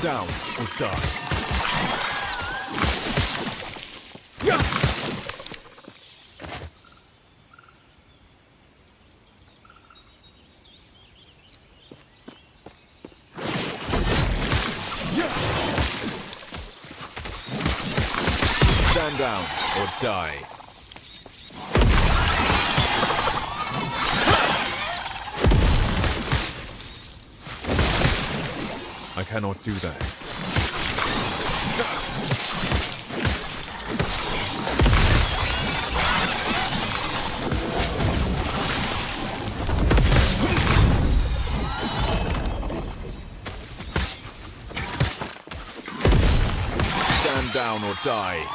Stand down or die. Stand down or die. I cannot do that. Stand down or die.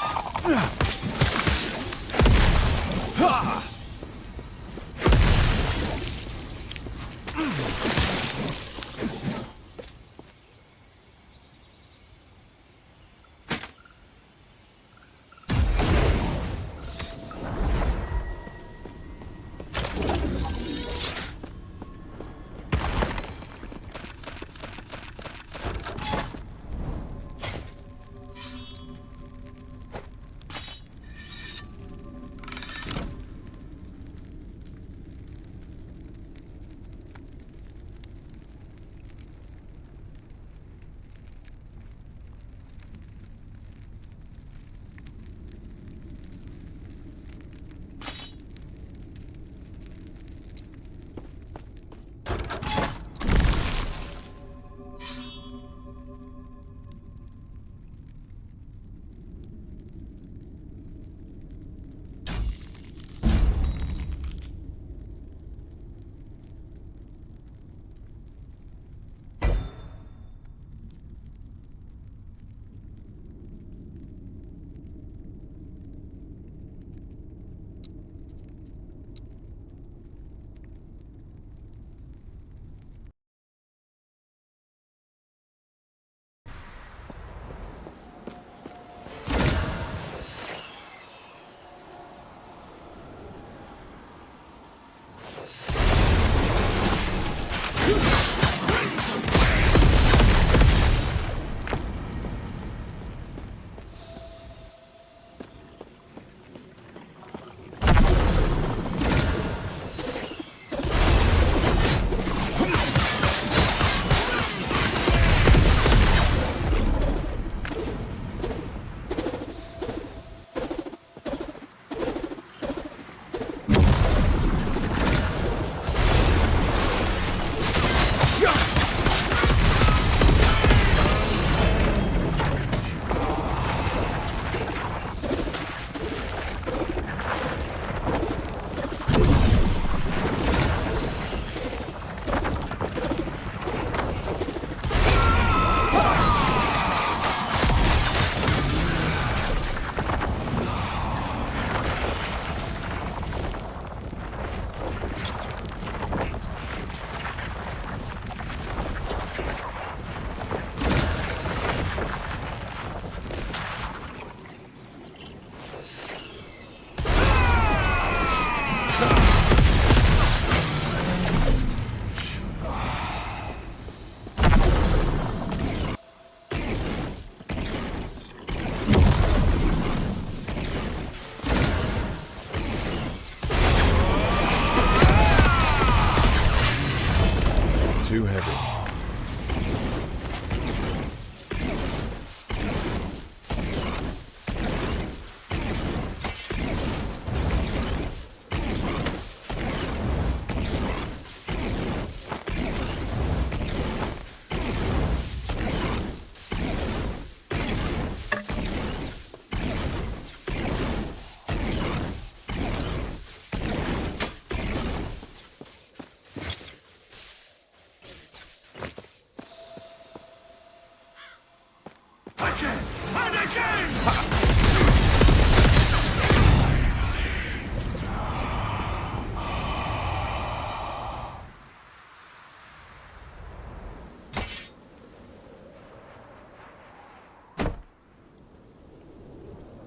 Too heavy.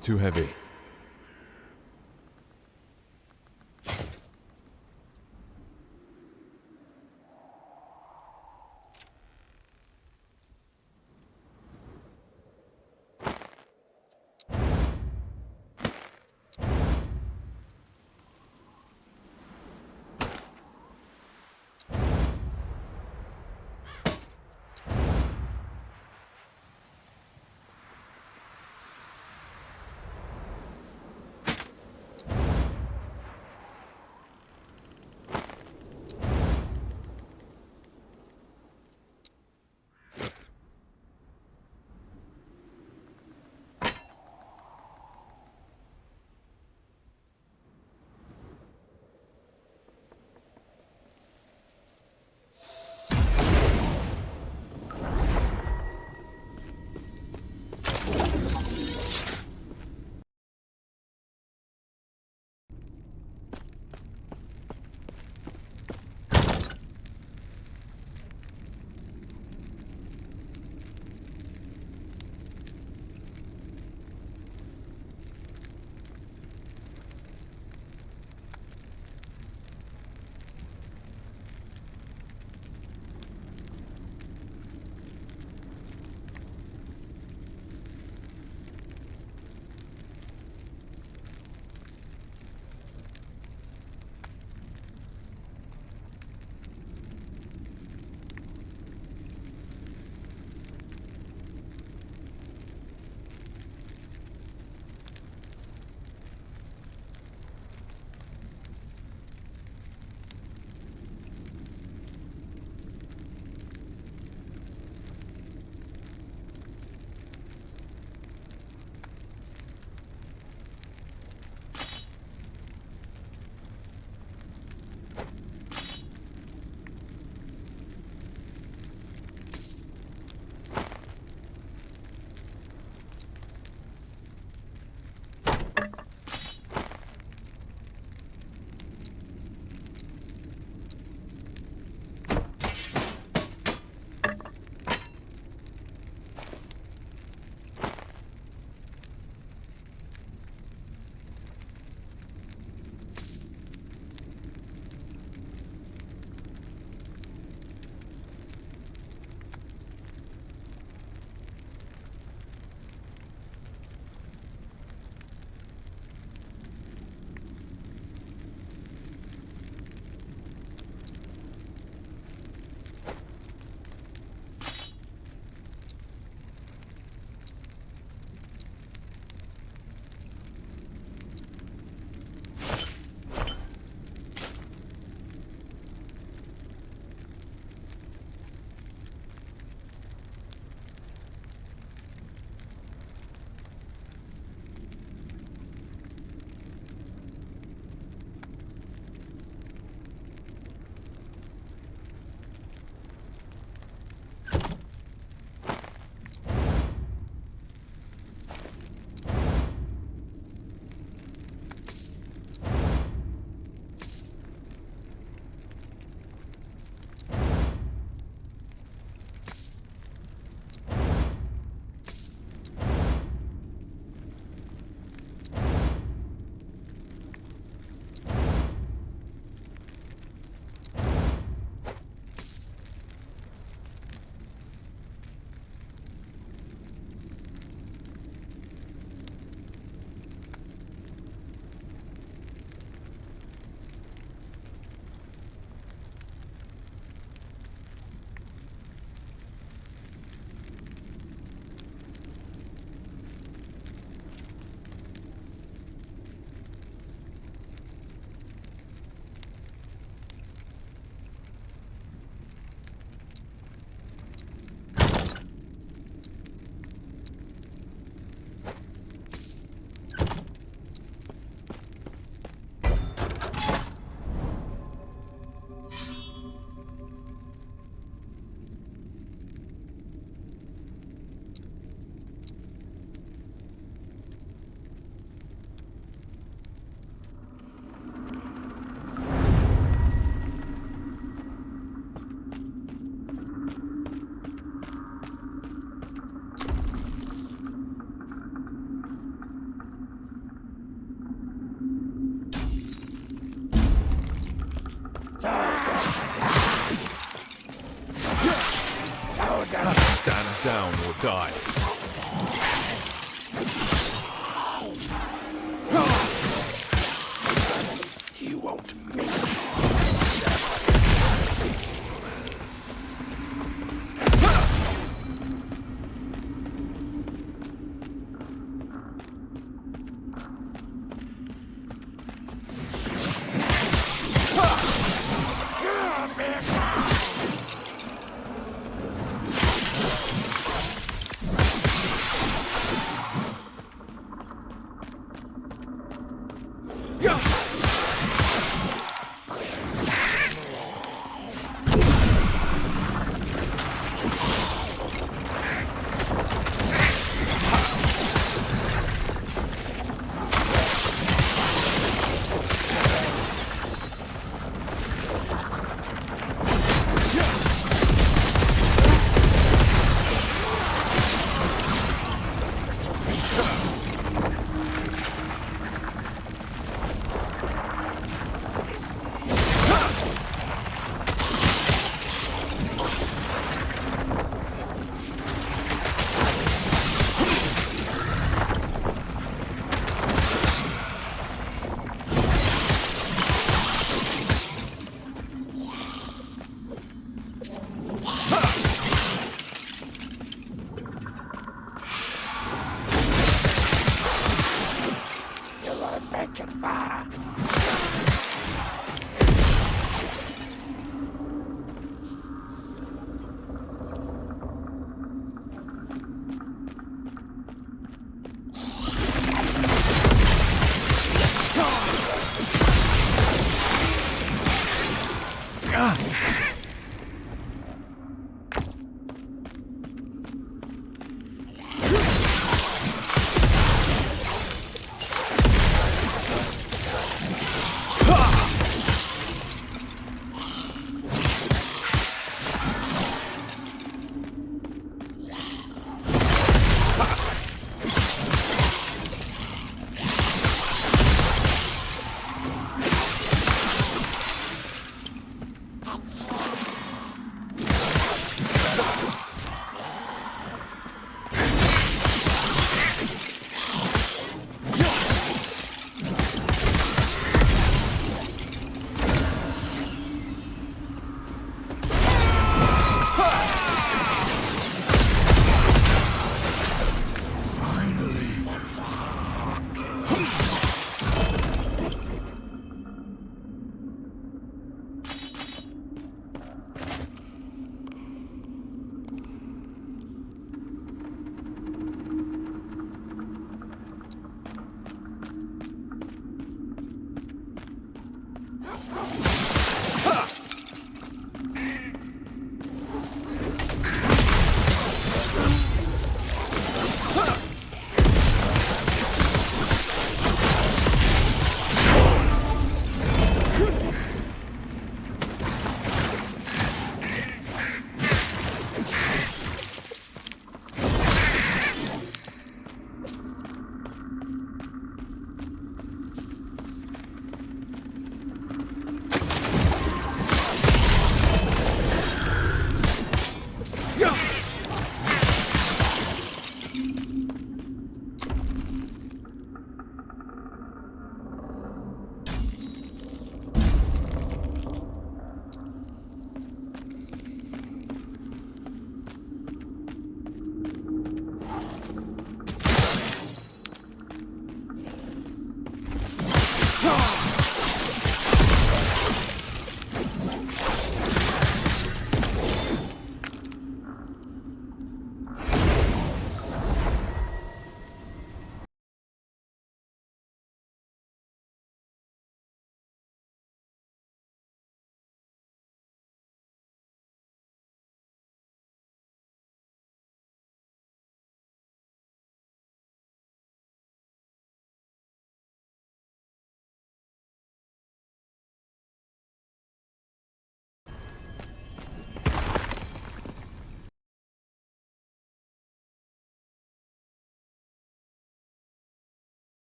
Too heavy. down or die. You won't make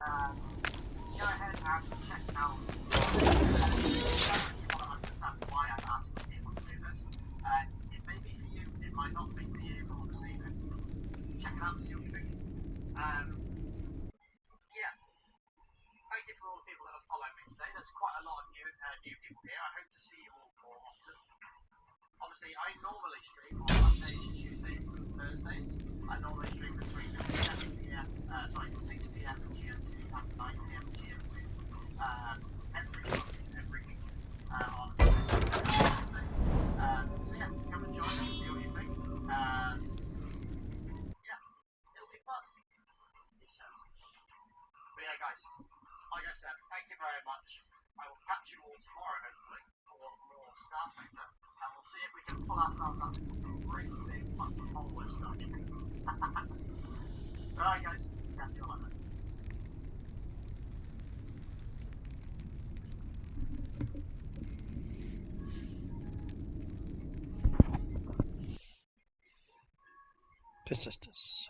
Go ahead and check out. You want to understand why I'm asking people to do this. It may be for you, it might not be for you, but obviously, check it out and see what you think. Yeah. Thank you for all the people that have followed me today. There's quite a lot of new people here. I hope to see you all more often. Obviously, I normally stream on Mondays, Tuesdays, and Thursdays. I normally stream between 7 p.m. 6 p.m. GMT and 9 p.m. GMT every week on Thursday. So yeah, come and join us and see what you think. Yeah, it'll be fun. He says. But yeah, guys, like I said, thank you very much. I will catch you all tomorrow, hopefully, for more Star Sector, and we'll see if we can pull ourselves out of this great big fucking hole we're stuck in. Alright, guys, catch you all later. Persistence.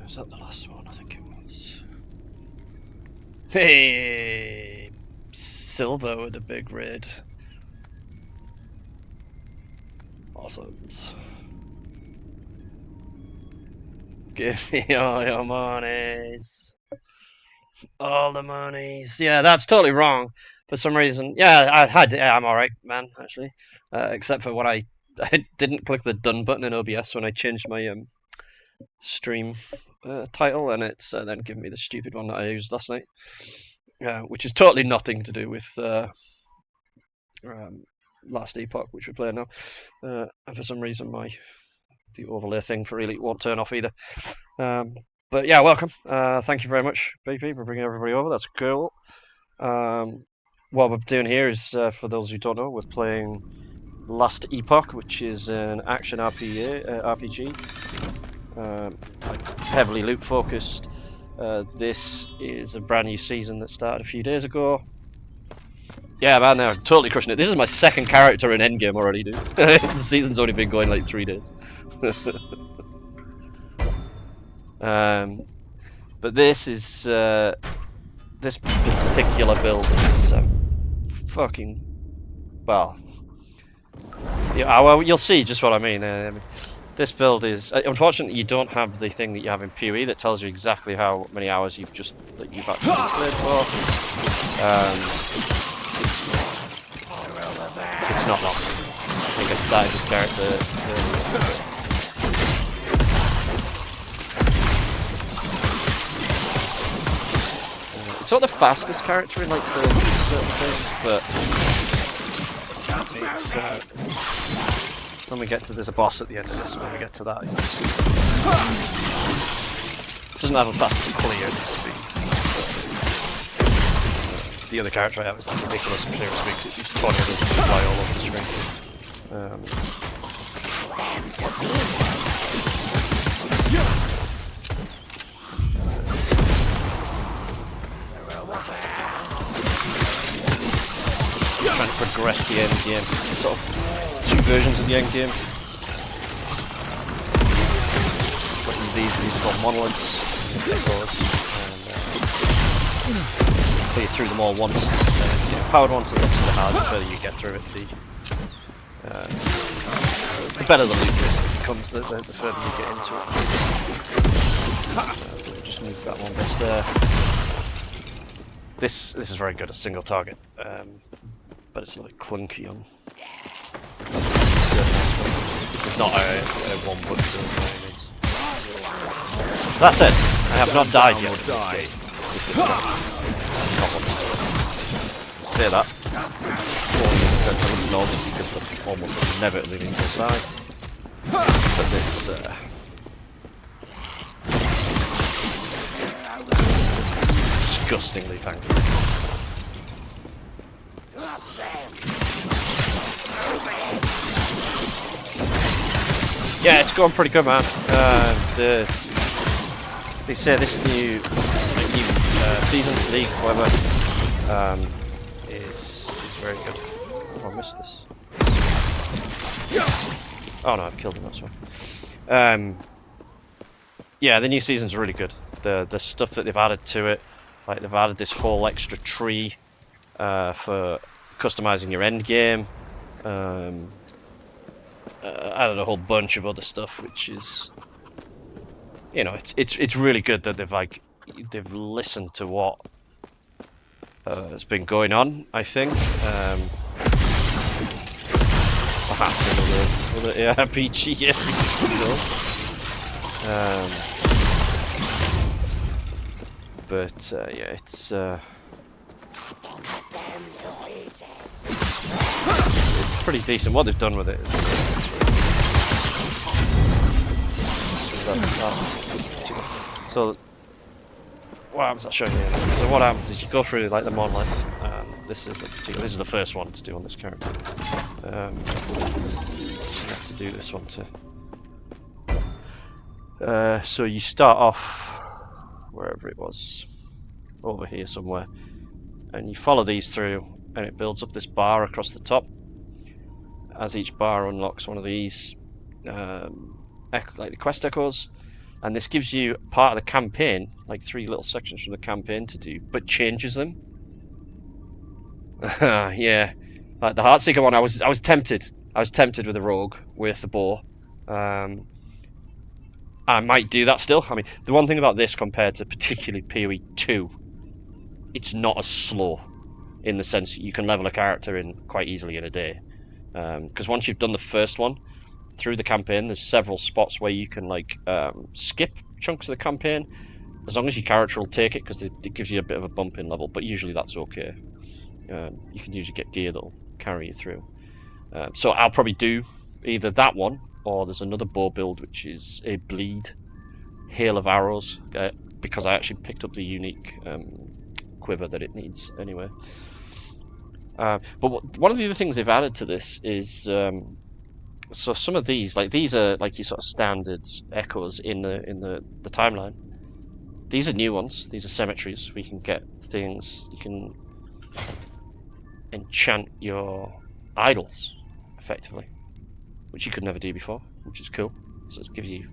Is that the last one? I think it was. Hey, Silver with a big raid. Awesome. Give me all your monies. All the monies. Yeah, that's totally wrong. For some reason. Yeah, I'm alright, man, actually. Except for when I didn't click the done button in OBS when I changed my stream title, and it's then given me the stupid one that I used last night. Which is totally nothing to do with last Epoch, which we're playing now. And for some reason the overlay thing for Elite won't turn off either. But yeah, welcome. Thank you very much, BP, for bringing everybody over. That's cool. What we're doing here is, for those who don't know, we're playing Last Epoch, which is an action RPG, like heavily loot focused. This is a brand new season that started a few days ago. Yeah, man, I'm totally crushing it. This is my second character in Endgame already, dude. The season's only been going like 3 days. But this is this particular build is fucking well. Yeah, well, you'll see just what I mean. This build is unfortunately you don't have the thing that you have in PoE that tells you exactly how many hours you've actually played for. It's not long. I think I started this character earlier. It's not the fastest character in like the certain things, but it's when we get to there's a boss at the end of this. When we get to that, it doesn't have as fast as clear needs to be. The other character I have is like ridiculous and clear as because it's used tornadoes to fly all over the screen. Trying to progress the end game. Sort of two versions of the end game. These are called monoliths. Play through them all once. Powered once it looks a bit hard. The further you get through it, the better the loot becomes. The further you get into it. Just move that one bit there. This is very good at single target. But it's a little clunky on. This is not a one button build by any means. That said, I have not died yet. Say that. 40% of normal because that's almost never leaving to die. But this disgustingly tanky. Yeah, it's going pretty good, man. They say this new season, league, whatever, is very good. I missed this. Oh no, I've killed him, that's right. Yeah, the new season's really good. The stuff that they've added to it, like they've added this whole extra tree for customizing your end game. Added a whole bunch of other stuff, which is, you know, it's really good that they've listened to what has been going on. I think perhaps another RPG, yeah, who knows. But yeah, it's pretty decent. What they've done with it is so what happens, I'll show you. So what happens is you go through like the monolith, and this is the first one to do on this character. You have to do this one too. So you start off wherever it was, over here somewhere, and you follow these through, and it builds up this bar across the top. As each bar unlocks one of these, like the quest echoes, and this gives you part of the campaign, like 3 little sections from the campaign to do, but changes them. Yeah, like the Heartseeker one, I was tempted. I was tempted with the rogue with the bow. I might do that still. I mean, the one thing about this compared to particularly PoE 2, it's not as slow in the sense that you can level a character in quite easily in a day. Because once you've done the first one through the campaign, there's several spots where you can like skip chunks of the campaign, as long as your character will take it, because it gives you a bit of a bump in level. But usually that's okay. You can usually get gear that'll carry you through. So I'll probably do either that one, or there's another bow build which is a bleed hail of arrows, because I actually picked up the unique quiver that it needs anyway. But one of the other things they've added to this is so some of these, like these are like your sort of standard echoes in the timeline. These are new ones. These are cemeteries. We can get things. You can enchant your idols effectively, which you could never do before, which is cool. So it gives you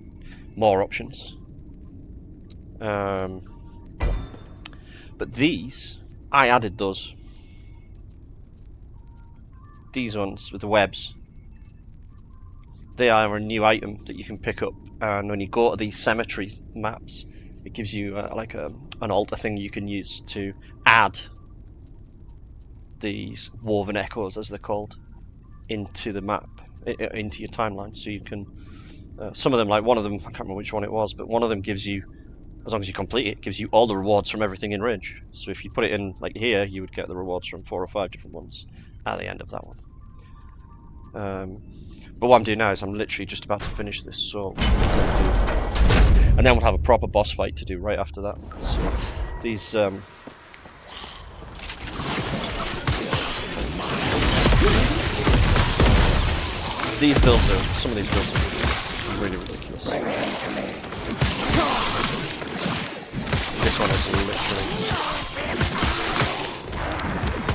more options. But these, I added those. These ones with the webs, they are a new item that you can pick up, and when you go to these cemetery maps, it gives you like an altar thing you can use to add these woven echoes, as they're called, into the map, into your timeline. So you can, some of them, like one of them, I can't remember which one it was, but one of them gives you, as long as you complete it, gives you all the rewards from everything in range. So if you put it in like here, you would get the rewards from 4 or 5 different ones at the end of that one. But what I'm doing now is I'm literally just about to finish this, so and then we'll have a proper boss fight to do right after that. So these builds are, some of these builds are really ridiculous. This one is literally,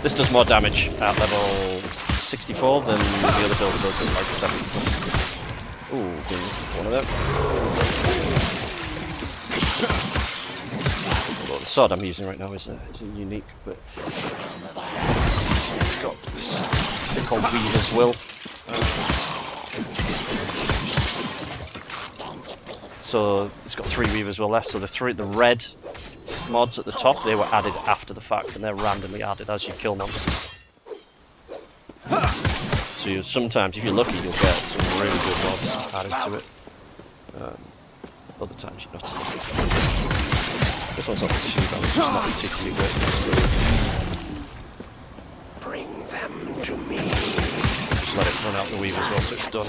this does more damage at level 64 than the other build does at like 74. Ooh, one of them. Well, the sword I'm using right now is a unique, but it's got this thing called Weaver's Will. So it's got 3 Weaver's Will left. So the red mods at the top, they were added after the fact, and they're randomly added as you kill monsters. So sometimes, if you're lucky, you'll get some really good mods added to it. Other times you're not. This one's not too bad, it's not particularly great. Bring them to me. Just let it run out the weave as well, so it's done.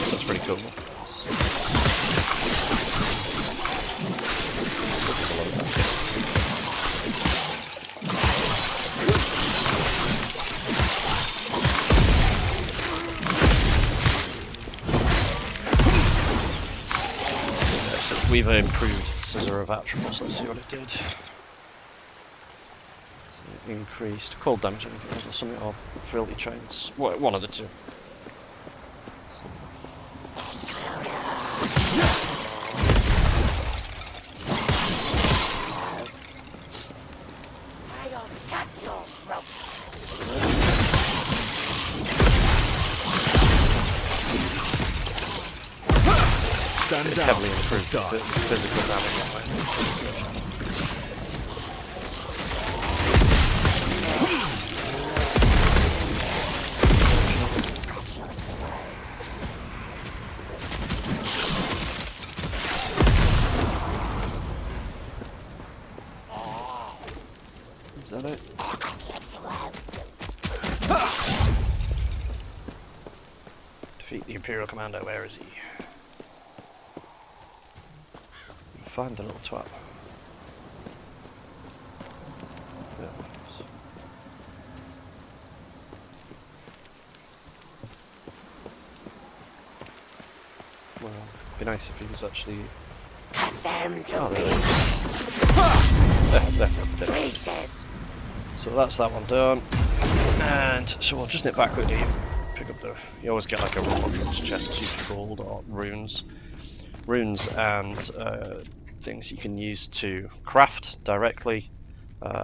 That's pretty cool. we've improved Scissor of Atropos. Let's see what it did. It increased cold damage or something, or Frailty Chains. One of the two. Stand down. Heavily improved physical damage. Is that it? Defeat the Imperial Commander. Where is he? Find the little twat. Yeah. Well, it'd be nice if he was actually. There. So that's that one done, and so we'll just nip back quickly. Pick up the. You always get like a roll from this chest, use gold or runes and things you can use to craft directly.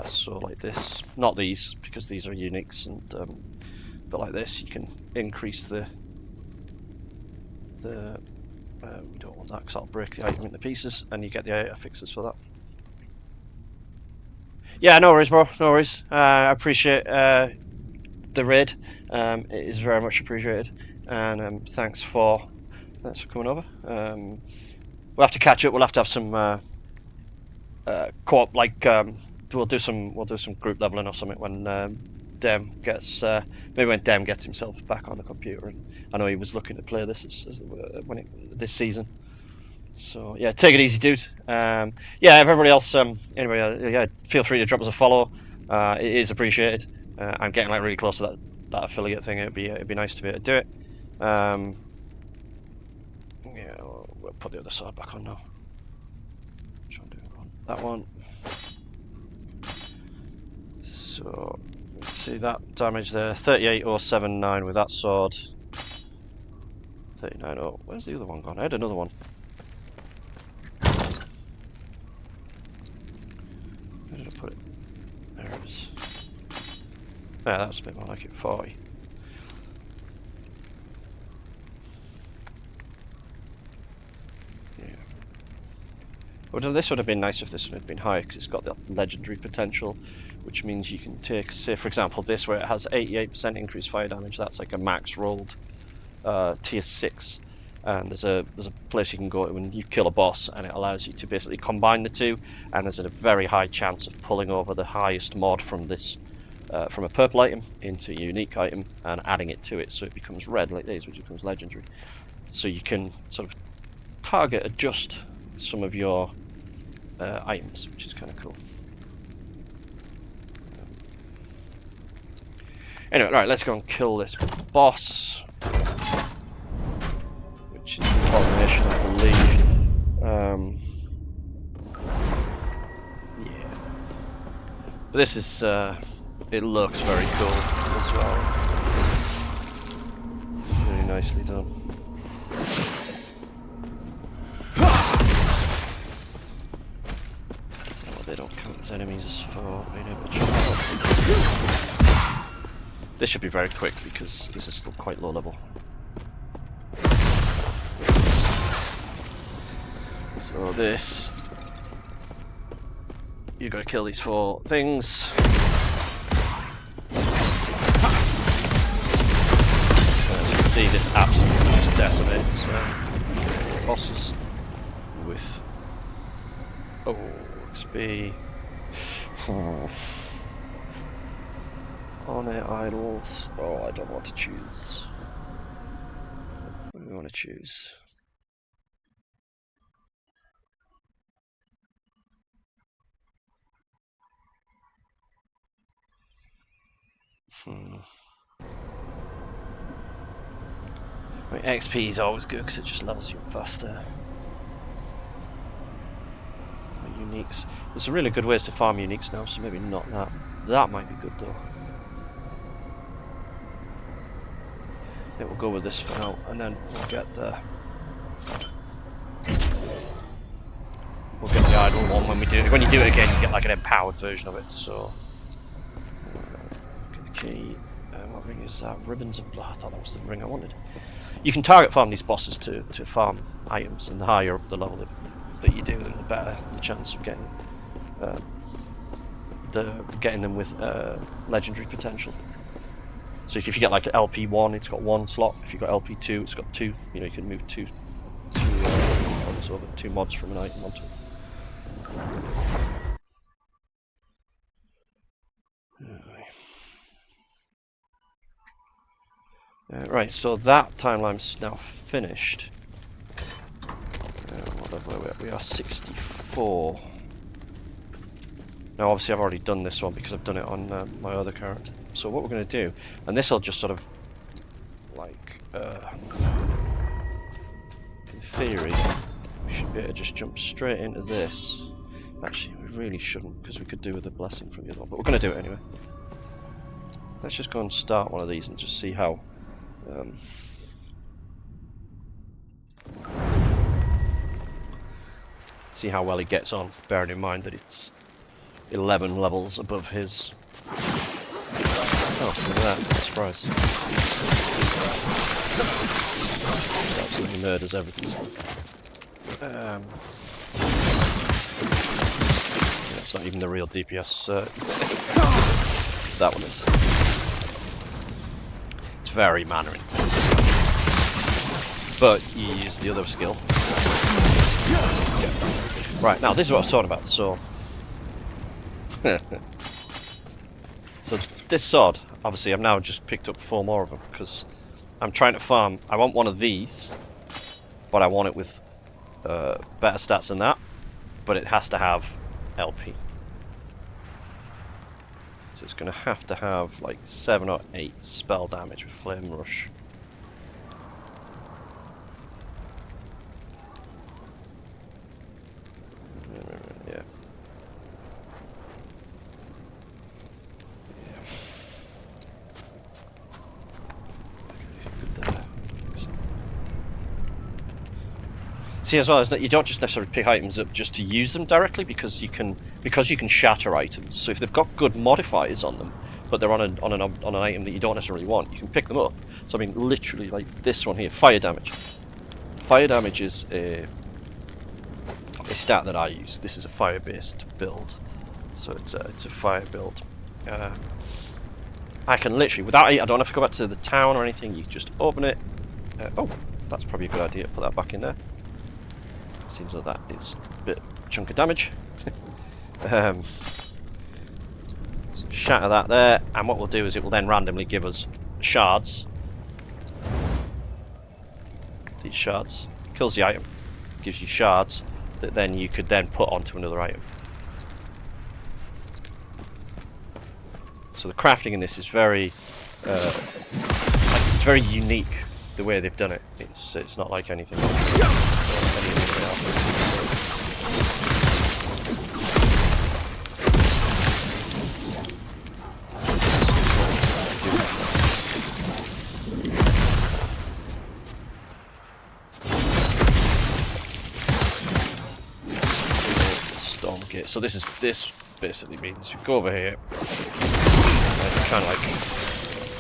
So like this, not these because these are uniques, and but like this, you can increase the. We don't want that because that'll break the item into pieces, and you get the affixes for that. Yeah, no worries, bro. No worries. I appreciate the raid. It is very much appreciated, and thanks for coming over. We'll have to catch up. We'll have to have some co-op. Like we'll do some group leveling or something when Dem gets maybe when Dem gets himself back on the computer. And I know he was looking to play this this season. So yeah, take it easy, dude. Yeah, everybody else. Anyway, yeah, feel free to drop us a follow. It is appreciated. I'm getting like really close to that affiliate thing. It'd be nice to be able to do it. Yeah, we'll put the other side back on now. Try and do that one. So see that damage there, 38,079 with that sword. 39. Oh, where's the other one gone? I had another one. Where did I put it? There it is. Yeah, that's a bit more like it. 40. Yeah. Well, this would have been nice if this had been higher, because it's got the legendary potential, which means you can take, say, for example, this where it has 88% increased fire damage. That's like a max rolled tier 6. And there's a place you can go to when you kill a boss, and it allows you to basically combine the two, and there's a very high chance of pulling over the highest mod from this from a purple item into a unique item and adding it to it, so it becomes red like this, which becomes legendary. So you can sort of target adjust some of your items, which is kind of cool. Anyway, right, let's go and kill this boss, which is the abomination, I believe. Yeah, but this is it looks very cool as well. It's really nicely done. Oh, they don't count as enemies for being able to travel. This should be very quick because this is still quite low level. So this, you gotta kill these 4 things. As you can see, this absolutely just decimates bosses with XP. On it, idols. Oh, I don't want to choose. What do we want to choose? I mean, XP is always good because it just levels you faster. uniques. There's some really good ways to farm uniques now, so maybe not that. That might be good though. I think we'll go with this for now, and then we'll get the idle one when we do it. When you do it again, you get like an empowered version of it. So get the key. What ring is that? Ribbons of blood. I thought that was the ring I wanted. You can target farm these bosses to farm items, and the higher up the level that you do, then the better the chance of getting them with legendary potential. So if you get like an LP1, it's got 1 slot. If you've got LP2, it's got 2. You know, you can move two mods from an item onto it. Right, so that timeline's now finished. We are 64. Now obviously I've already done this one because I've done it on my other character. So what we're going to do, and this will just sort of, like, in theory, we should be able to just jump straight into this. Actually, we really shouldn't, because we could do with a blessing from the other one, but we're going to do it anyway. Let's just go and start one of these and just see how well he gets on, bearing in mind that it's 11 levels above his. Oh, look at that, surprise. Absolutely murders everything. It's not even the real DPS. That one is. It's very mana intensive. But you use the other skill. Right, now this is what I was talking about, so... So this sword, obviously I've now just picked up 4 more of them, because I'm trying to farm. I want one of these, but I want it with better stats than that, but it has to have LP. So it's going to have like 7 or 8 spell damage with Flame Rush. Yeah. See as well, is that you don't just necessarily pick items up just to use them directly, because you can shatter items. So if they've got good modifiers on them, but they're on an item that you don't necessarily want, you can pick them up. So I mean, literally, like this one here, fire damage. Fire damage is a stat that I use. This is a fire-based build, so it's a fire build. I can literally, without I don't have to go back to the town or anything. You just open it. Oh, that's probably a good idea. Put that back in there. Seems like that is a bit chunk of damage. So shatter that there, and what we'll do is it will then randomly give us shards. These shards kills the item, gives you shards that then you could then put onto another item. So the crafting in this is very, it's very unique the way they've done it. It's not like anything else. So this basically means you go over here and kind of like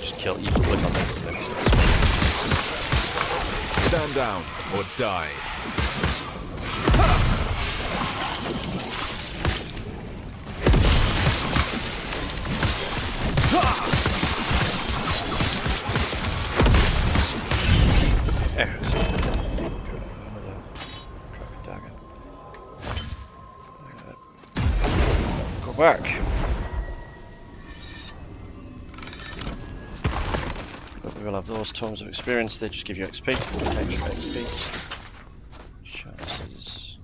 just kill. You can click on this and then it starts. Stand down or die. Go back. But we will have those tomes of experience. They just give you XP. Extra XP. Chances.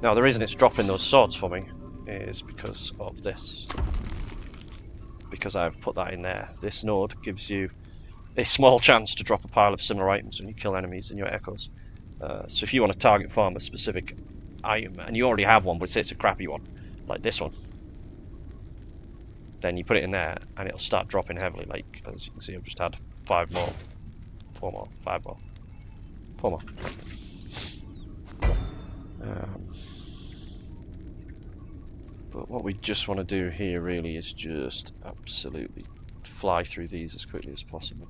Now the reason it's dropping those swords for me is because of this. Because I've put that in there. This node gives you a small chance to drop a pile of similar items when you kill enemies in your echoes. So if you want to target farm a specific item, and you already have one, but say it's a crappy one, like this one, then you put it in there, and it'll start dropping heavily. Like as you can see, I've just had 5 more, 4 more, 5 more, 4 more. But what we just want to do here really is just absolutely fly through these as quickly as possible.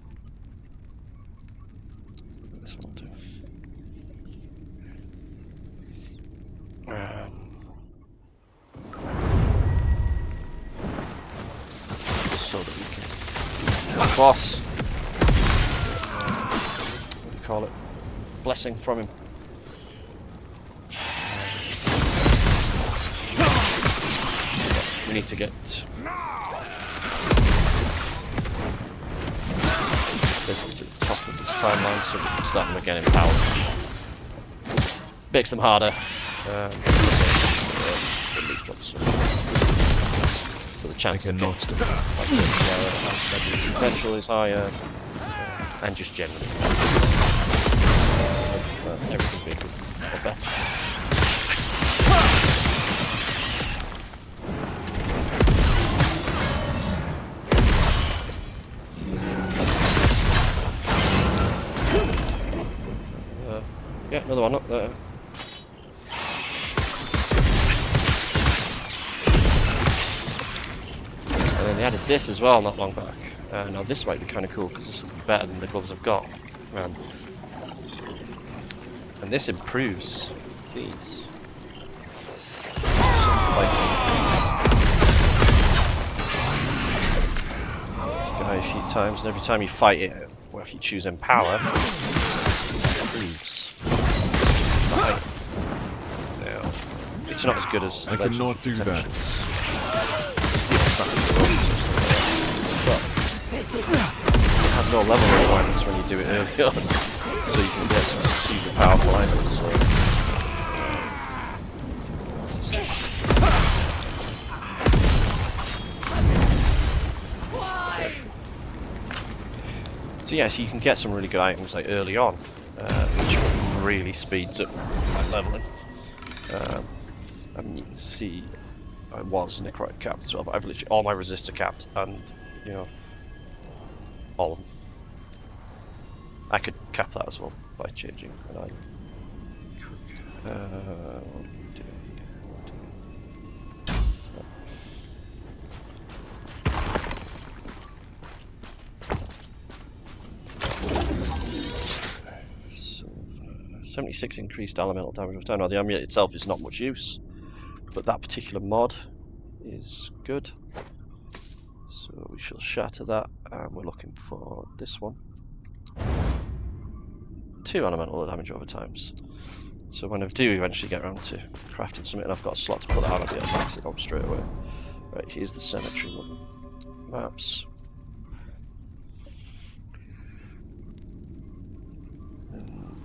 This one too. So that we can kill the boss. What do you call it? Blessing from him. We need to get this to the top of this timeline so we can start them again in power. Makes them harder. So the chance of potential is higher, and just generally everything being or better. Yeah, another one up there. And then they added this as well not long back. Now this might be kind of cool because this is better than the gloves I've got. And this improves these. Guy a few times, and every time you fight it, well, if you choose Empower, it improves. Now, it's not as good as I cannot do that. But it has no level requirements when you do it early on, so you can get some super powerful items. So yeah, so you can get some really good items like early on, which really speeds up my leveling. I mean, you can see I was necrotic capped as well, but I've literally all my resistor capped, and you know, all of them. I could cap that as well by changing an item. What are we doing? 76 increased elemental damage over time. Now the amulet itself is not much use, but that particular mod is good. So we shall shatter that, and we're looking for this one. 2 elemental damage over times. So when I do eventually get around to crafting something, and I've got a slot to put that on, I'll be able to max it on straight away. Right, here's the cemetery maps.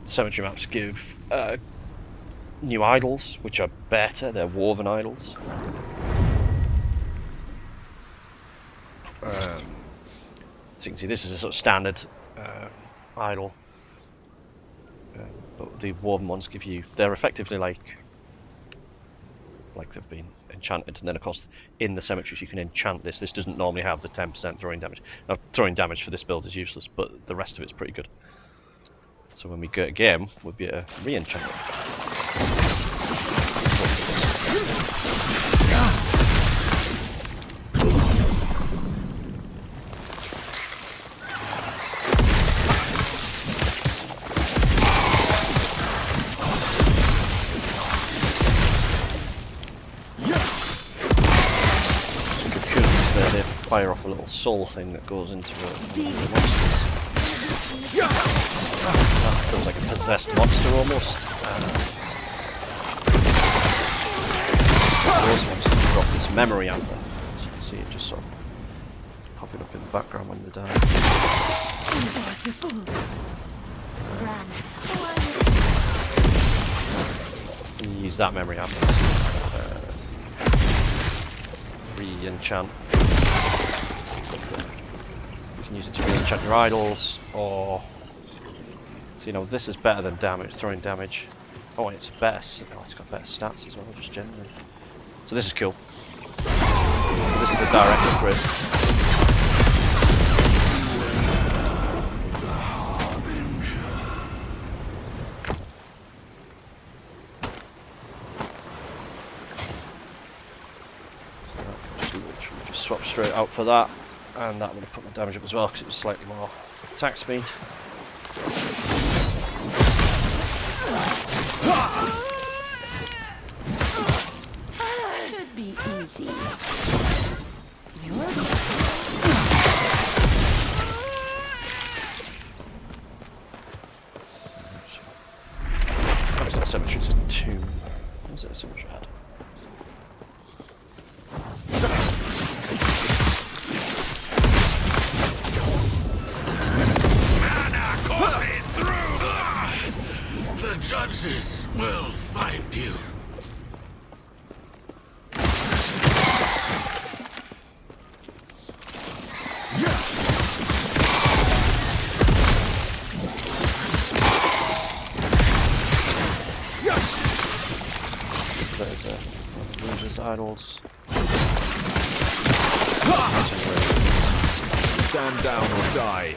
Cemetery maps give new idols, which are better. They're woven idols. So you can see this is a sort of standard idol, but the woven ones give you, they're effectively like they've been enchanted, and then of course in the cemeteries you can enchant this. This doesn't normally have the 10% throwing damage. Now throwing damage for this build is useless, but the rest of it's pretty good. So when we go to game, we'll be able to re-enchant it. Some good coolness there, they fire off a little soul thing that goes into the monsters. That feels like a possessed monster almost. Those monsters drop this memory amber, as you can see it just sort of popping up in the background when they die. And you use that memory amber to re-enchant. You can use it to re-enchant your idols, or So you know this is better than damage, throwing damage. Oh, and it's better. Oh, it's got better stats as well, just generally. So this is cool. So this is a direct upgrade. Just swap straight out for that, and that would have put my damage up as well because it was slightly more attack speed. Should be easy. What is that cemetery? It's a tomb. What is it a cemetery had? The judges will find you. There's one of the losers' idols. Stand down or die.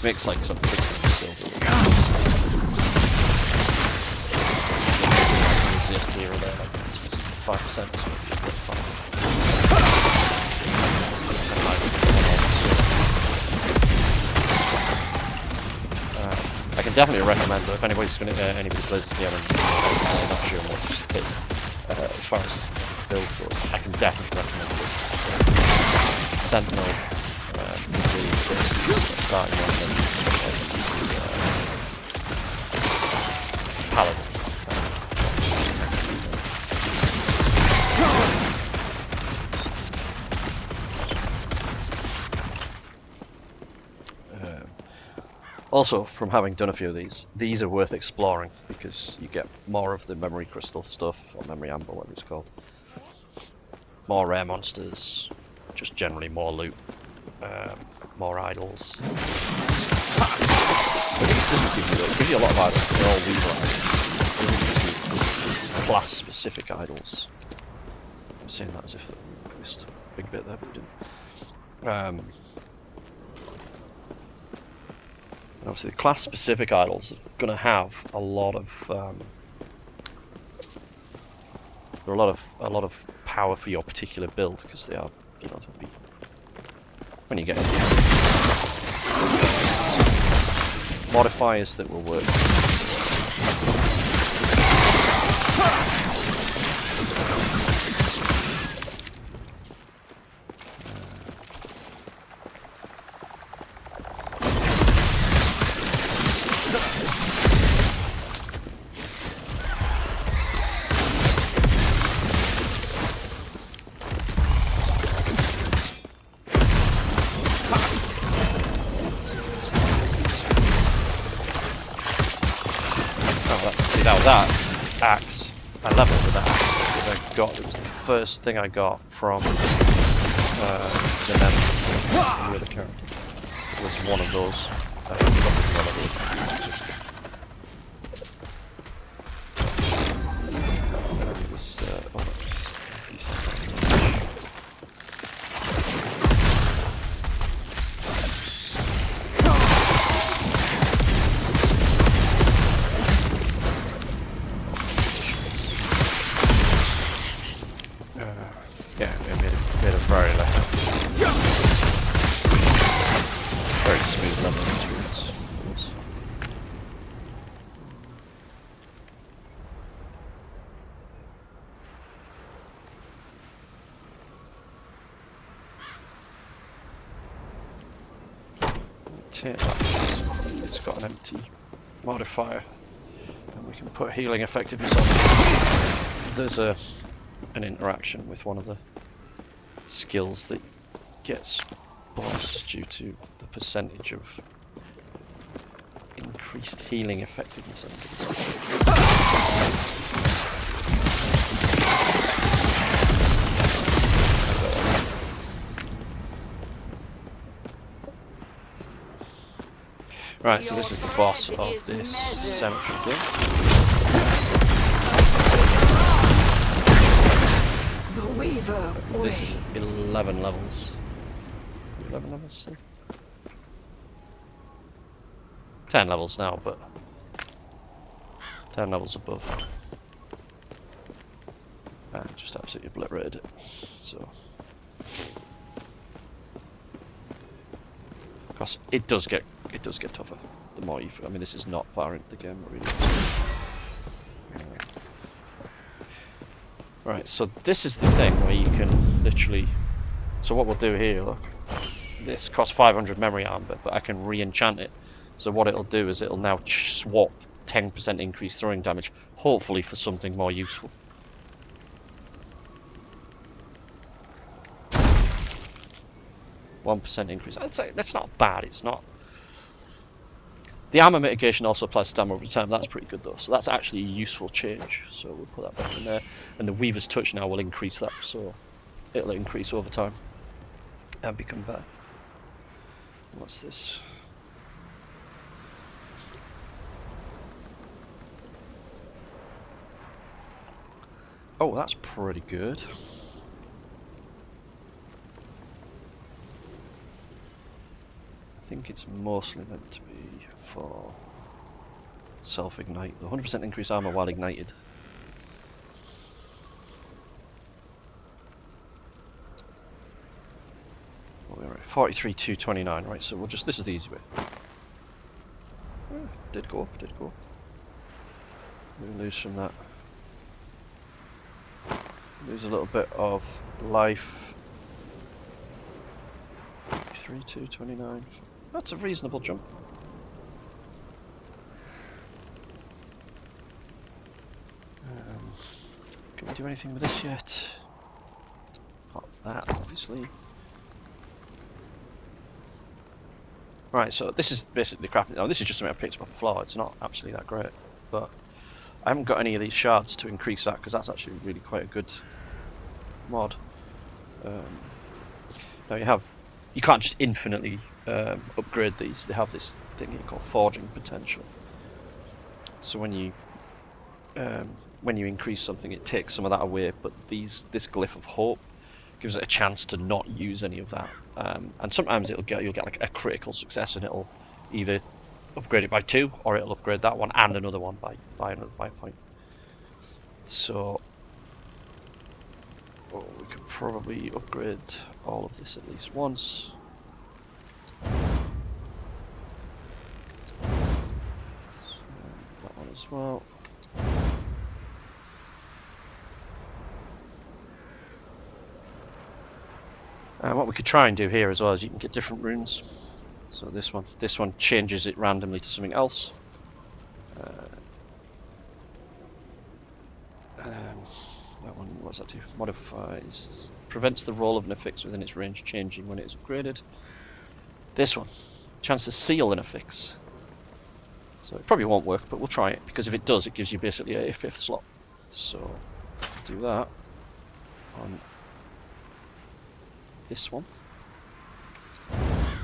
Makes like some resist here or there, like 5%. I can definitely recommend though if anybody's going to anybody plays this game and not sure what to hit as far as build goes, I can definitely recommend this. Sentinel, starting Paladin. Also, from having done a few of these are worth exploring because you get more of the memory crystal stuff, or memory amber, whatever it's called. More rare monsters, just generally more loot, more idols. It gives you a lot of idols, they're all weaver class-specific idols. I'm saying that as if I missed a big bit there, but we didn't. Obviously, the class-specific idols are going to have a lot of a lot of power for your particular build because they are, you know, they'll be when you get modifiers that will work. That axe, I leveled with that axe because it was the first thing I got from Judgement, the other character. It was one of those. It was, yeah, it made a very smooth level experience. It's got an empty modifier, and we can put healing effectiveness on. There's an interaction with one of the skills that gets bonus due to the percentage of increased healing effectiveness. Right, so this is the boss of this cemetery game. The Weaver This is 11 levels. 11 levels, see? 10 levels now, but 10 levels above. I just absolutely obliterated it. So, because it does get tougher the more you. I mean, this is not far into the game, really. Right, so this is the thing where you can literally. So what we'll do here, look, this costs 500 memory arm, but I can re-enchant it. So what it'll do is it'll now swap 10% increased throwing damage, hopefully for something more useful. %1 increase. I'd say that's not bad. It's not. The armor mitigation also applies to damage over time. That's pretty good though. So that's actually a useful change. So we'll put that back in there. And the Weaver's Touch now will increase that. So it'll increase over time and become better. What's this? Oh, that's pretty good. I think it's mostly meant to be for self-ignite. 100% increase armor while ignited. What are we at? 43,229. Right, so we'll just. This is the easy way. Did go up, did go up. We lose from that. Lose a little bit of life. 3,229. That's a reasonable jump. Can we do anything with this yet? Not that, obviously. Right, so this is basically the crafting. Oh, this is just something I picked up off the floor. It's not actually that great, but I haven't got any of these shards to increase that because that's actually really quite a good mod. Now you can't just infinitely upgrade these. They have this thing here called forging potential. So when you increase something, it takes some of that away. But this glyph of hope gives it a chance to not use any of that. And sometimes you'll get like a critical success, and it'll either upgrade it by 2, or it'll upgrade that one and another one by a point. So we could probably upgrade all of this at least once. That one as well. And what we could try and do here as well is you can get different runes. So this one changes it randomly to something else. That one, what does that do? Modifies, prevents the roll of an affix within its range changing when it is upgraded. This one, chance to seal an affix. So it probably won't work, but we'll try it, because if it does, it gives you basically a 5th slot. So do that on this one.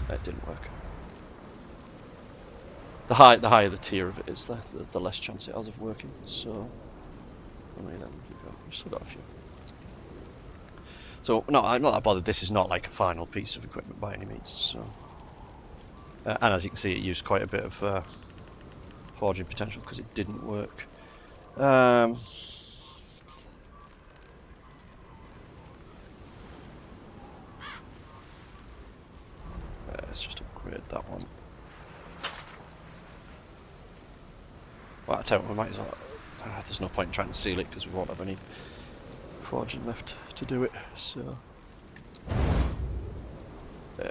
That didn't work. The higher the tier of it is, the less chance it has of working. So we've still got a few. So no, I'm not that bothered. This is not like a final piece of equipment by any means. So and as you can see, it used quite a bit of forging potential because it didn't work. Let's just upgrade that one. Well, I tell you what, we might as well. There's no point in trying to seal it because we won't have any forging left to do it. So,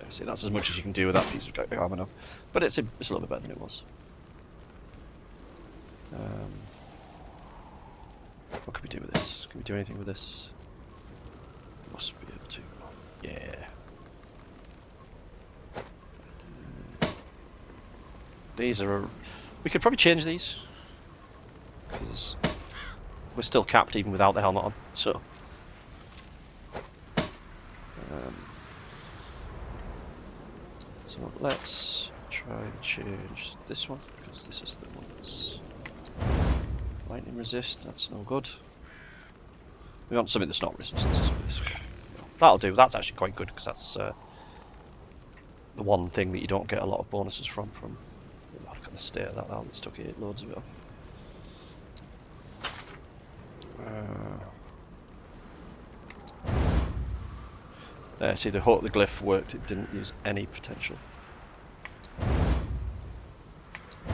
see, that's as much as you can do with that piece of armor now. But it's a little bit better than it was. What can we do with this? Can we do anything with this? Must be able to. Yeah. These are. We could probably change these, because we're still capped even without the helmet on. So, so let's try try and change this one, because this is the one that's lightning resist. That's no good. We want something that's not resistance. That'll do. That's actually quite good, because that's the one thing that you don't get a lot of bonuses from. Look at the state of that. That one's took 8 loads of it off. See, the glyph worked. It didn't use any potential.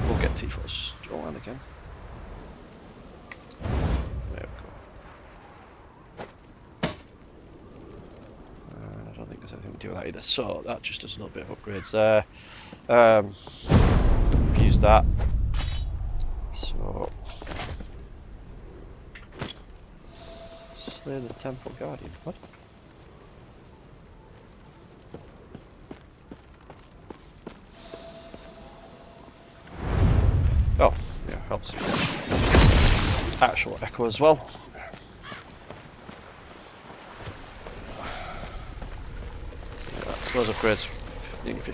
We'll get T for us. Joanne again. There we go. I don't think there's anything to do with that either. So that just does a little bit of upgrades there. Use that. So slay the Temple Guardian. What? Oh, yeah, helps. Actual echo as well. Yeah, those upgrades. You can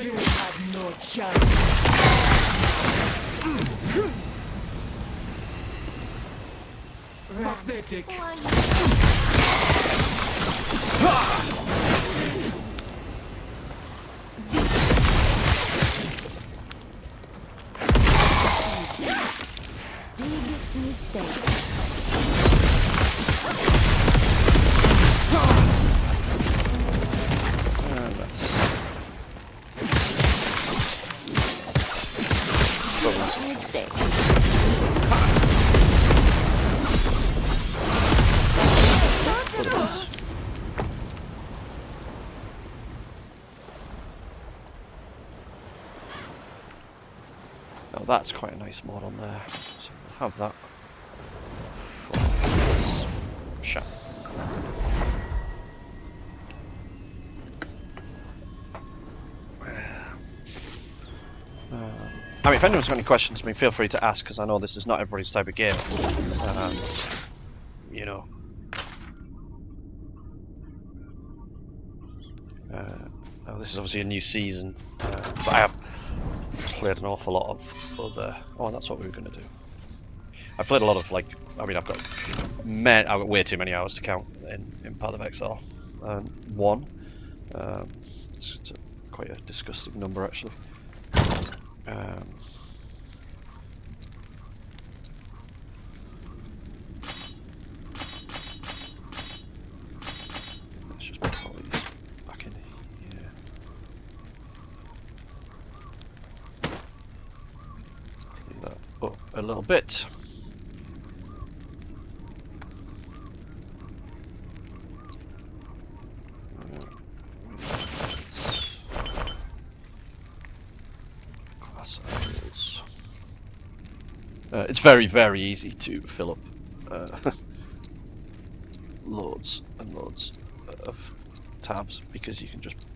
You have no chance. Pathetic. Big mistake. Mistake. Now that's quite a nice mod on there. So we'll have that. Shut. I mean, if anyone's got any questions, I mean, feel free to ask, because I know this is not everybody's type of game. You know. Oh, this is obviously a new season, but I have played an awful lot of other. Oh, and that's what we were going to do. I've played a lot of, like, I mean, I've got way too many hours to count in Path of Exile. One. It's quite a disgusting number, actually. Let's just put all these back in here. Clean that up a little bit. It's very, very easy to fill up loads and loads of tabs, because you can just...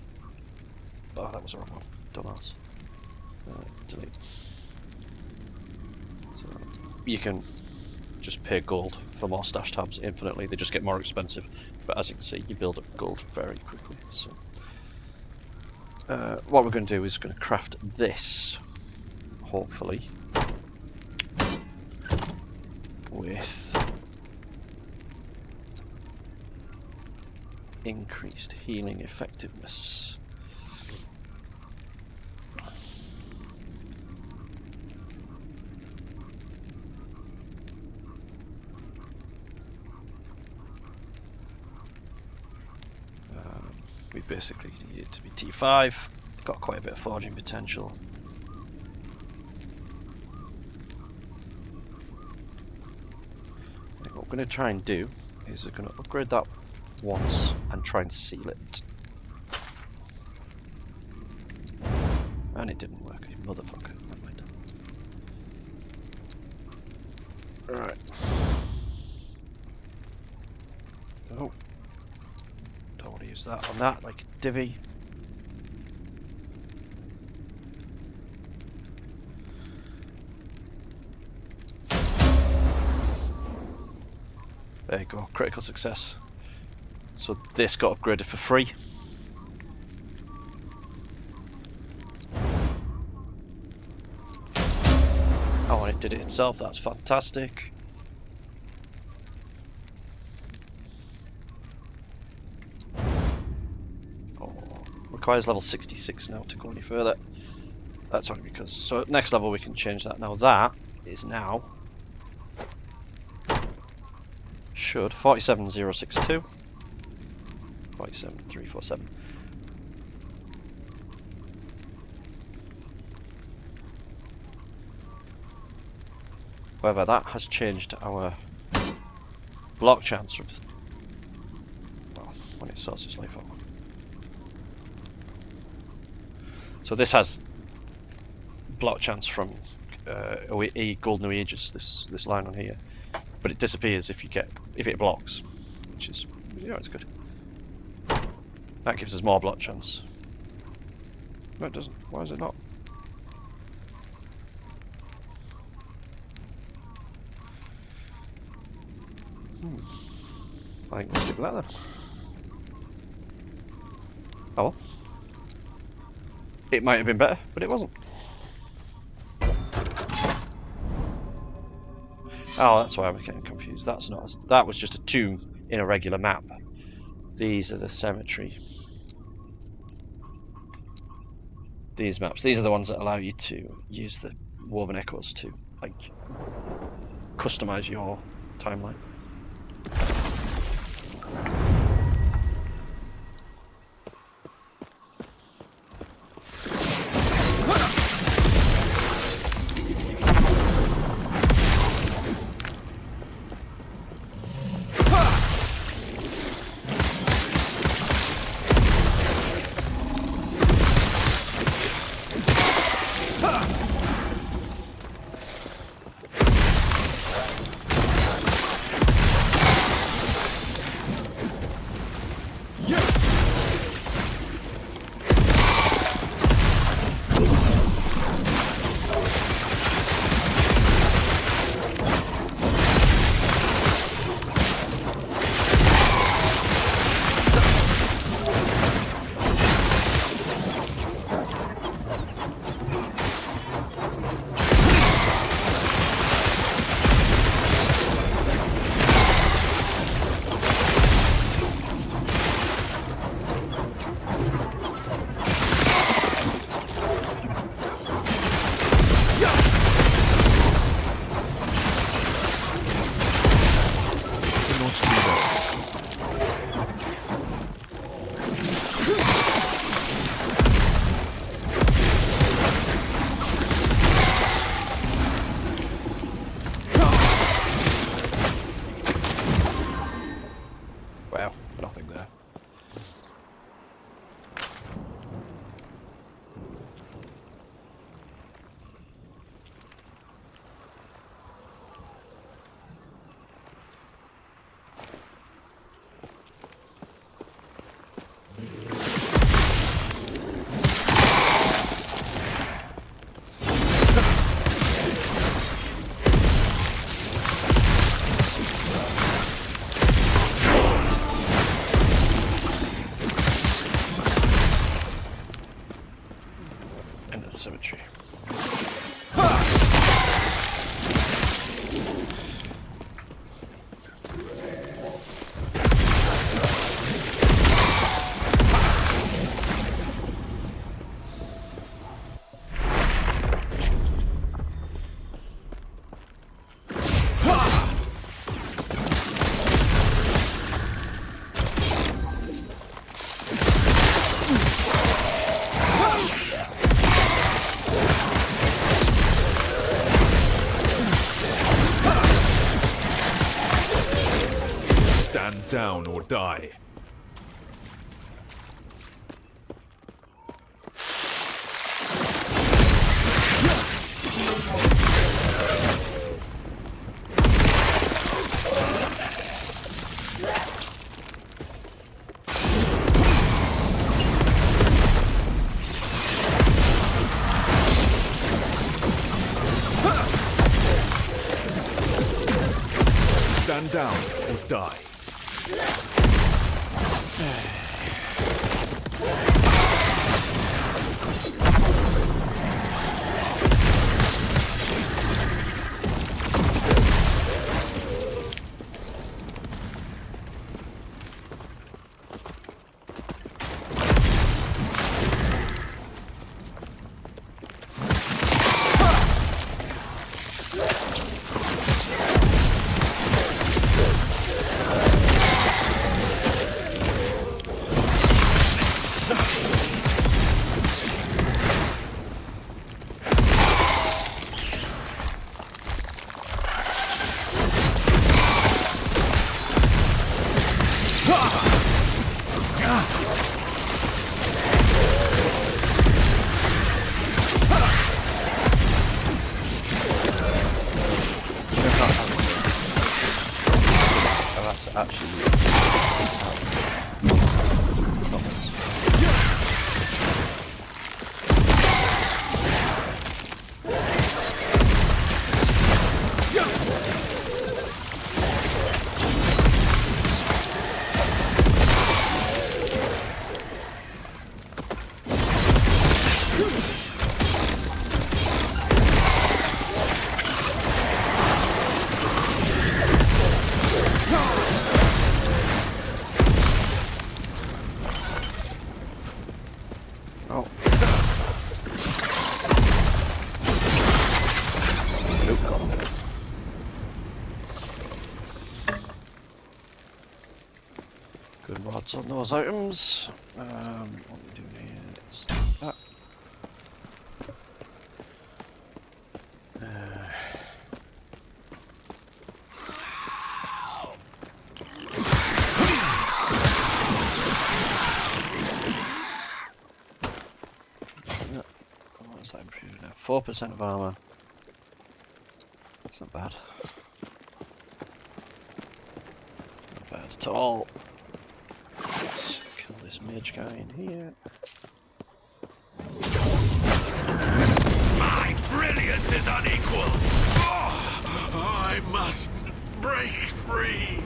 Oh, that was the wrong one. Dumbass. Delete. So you can just pay gold for more stash tabs infinitely. They just get more expensive, but as you can see, you build up gold very quickly. So what we're going to do is going to craft this, hopefully, with increased healing effectiveness. We basically need it to be T5. Got quite a bit of forging potential. What we're going to try and do is we're going to upgrade that once and try and seal it. And it didn't work, you motherfucker. Never mind. Alright. Oh. Don't want to use that on that, like a divvy. There you go, critical success. So this got upgraded for free. Oh, and it did it itself. That's fantastic. Oh, requires level 66 now to go any further. That's only because, so at next level we can change that. Now that is now should 47062 47347. However, that has changed our block chance from, well, when it sorts its life out. So this has block chance from Golden Aegis, this line on here, but it disappears if it blocks, which is, you know, it's good. That gives us more block chance. No, it doesn't. Why is it not? I think we'll stick with that then. Oh well. It might have been better, but it wasn't. Oh, that's why I was getting confused. That's not. That was just a tomb in a regular map. These are the cemetery. These maps. These are the ones that allow you to use the Woven Echoes to, like, customize your timeline. Cemetery. Stand down or die. Stand down or die. Good mods on those items. What we do here is that. What's that improved now? 4% of armor. That's not bad. Not bad at all. Let's kill this mage guy in here. My brilliance is unequal. Oh, I must break free.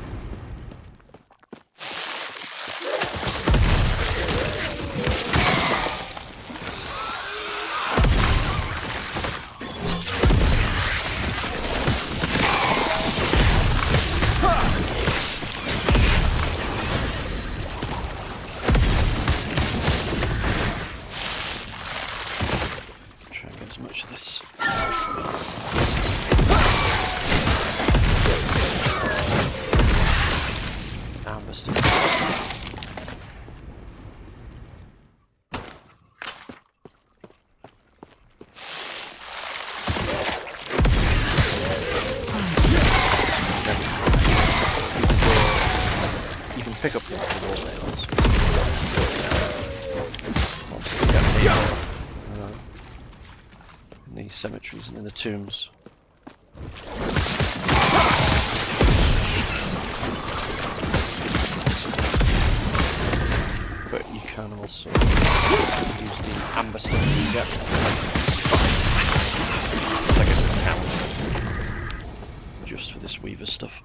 Pick up the wall nails. In these cemeteries and in the tombs. But you can also use the amber stuff you get. It's like a town. Just for this weaver stuff.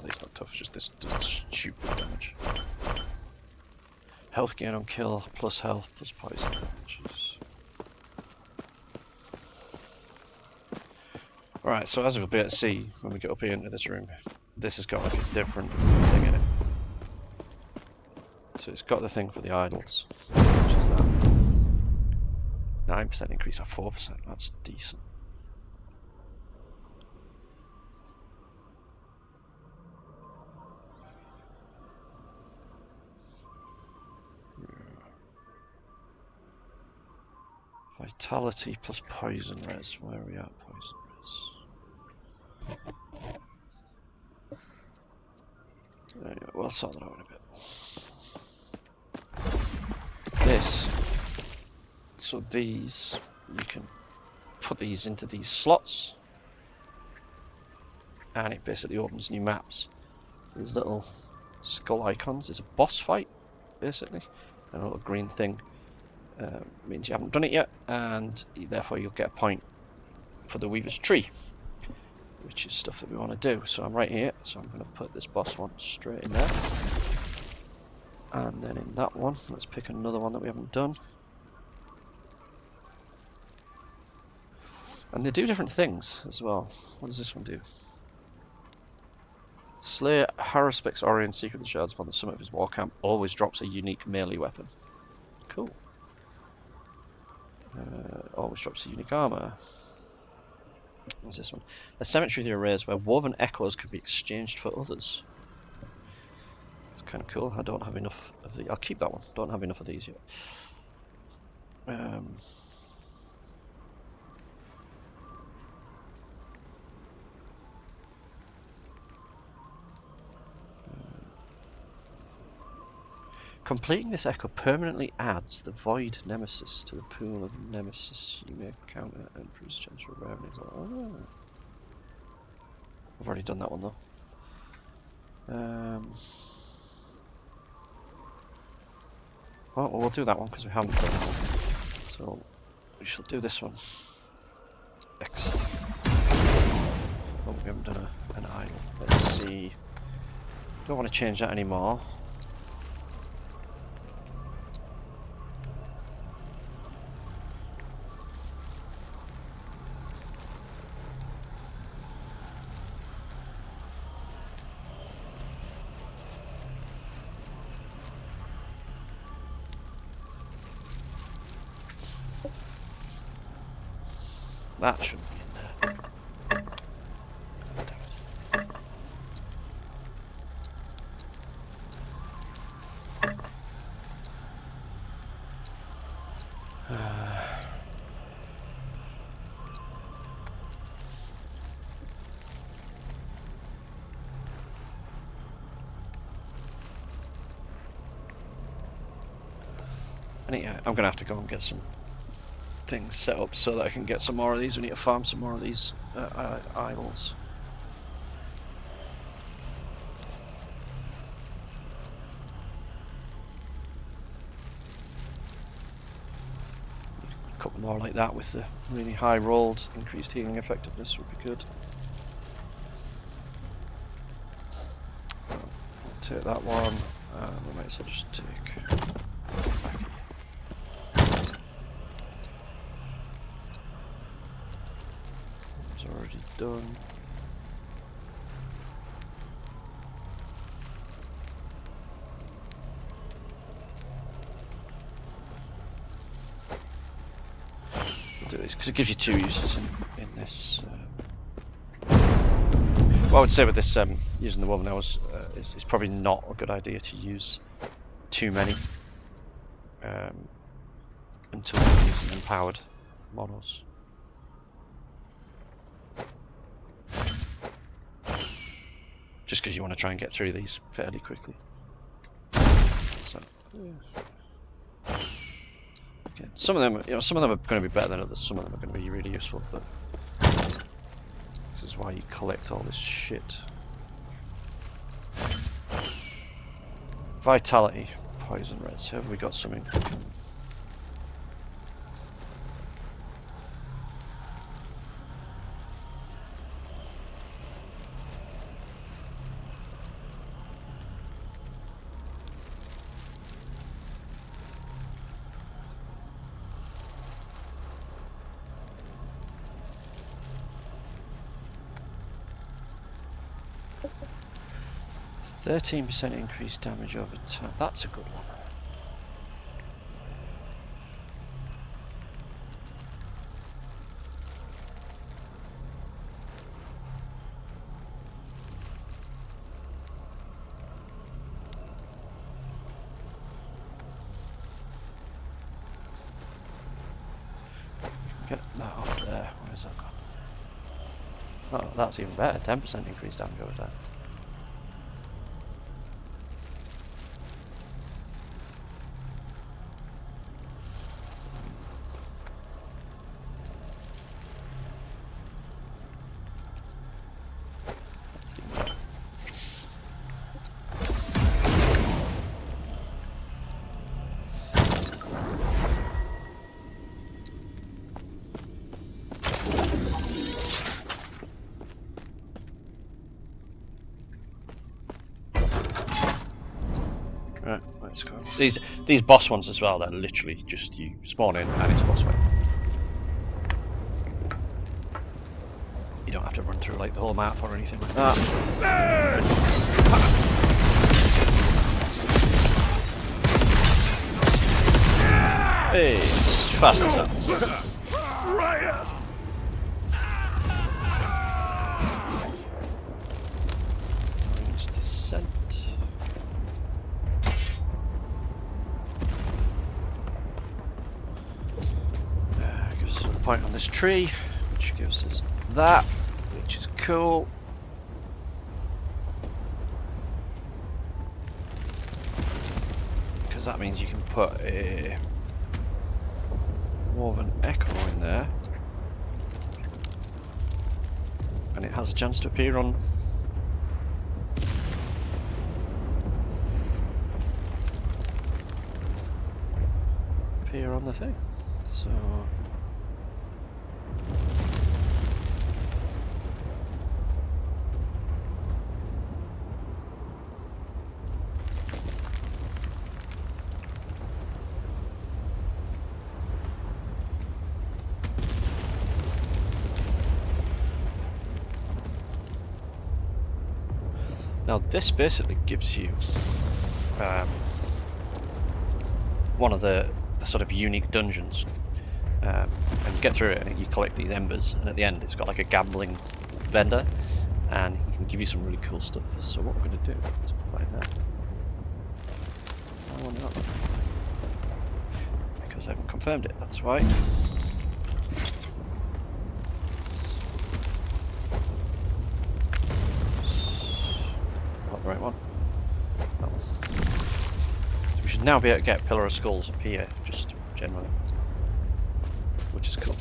It's not tough, it's just this does stupid damage. Health gain on kill, plus health, plus poison damage. Alright, so as we'll be able to see when we get up here into this room, this has got like a different thing in it. So it's got the thing for the idols, which is that. 9% increase at 4%, that's decent. Vitality plus poison res. Where are we at? Poison res. Anyway, we'll sort that out in a bit. This. So these, you can put these into these slots, and it basically opens new maps. These little skull icons is a boss fight, basically, and a little green thing. Means you haven't done it yet, and therefore you'll get a point for the Weaver's Tree, which is stuff that we want to do. So I'm right here, so I'm going to put this boss one straight in there, and then in that one, let's pick another one that we haven't done. And they do different things as well. What does this one do? Slay Haruspex Orion, Secret of the Shards upon the summit of his war camp, always drops a unique melee weapon. Cool. Always drops a unique armor. What's this one? A cemetery with your arrays where woven echoes can be exchanged for others. kind of cool. I don't have enough of the. I'll keep that one. Don't have enough of these yet. Completing this echo permanently adds the Void Nemesis to the pool of Nemesis you may encounter and improves the chance for revenue. Oh. I've already done that one though. Well, we'll do that one because we haven't done that one. So we shall do this one next. Oh, we haven't done an idol. Let's see. Don't want to change that anymore. That shouldn't be in there. I'm gonna have to go and get some things set up so that I can get some more of these. We need to farm some more of these idols. A couple more like that with the really high rolled increased healing effectiveness would be good. I'll take that one, and we might as well just take. Already done. We'll do this because it gives you two uses in this. What I would say with this using the woman now is it's probably not a good idea to use too many until you're using empowered models. Just because you want to try and get through these fairly quickly. So, again, some of them, some of them are going to be better than others. Some of them are going to be really useful, but this is why you collect all this shit. Vitality, poison reds. Have we got something? 13% increased damage over time. That's a good one. Get that off there. Where's that gone? Oh, that's even better. 10% increased damage over time. Right, let's go. These boss ones as well, they're literally just you spawn in and it's a boss fight. You don't have to run through like the whole map or anything like that. Hey, fast as that. Descent. point on this tree, which gives us that, which is cool. Because that means you can put a more of an echo in there, and it has a chance to appear on the thing. So now this basically gives you one of the sort of unique dungeons, and you get through it and you collect these embers, and at the end it's got like a gambling vendor and he can give you some really cool stuff. So what we're going to do is buy that. I want that because I haven't confirmed it, that's why. Not the right one. That one. So we should now be able to get Pillar of Skulls up here, just generally, which is cool.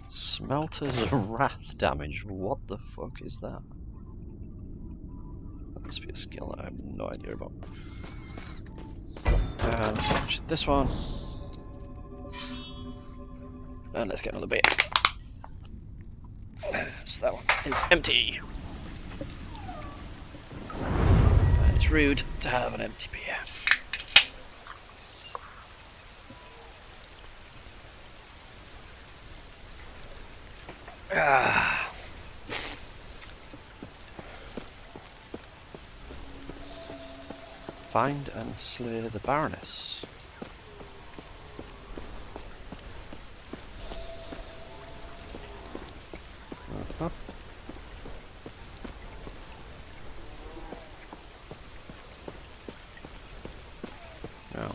Smelters of Wrath damage, what the fuck is that? That must be a skill that I have no idea about. Let's finish this one. And let's get another beer. So that one is empty. And it's rude to have an empty beer. Find and slay the Baroness. No.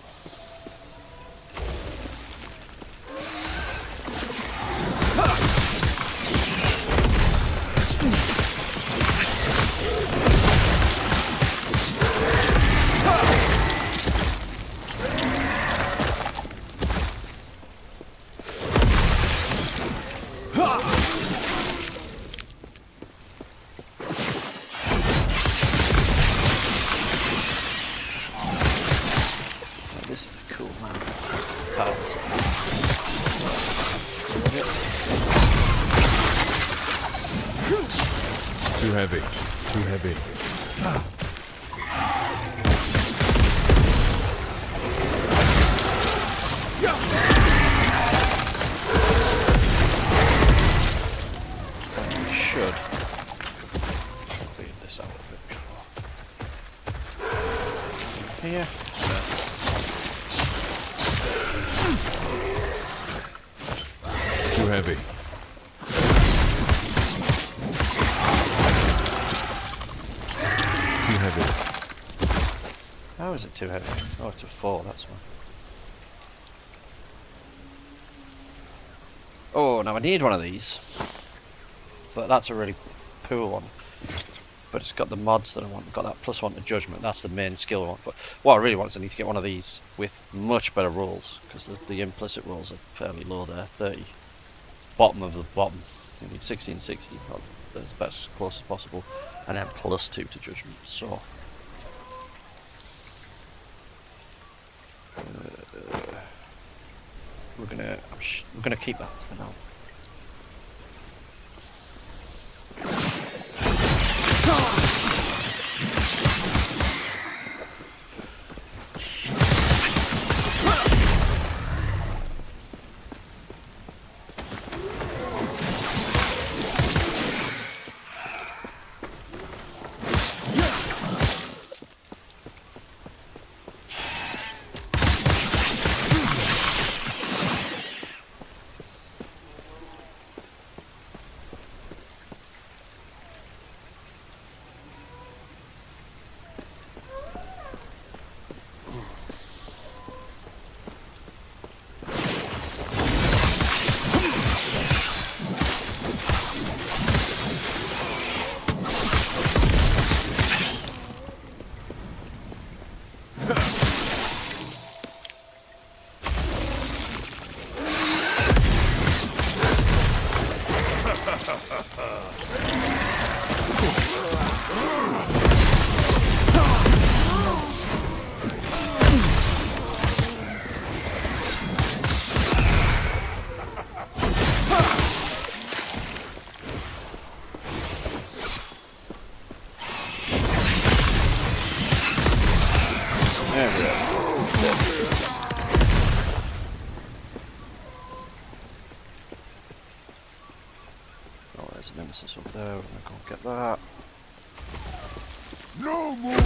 Too heavy. Too heavy. We should clean this out a bit before. Here. Too heavy. Too heavy. How is it too heavy? Oh, it's a 4, that's why. Oh, now I need one of these. But that's a really poor one. But it's got the mods that I want. Got that +1 to Judgement. That's the main skill I want. But what I really want is I need to get one of these with much better rolls, because the implicit rolls are fairly low there. 30. Bottom of the bottom. You need 1660. As best close as possible. And then +2 to Judgement. So we're gonna keep that for now. Nemesis up there, we're gonna go and get that. No more.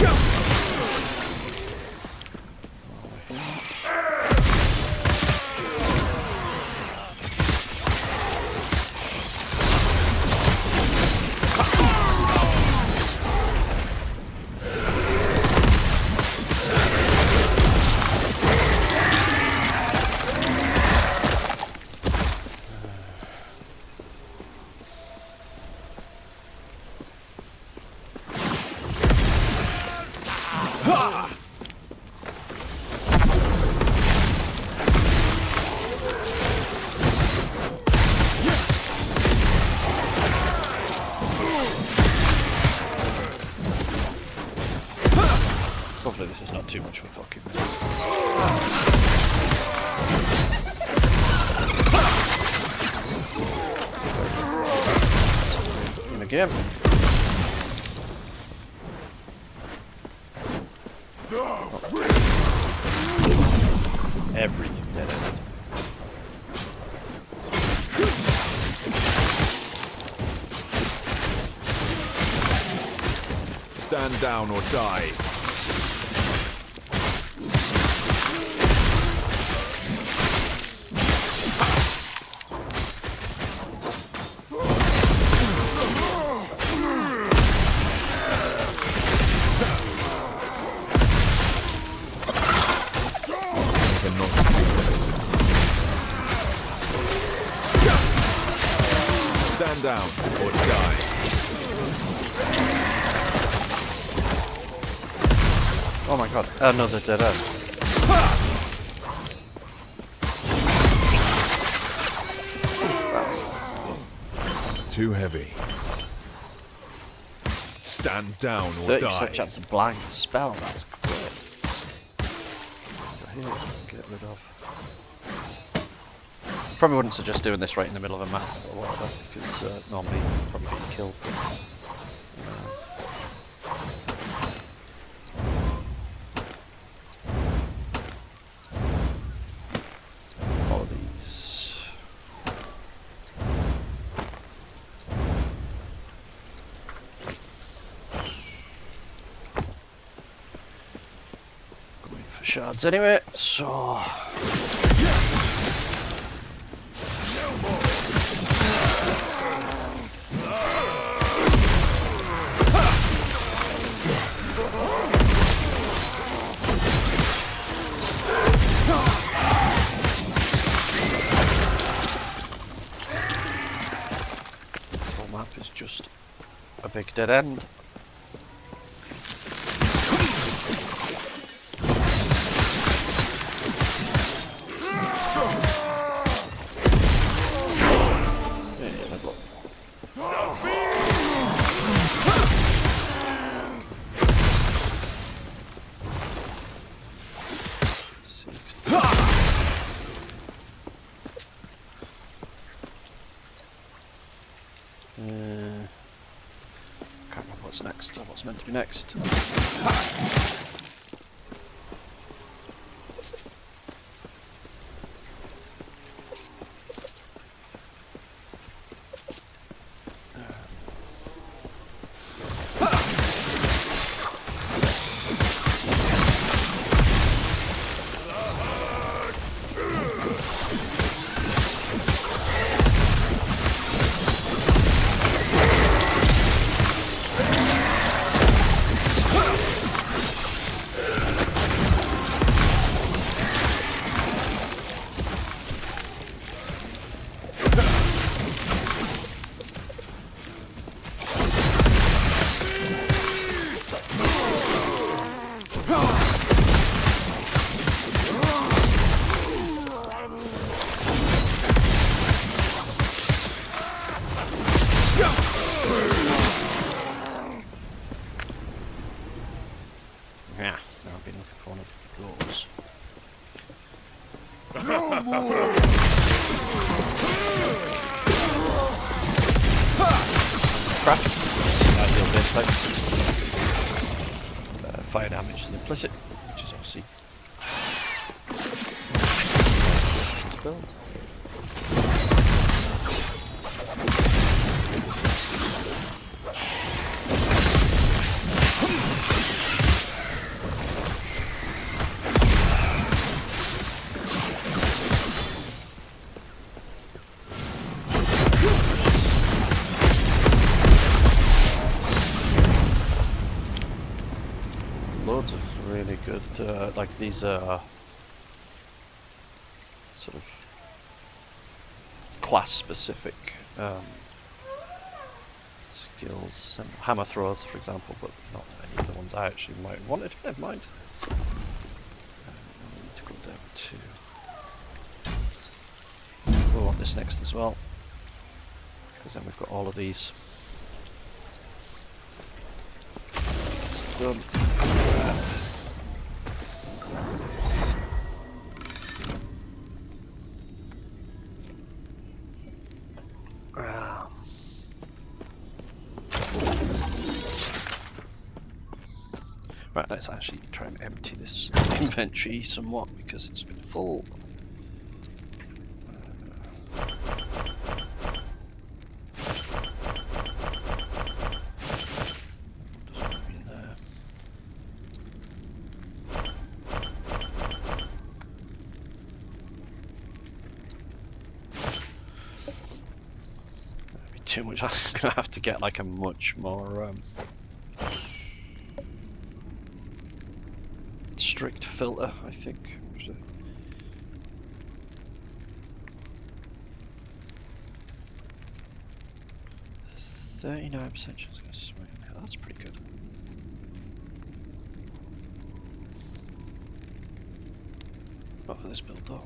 Hopefully this is not too much of a fucking mess. In the game. Everything dead end. Stand down or die. Stand down or die. Oh my god, another dead end. Too heavy. Stand down or 30% die. chance of blind spell, that's great. Here, get rid of. Probably wouldn't suggest doing this right in the middle of a map or whatever, because normally you'd probably get killed. All of these. Going for shards anyway, so. Is just a big dead end. Can't remember what's next, or what's meant to be next. Yeah, I've been looking for one of those. No more. Crap. Ideal base type. Fire damage is implicit, which is obviously build. like these sort of class specific skills, and hammer throws for example, but not any of the ones I actually might have wanted. Never mind. We need to go down to, we'll want this next as well, because then we've got all of these. Done. Right, let's actually try and empty this inventory somewhat because it's been full. Doesn't mean there. That'd be too much. I'm gonna have to get like a much more strict filter, I think. So 39% chance of swing. That's pretty good. Not for this build though.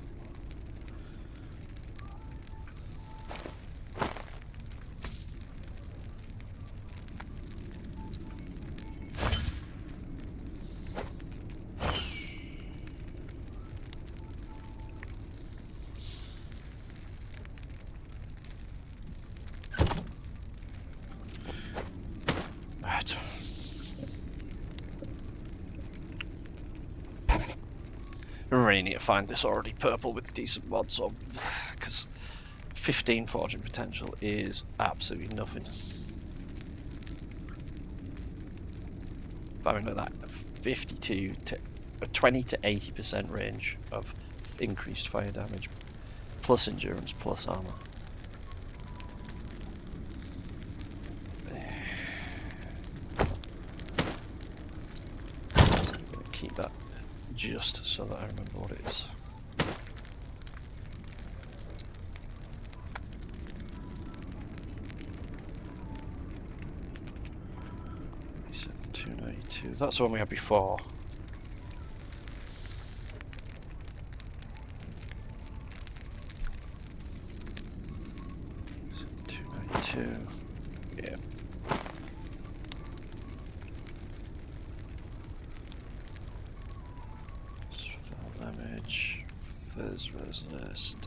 I really need to find this already purple with decent mods on, because 15 forging potential is absolutely nothing. But I mean, that 52 to 20 to 80% range of increased fire damage, plus endurance, plus armor. I'm gonna keep that just so that I remember what it is. $292. That's the one we had before. $292. Yeah. Damage, fizz resist,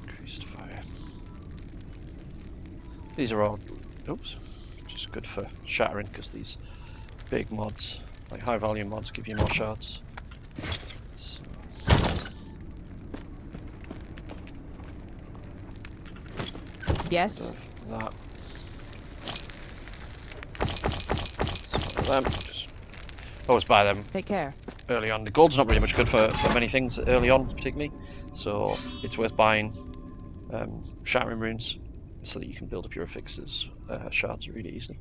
increased fire. These are all, oops, just good for shattering because these big mods, like high volume mods, give you more shards. So. Yes. That. So them, just always buy them. Take care. Early on. The gold's not really much good for many things early on, particularly, so it's worth buying shattering runes so that you can build up your affixes shards really easily.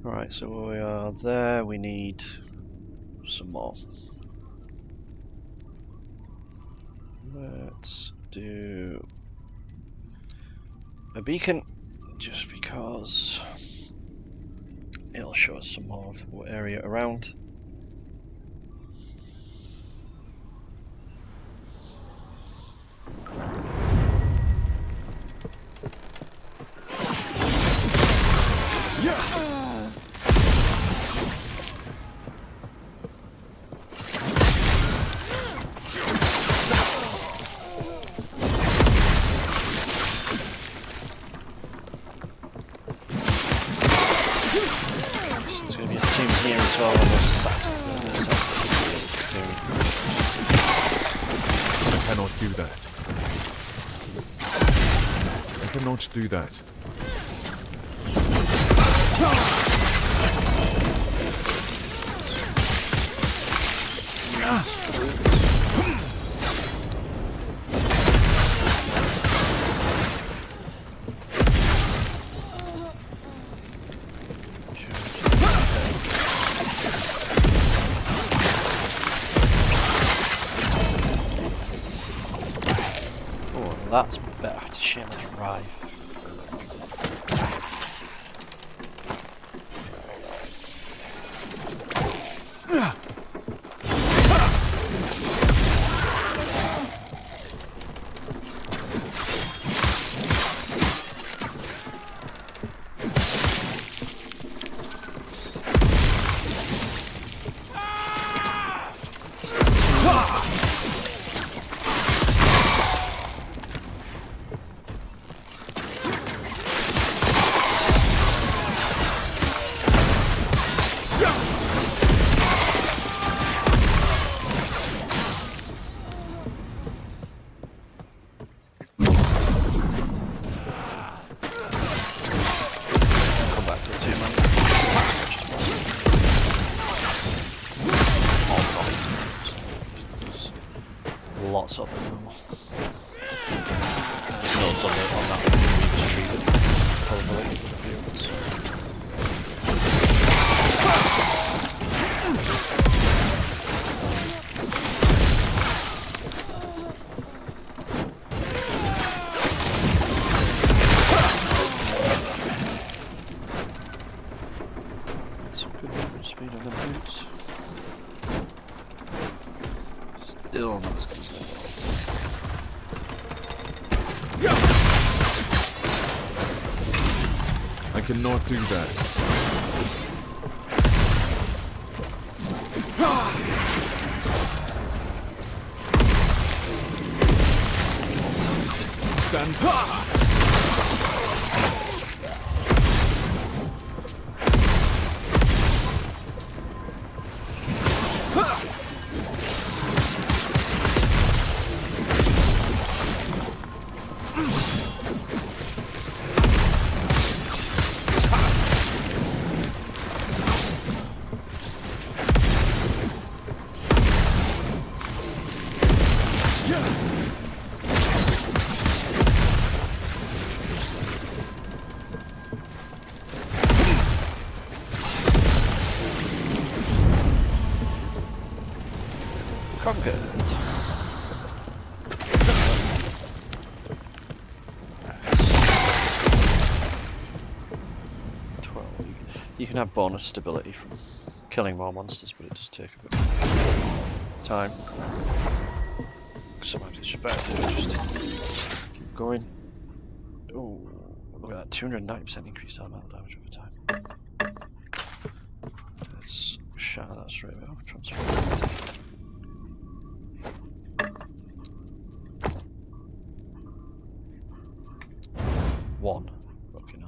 Alright, so we are there, we need some more. Let's do a beacon, just because it'll show us some more of the area around. Do that. That's better. Shit, I drive. Lots of them. There's notes on that previous tree that probably appearance. Some good movement speed on the boots. Still not as good as I cannot do that. Stand. Conquered. You can have bonus stability from killing more monsters, but it does take a bit of time. Sometimes it's better to just keep going. Oh, look at that, 290% increased elemental damage over time. Let's shatter that straight away. Transfer. One. Okay, no.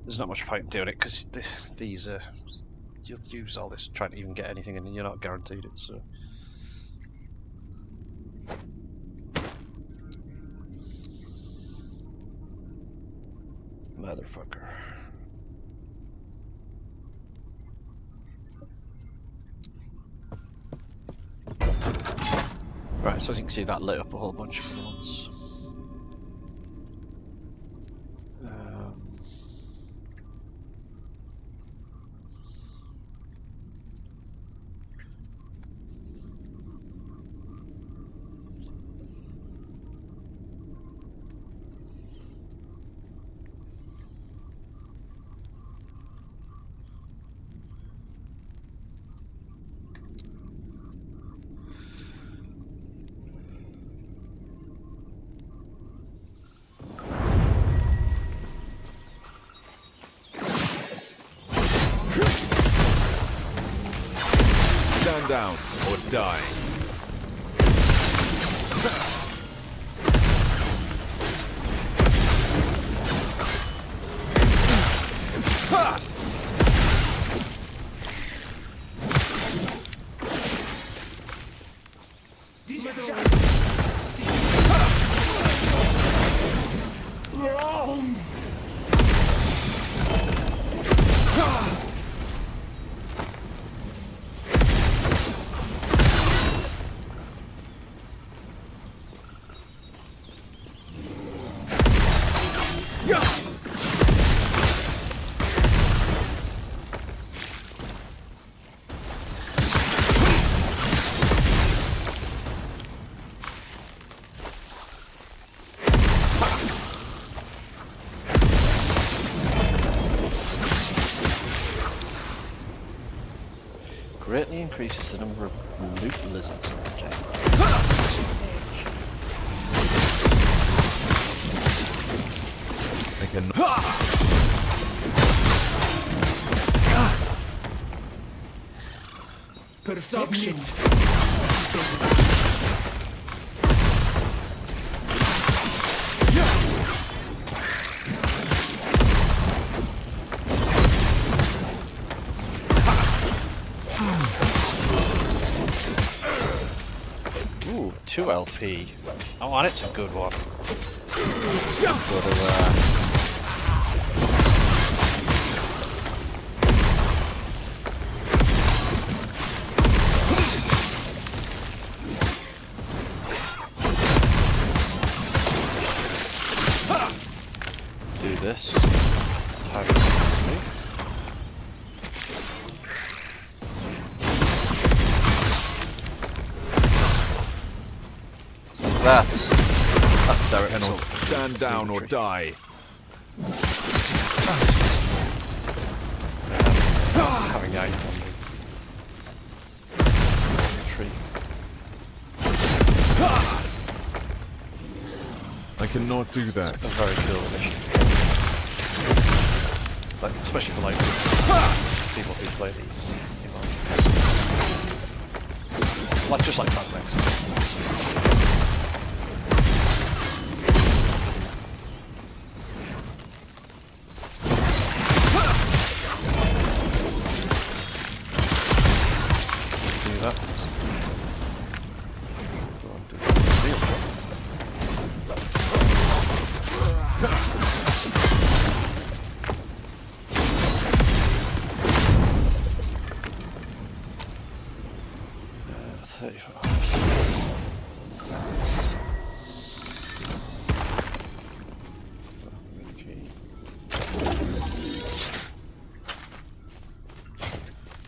There's not much point doing it because these you'll use all this trying to even get anything and you're not guaranteed it, so motherfucker. Right, so as you can see that lit up a whole bunch of ones. Stand down or die. Wrong. Greatly increases the number of loot lizards on the object. I can. Perfection. Ooh, 2 LP. Oh, and it's a good one. Do this. Target complete. That's direct Cannot assault. stand down or die. Having item on me. Retreat. I cannot do that. That's very cool mission. Like, especially for like people who play these, you know. Like just like Mad Max.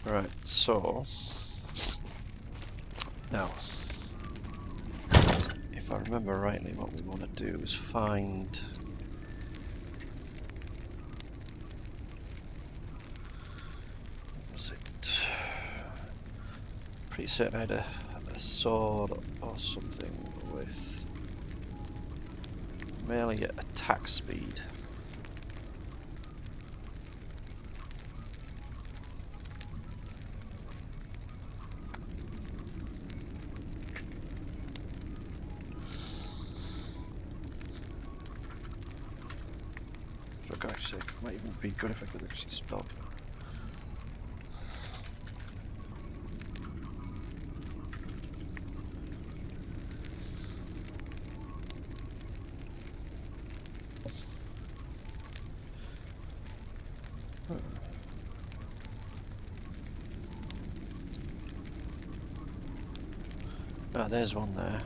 Right, so now, if I remember rightly, what we want to do is find what was it? Pretty certain I had a sword or something with mainly attack speed. For God's sake, it might even be good if I could actually spell. Ah, there's one there.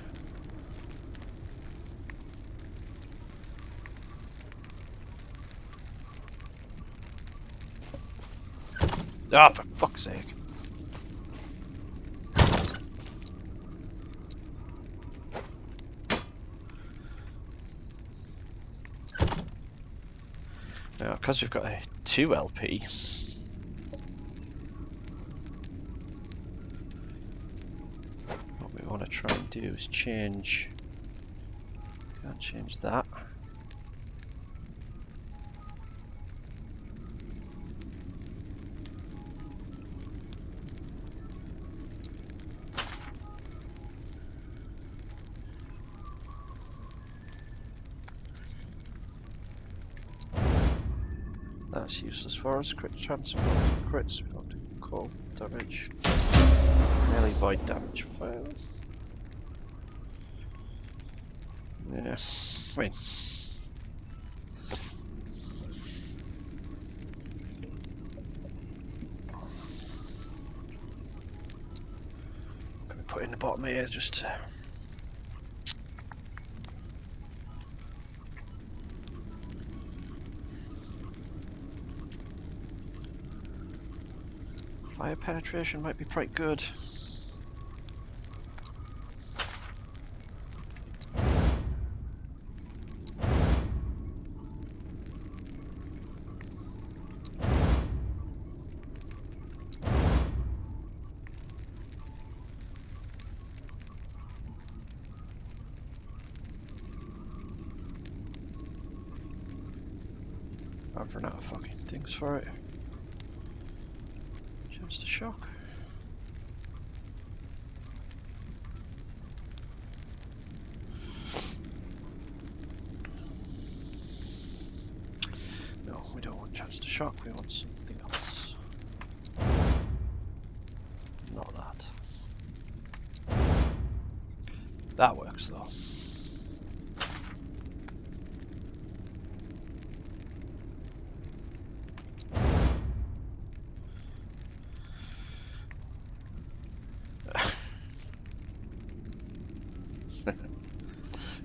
Ah, for fuck's sake. Now, because we've got a 2 LP, what we want to try and do is change. Can't change that. That's useless for us. Crit chance of crits. We don't do cold damage. Melee void damage. Well, yeah. I mean, can we put in the bottom here just to... Fire penetration might be quite good. I've run out of fucking things for it. Chance to shock. No, we don't want chance to shock, we want something else. Not that. That works though.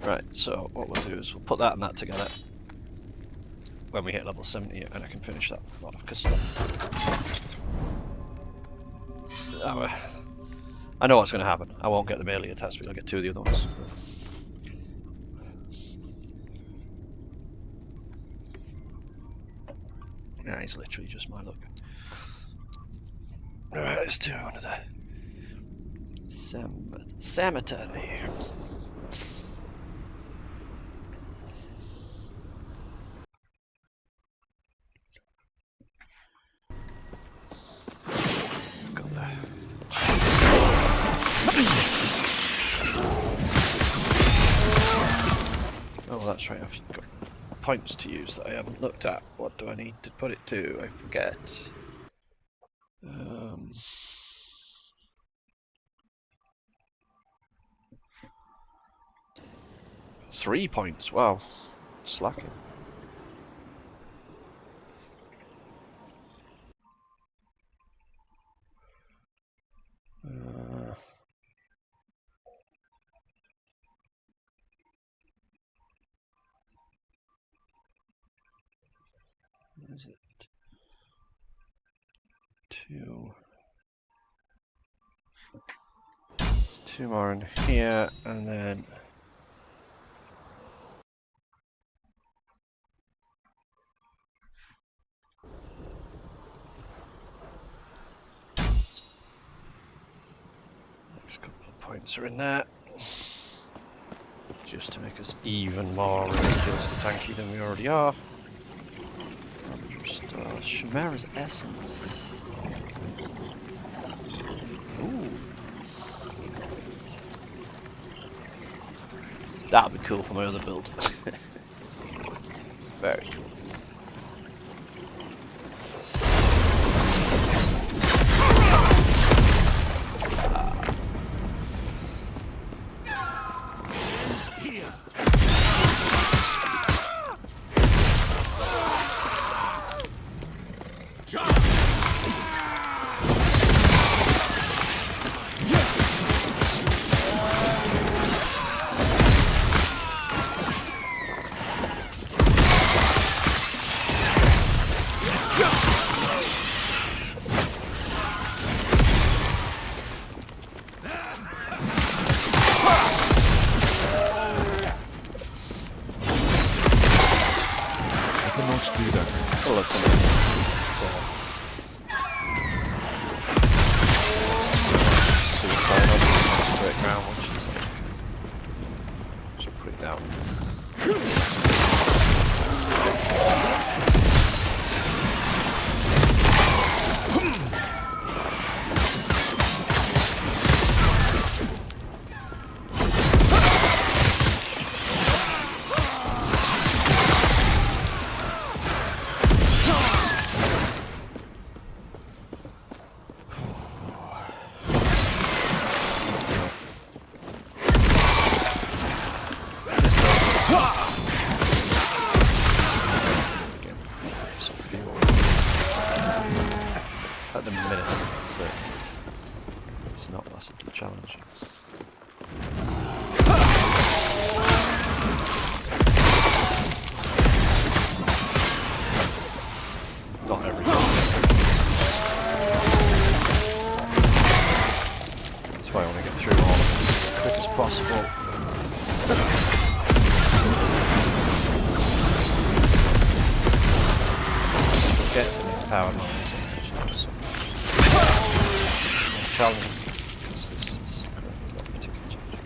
Right, so what we'll do is we'll put that and that together when we hit level 70 and I can finish that mod off, because I know what's going to happen. I won't get the melee attack speed, I'll get 2 of the other ones. Yeah, he's literally just my luck. Alright, let's do another cemetery. Oh, that's right, I've got points to use that I haven't looked at. What do I need to put it to? I forget. 3 points, wow. Slacking. What is it? 2 more in here, and then next couple of points are in there, just to make us even more ridiculously tanky than we already are. Chimera's essence. Ooh. That'll be cool for my other build. Very cool. power modes and so challenge because this is currently not particularly challenging.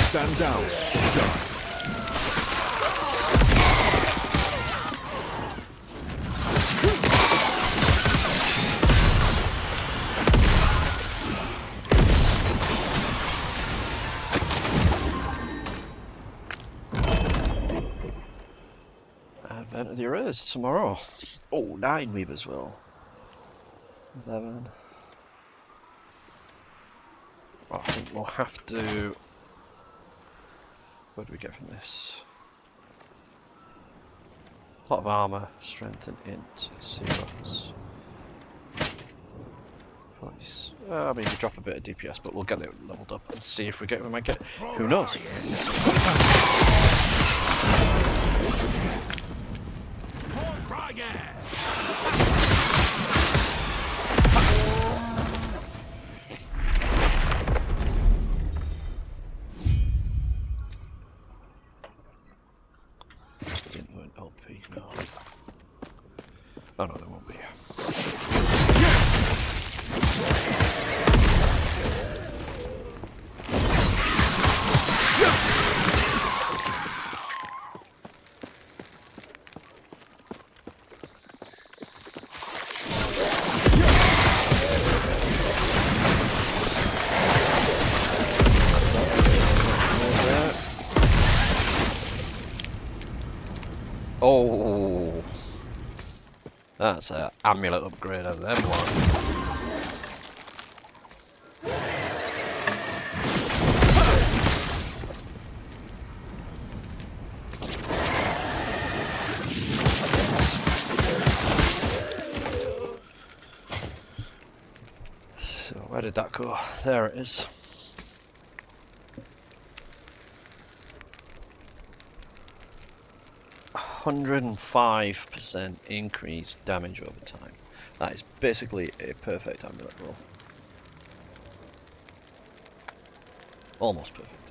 Stand down. Die. Advent of the Arrays tomorrow. Oh, 9 weave as well. 11. I think we'll have to. What do we get from this? A lot of armor, strength, and int. Let's see what's. Nice. I mean, we drop a bit of DPS, but we'll get it leveled up and see if we might get. Who knows? Didn't want LP, no. Oh no, there won't be. Oh, that's an amulet upgrade of them one. So where did that go? There it is. %105% increased damage over time. That is basically a perfect amulet roll. Almost perfect.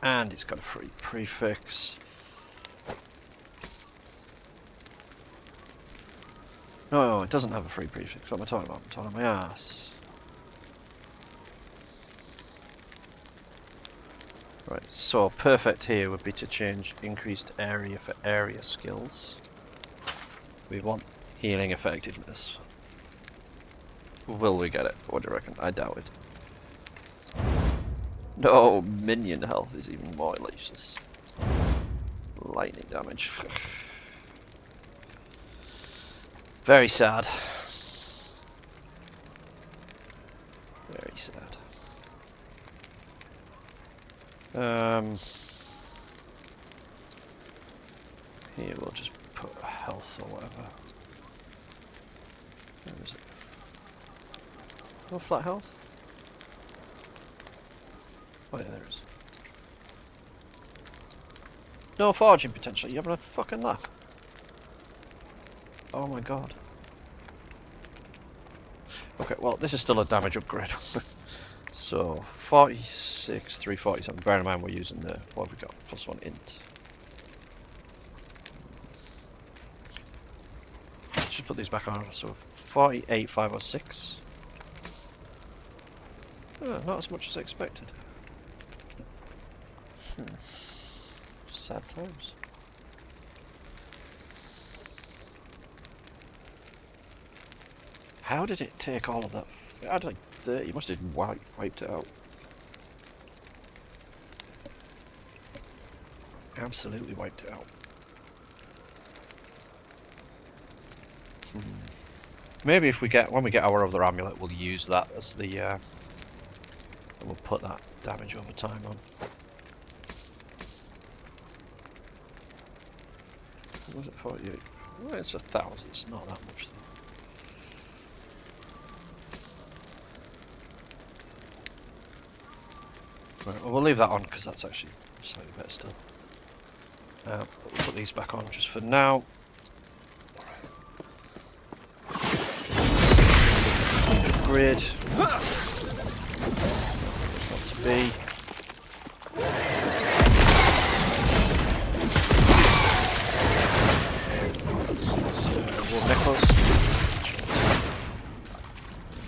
And it's got a free prefix. No, it doesn't have a free prefix. What am I talking about? I'm talking my ass. Right, so perfect here would be to change increased area for area skills. We want healing effectiveness. Will we get it? What do you reckon? I doubt it. No, minion health is even more delicious. Lightning damage. Very sad. Very sad. Here we'll just put health or whatever. Where is it? No flat health? Oh yeah, there is. No foraging potential. You having a fucking laugh? Oh my god. Okay, well this is still a damage upgrade. So 46, 347. Bear in mind we're using the what have we got? +1 int. Let's just put these back on. So 48, 506. Oh, not as much as I expected. Sad times. How did it take all of that? It had like 30, you must have wiped it out. Absolutely wiped it out. Maybe if when we get our other amulet, we'll use that as the and we'll put that damage over time on. What was it 48? Well, it's 1,000, it's not that much though. Right, well we'll leave that on because that's actually slightly better still. We'll put these back on just for now. Grid. Not to be. War necklace.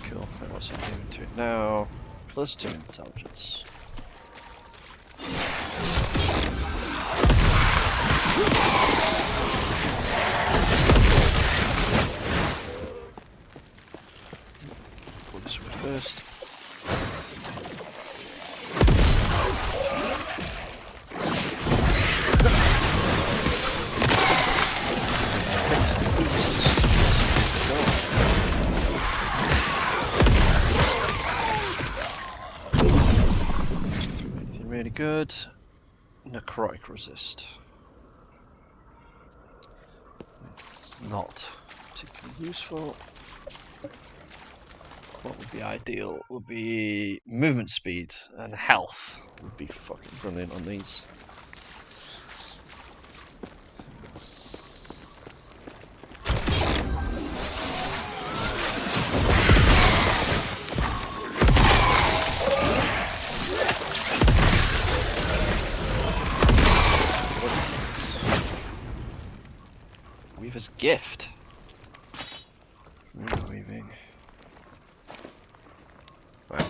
Cool. What's it doing to it now? +2 intelligence. Pull this one first. Anything really good? Necrotic resist. Not particularly useful. What would be ideal would be movement speed and health would be fucking brilliant on these. Weaver's gift. Weaving. Right.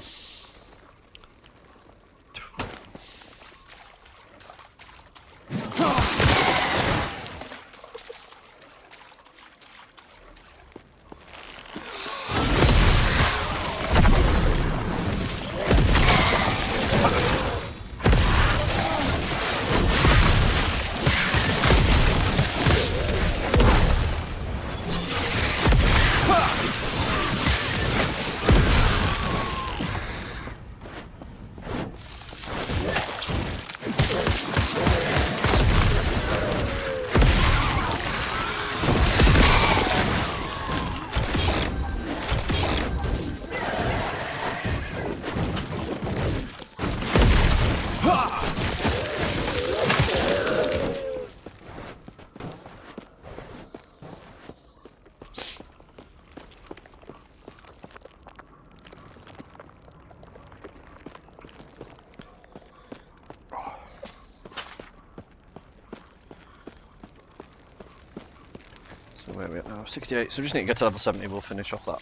So where are we at now? 68. So we just need to get to level 70. We'll finish off that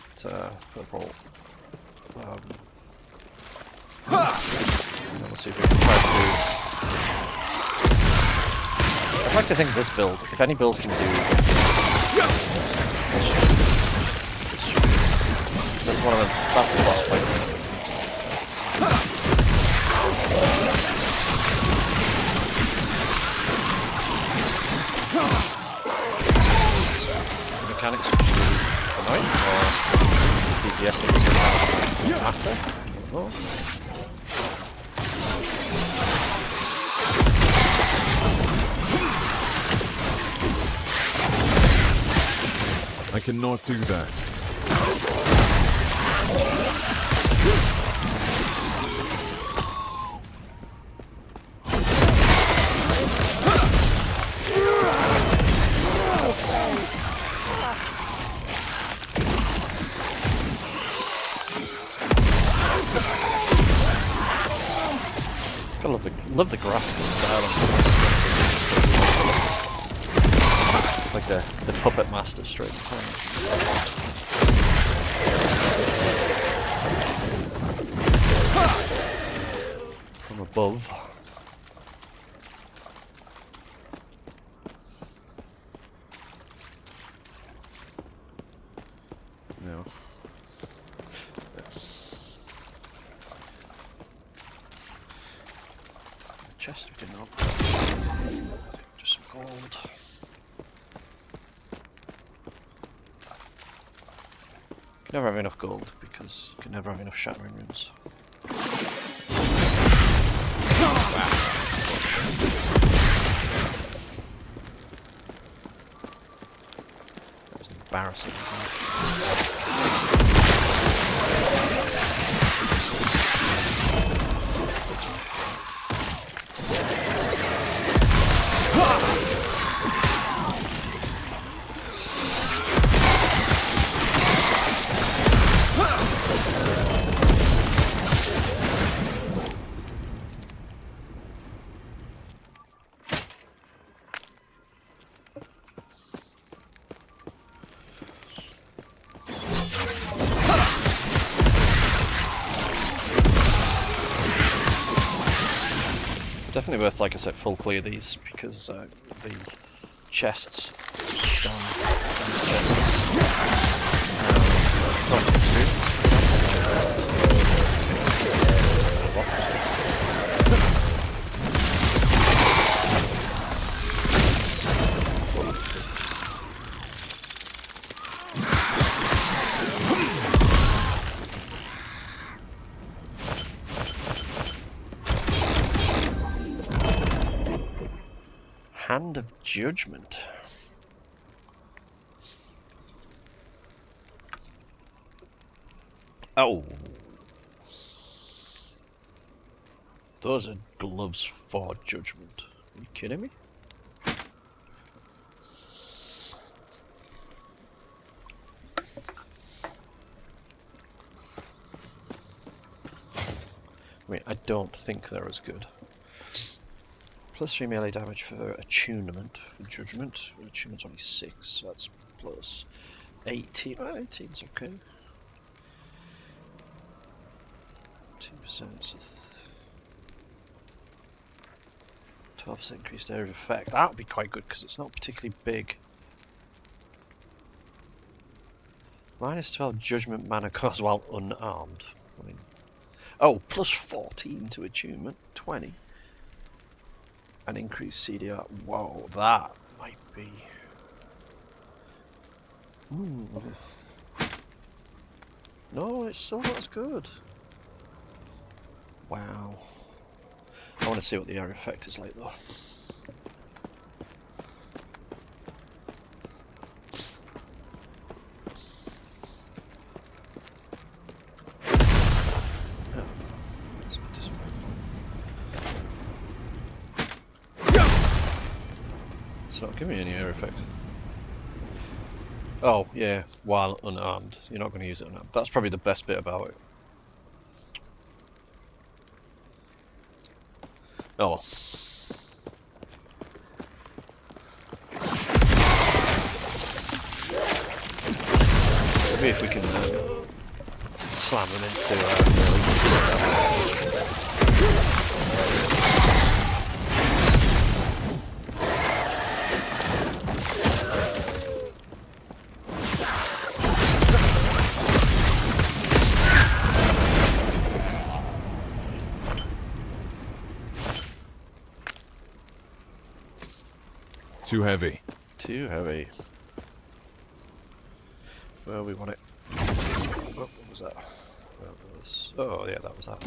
purple. And we'll see if we can try to do. I'd like to think this build, if any build can do. That's one of them. That's the boss fight. Mechanics tonight or DPS after? Oh. I cannot do that. I love the graphical style. Like the puppet master straight from above. No. Chest we didn't open. I think just some gold. You can never have enough gold because you can never have enough shattering runes. Wow. That was embarrassing. Definitely worth, like I said, full clear these because the chests down Hand of Judgement. Oh. Those are gloves for Judgement. Are you kidding me? I mean, I don't think they're as good. Plus 3 melee damage for attunement for Judgement. Attunement's only 6, so that's plus 18. Well, 18's okay. 2%. 12% increased area of effect. That would be quite good because it's not particularly big. Minus 12 Judgement mana cost while unarmed. I mean, oh, plus 14 to attunement. 20. And increased CDR. Whoa, that might be. Ooh. No, it's still not as good. Wow. I want to see what the area effect is like though. It's not giving me any area effect. Oh, yeah, while unarmed. You're not going to use it unarmed. That's probably the best bit about it. Oh well. Maybe if we can slam them into Too heavy. Too heavy. Well, we want it. Oh, what was that? Oh, yeah, that was that.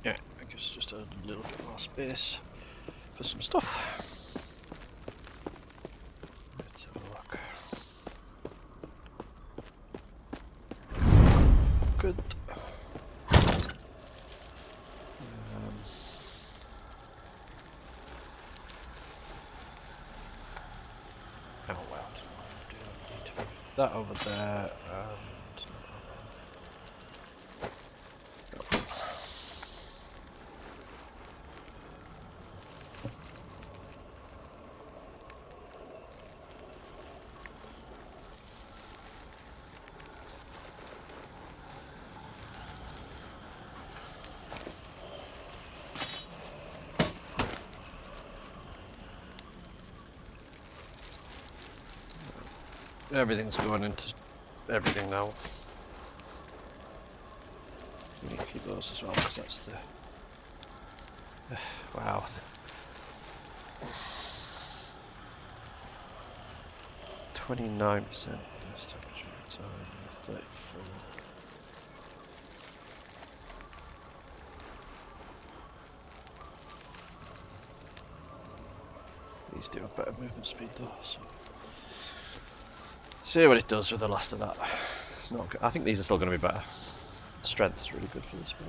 Yeah, I guess just a little bit more space for some stuff. Let's have a look. Good. Oh well, do need to move that over there and. Everything's going into everything now. We need to keep those as well because that's the. Wow. 29% best temperature time, 34. These do have better movement speed though, so. See what it does with the last of that. It's not good. I think these are still going to be better. Strength is really good for this speed.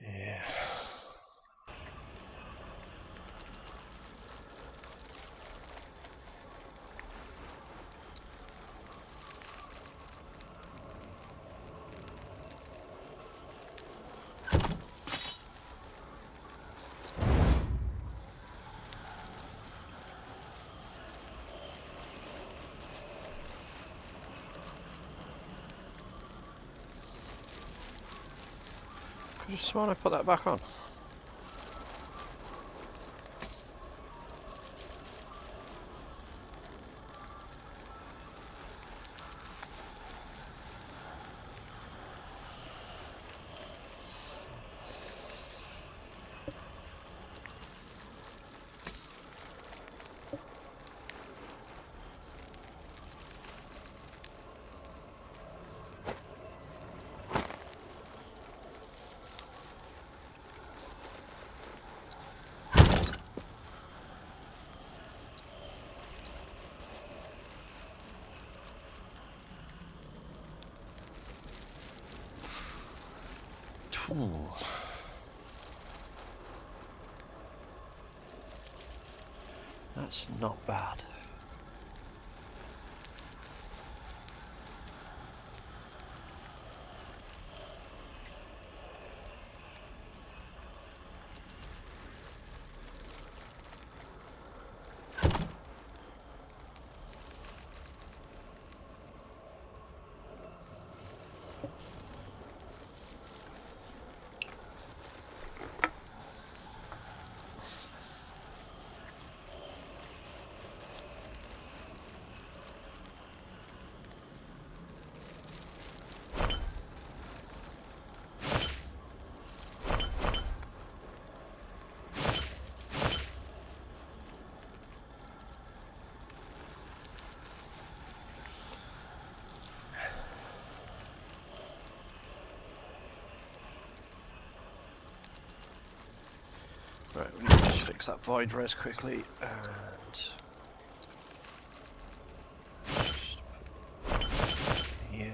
Yeah. Could you sworn I put that back on? Ooh. That's not bad. Right, we need to just fix that void res quickly and just here.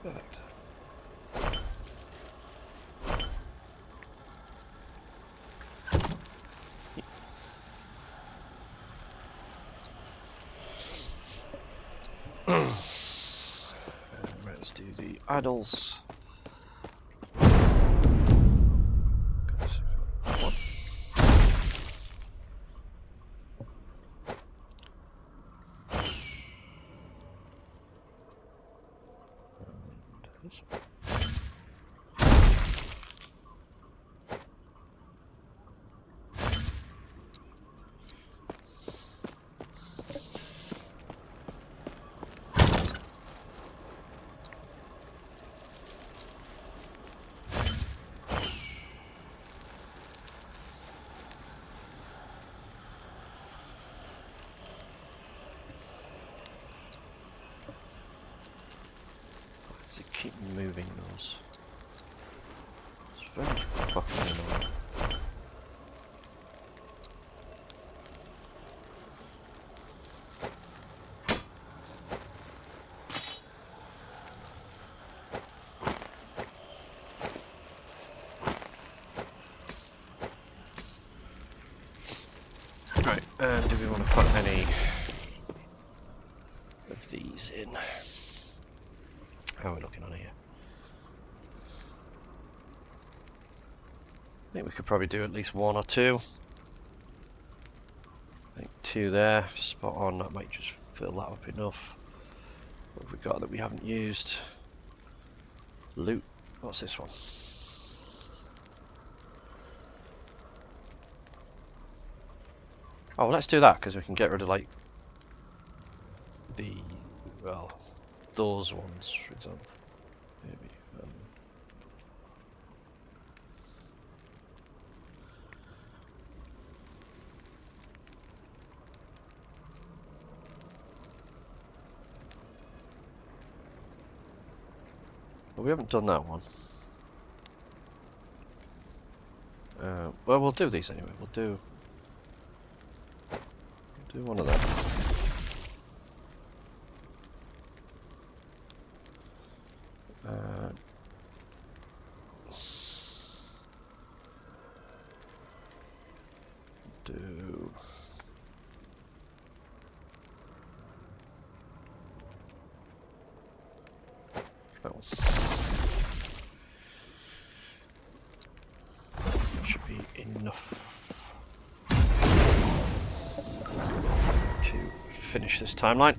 Perfect. Let's do the idols. One. And this one. Does it keep moving those? It's very fucking annoying. want to put any of these in. How are we looking on here? I think we could probably do at least 1 or 2. I think 2 there, spot on. That might just fill that up enough. What have we got that we haven't used? Loot. What's this one? Oh, well, let's do that because we can get rid of like the, well, those ones, for example. Maybe. Well, we haven't done that one. Well, we'll do these anyway. We'll do one of them. Do that one. Should be enough to finish this timeline.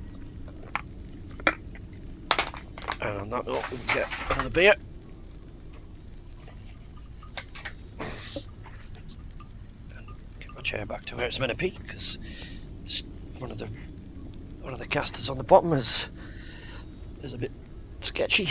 And on that note, we can get another beer. And get my chair back to where it's meant to be, because one of the casters on the bottom is a bit sketchy.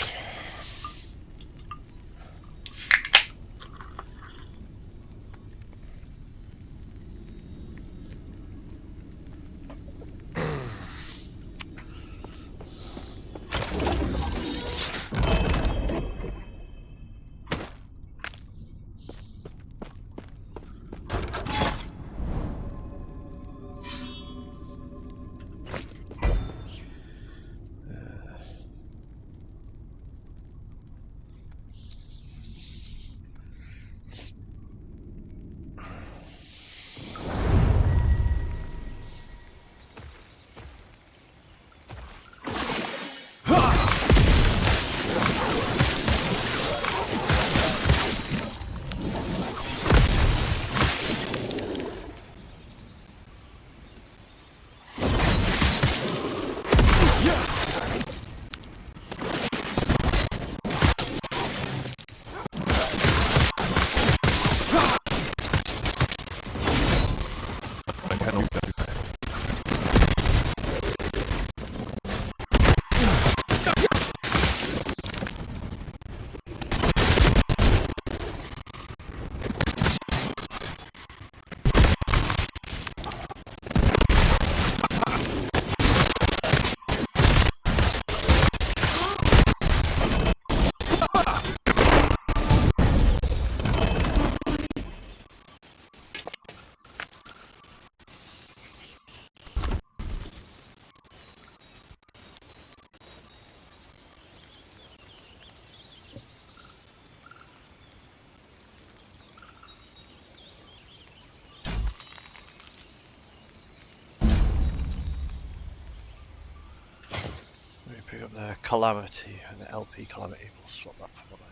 Pick up the Calamity and the LP Calamity. We'll swap that for one of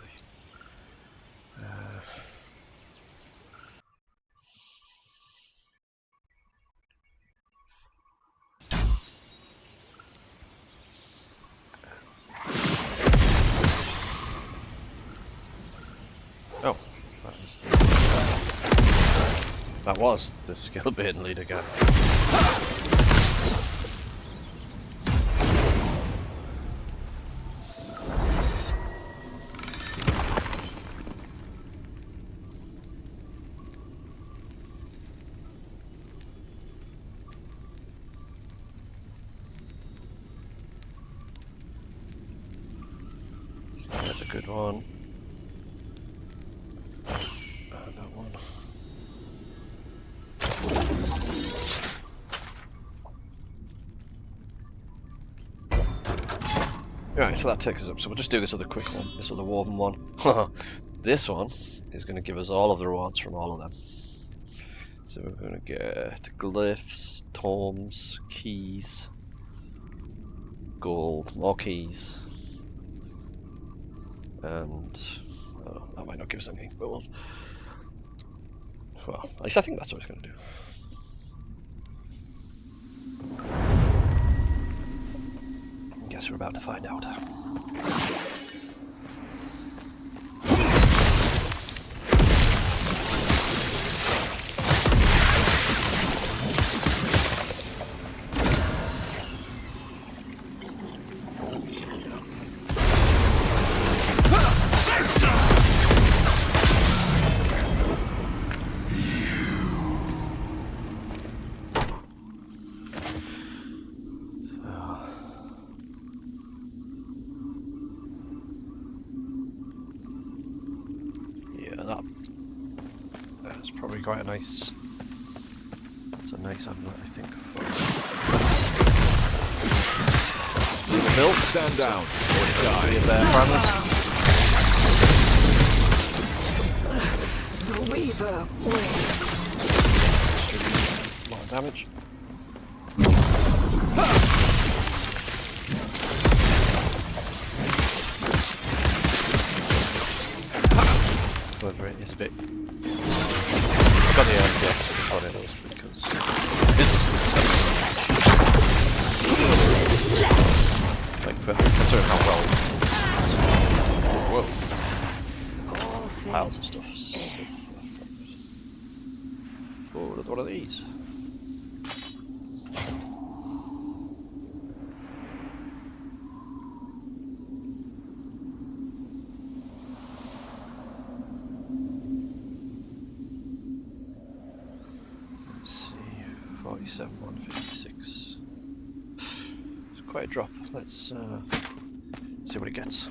the. Oh, that was the skill bait leader guy. That's a good one. That one. Right, so that takes us up. So we'll just do this other quick one, this other woven one. This one is going to give us all of the rewards from all of them. So we're gonna get glyphs, tomes, keys, gold, more keys, and that might not give us anything, but well, at least I think that's what it's gonna do. I guess we're about to find out. That's probably quite a nice. It's a nice amulet, I think. Milk, stand down or die. There, The Weaver wins. a lot of damage. However, it is a bit. I've got the MPX for the tornadoes because like considering how well. Whoa. Piles of stuff. Oh, what are these? Let's see, 47, 156. It's quite a drop. Let's see what it gets.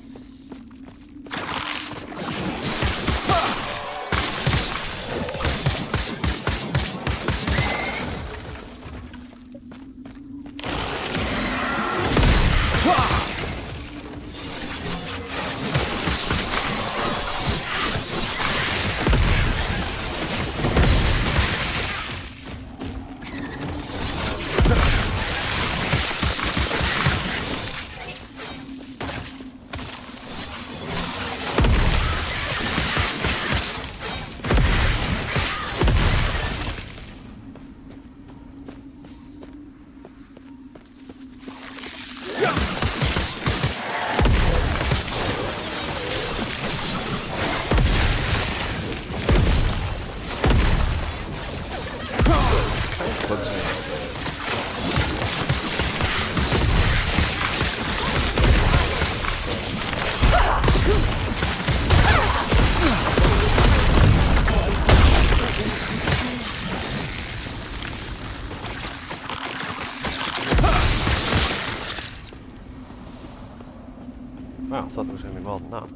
Wow, I thought there was going to be more than that.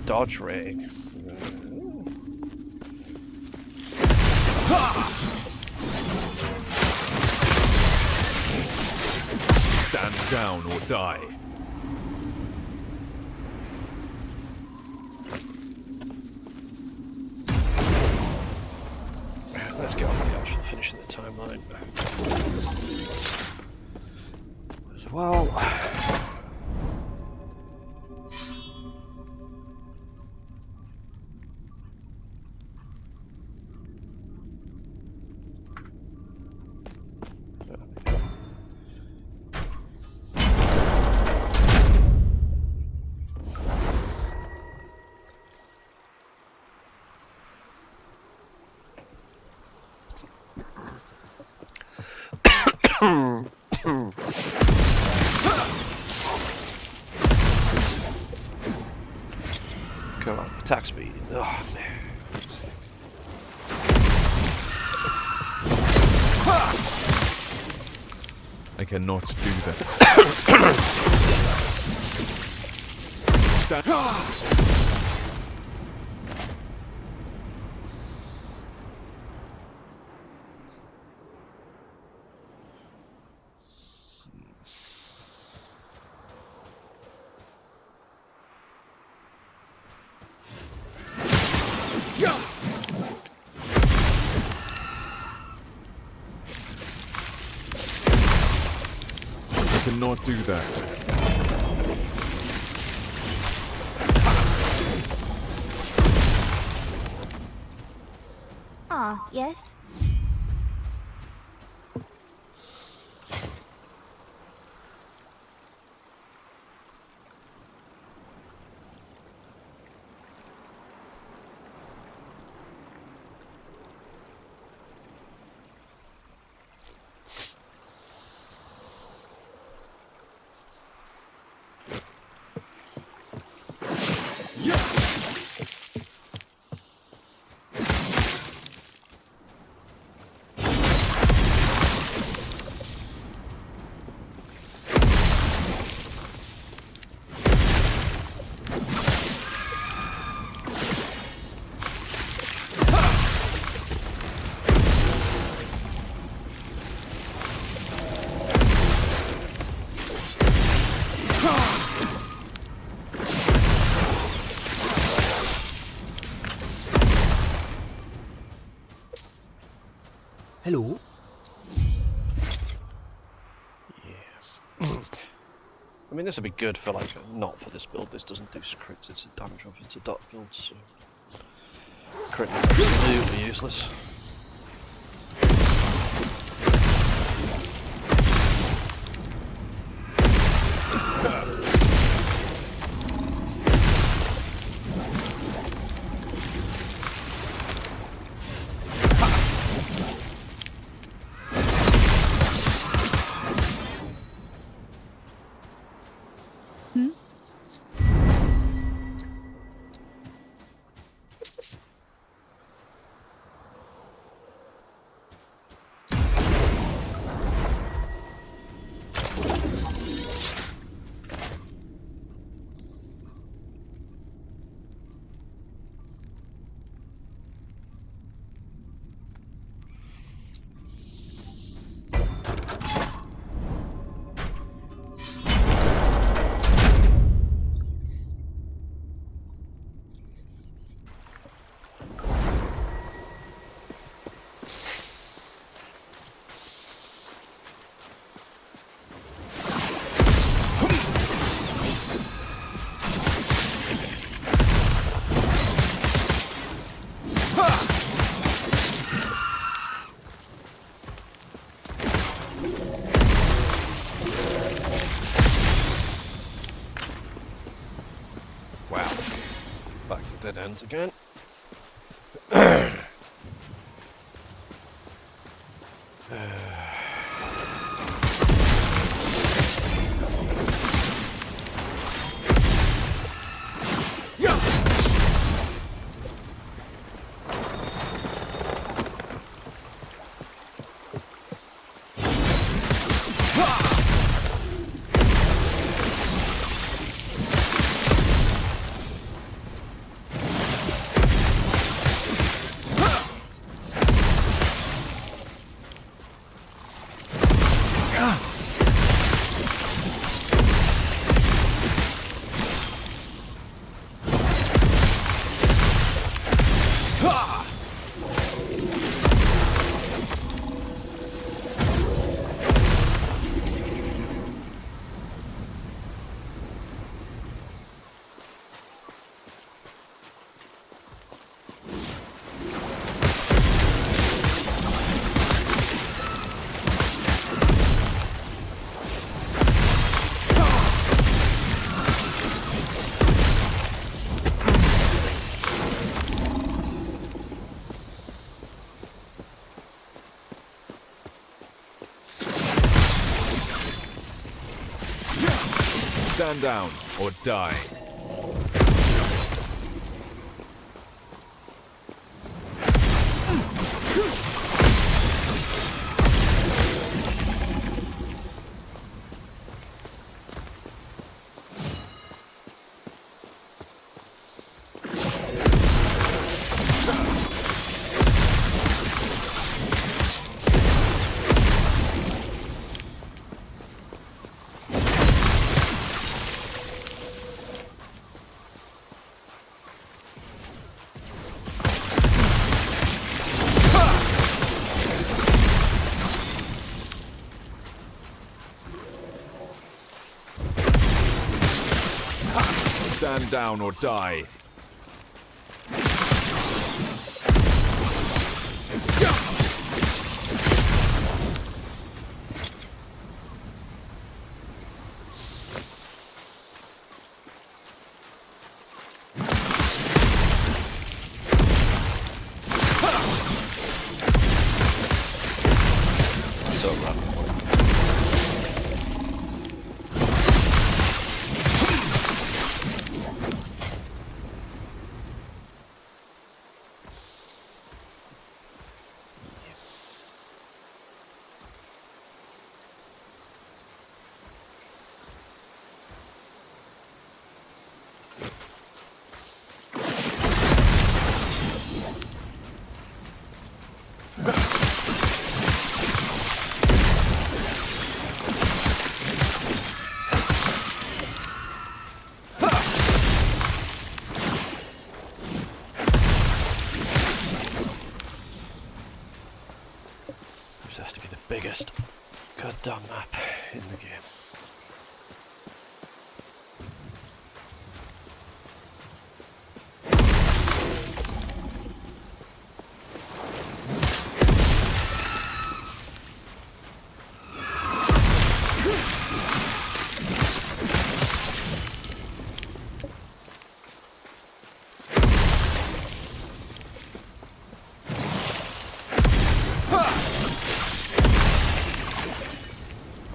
Dodge ray. Stand down or die. Let's get on with the actual finishing the timeline. As well. attack speed. Oh man. I cannot do that. Stand. I cannot do that. Ah, yes. Hello? I mean, this would be good for like not for this build. This doesn't do crits. It's a damage off. It's a dot build, so crit is absolutely useless. Dead ends again. Stand down or die. Stand down or die. So random. This has to be the biggest goddamn map in the game.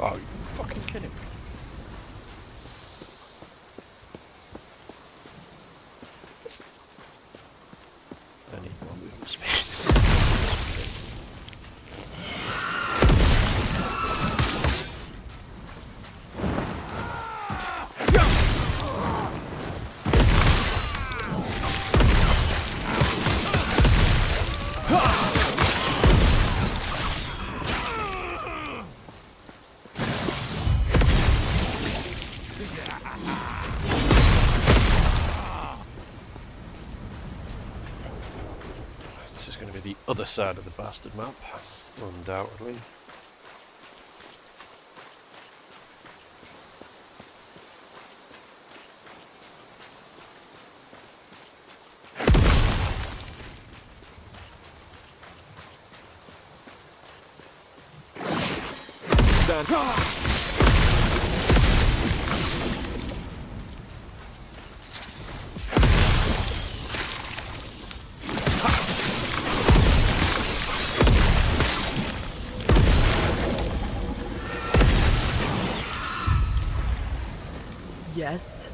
Oh, you fucking kidding me. I need more movement speed. This is going to be the other side of the bastard map, undoubtedly. Stand. Yes.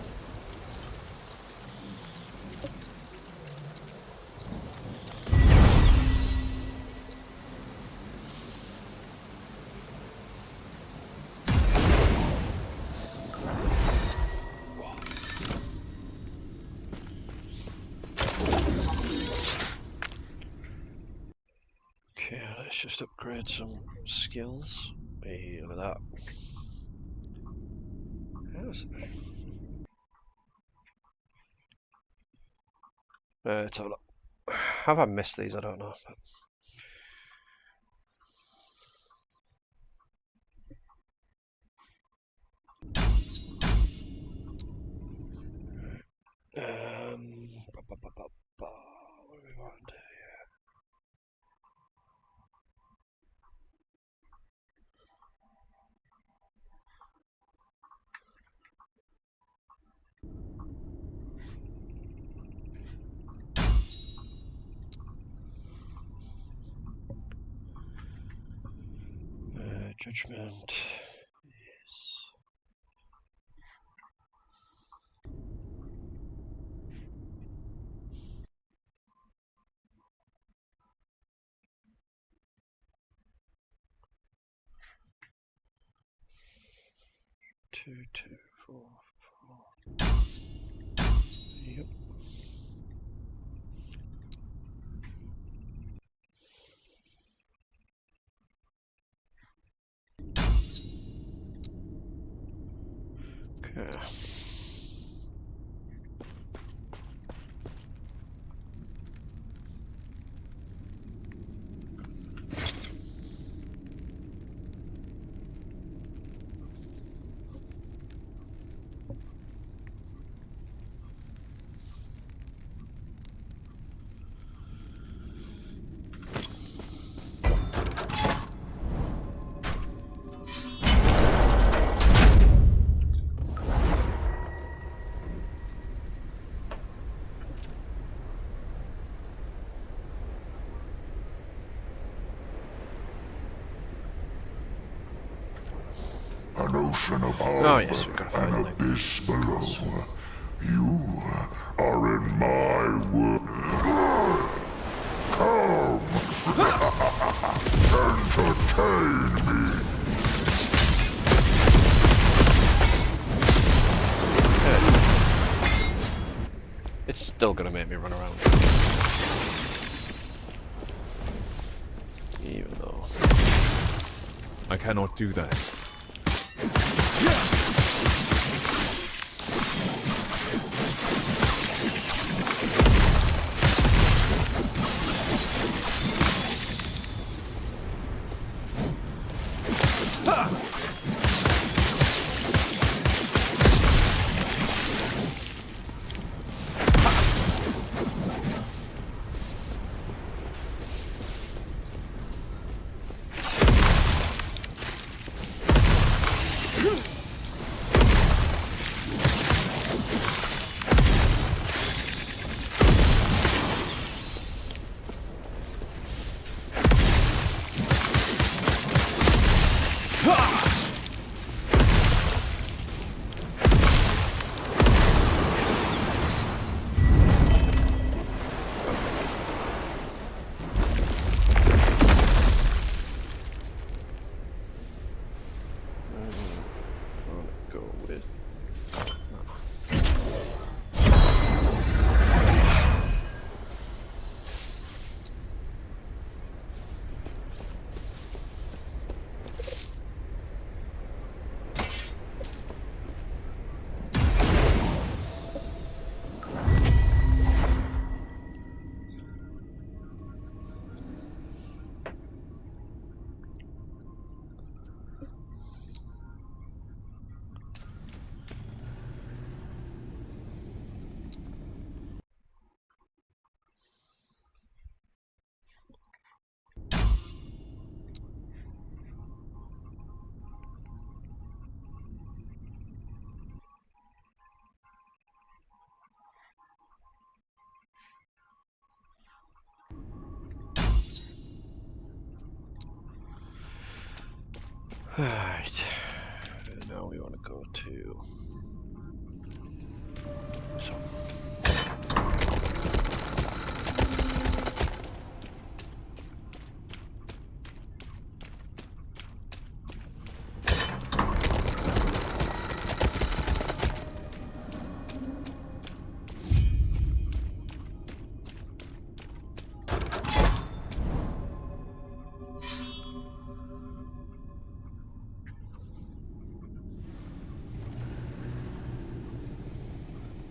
Okay, let's just upgrade some skills. Hey, look at that. Yes. Let's have a look. Have I missed these? I don't know. What do we want here? Judgement. Yes. Two, two, four, four. Yep. Okay. ocean above Oh yes, we've got to find and the abyss below. You are in my world. Come! Entertain me! It's still gonna make me run around. Even though I cannot do that. Go with Alright. Now we want to go to so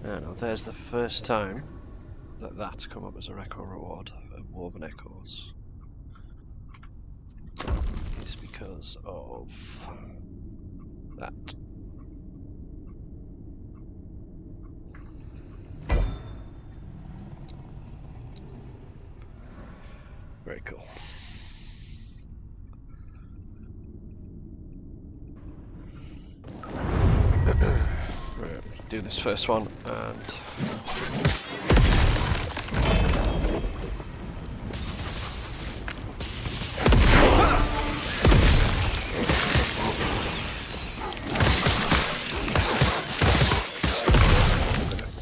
now there's the first time that that's come up as a record reward of Woven Echoes. It's because of that. Very cool. Right, do this first one and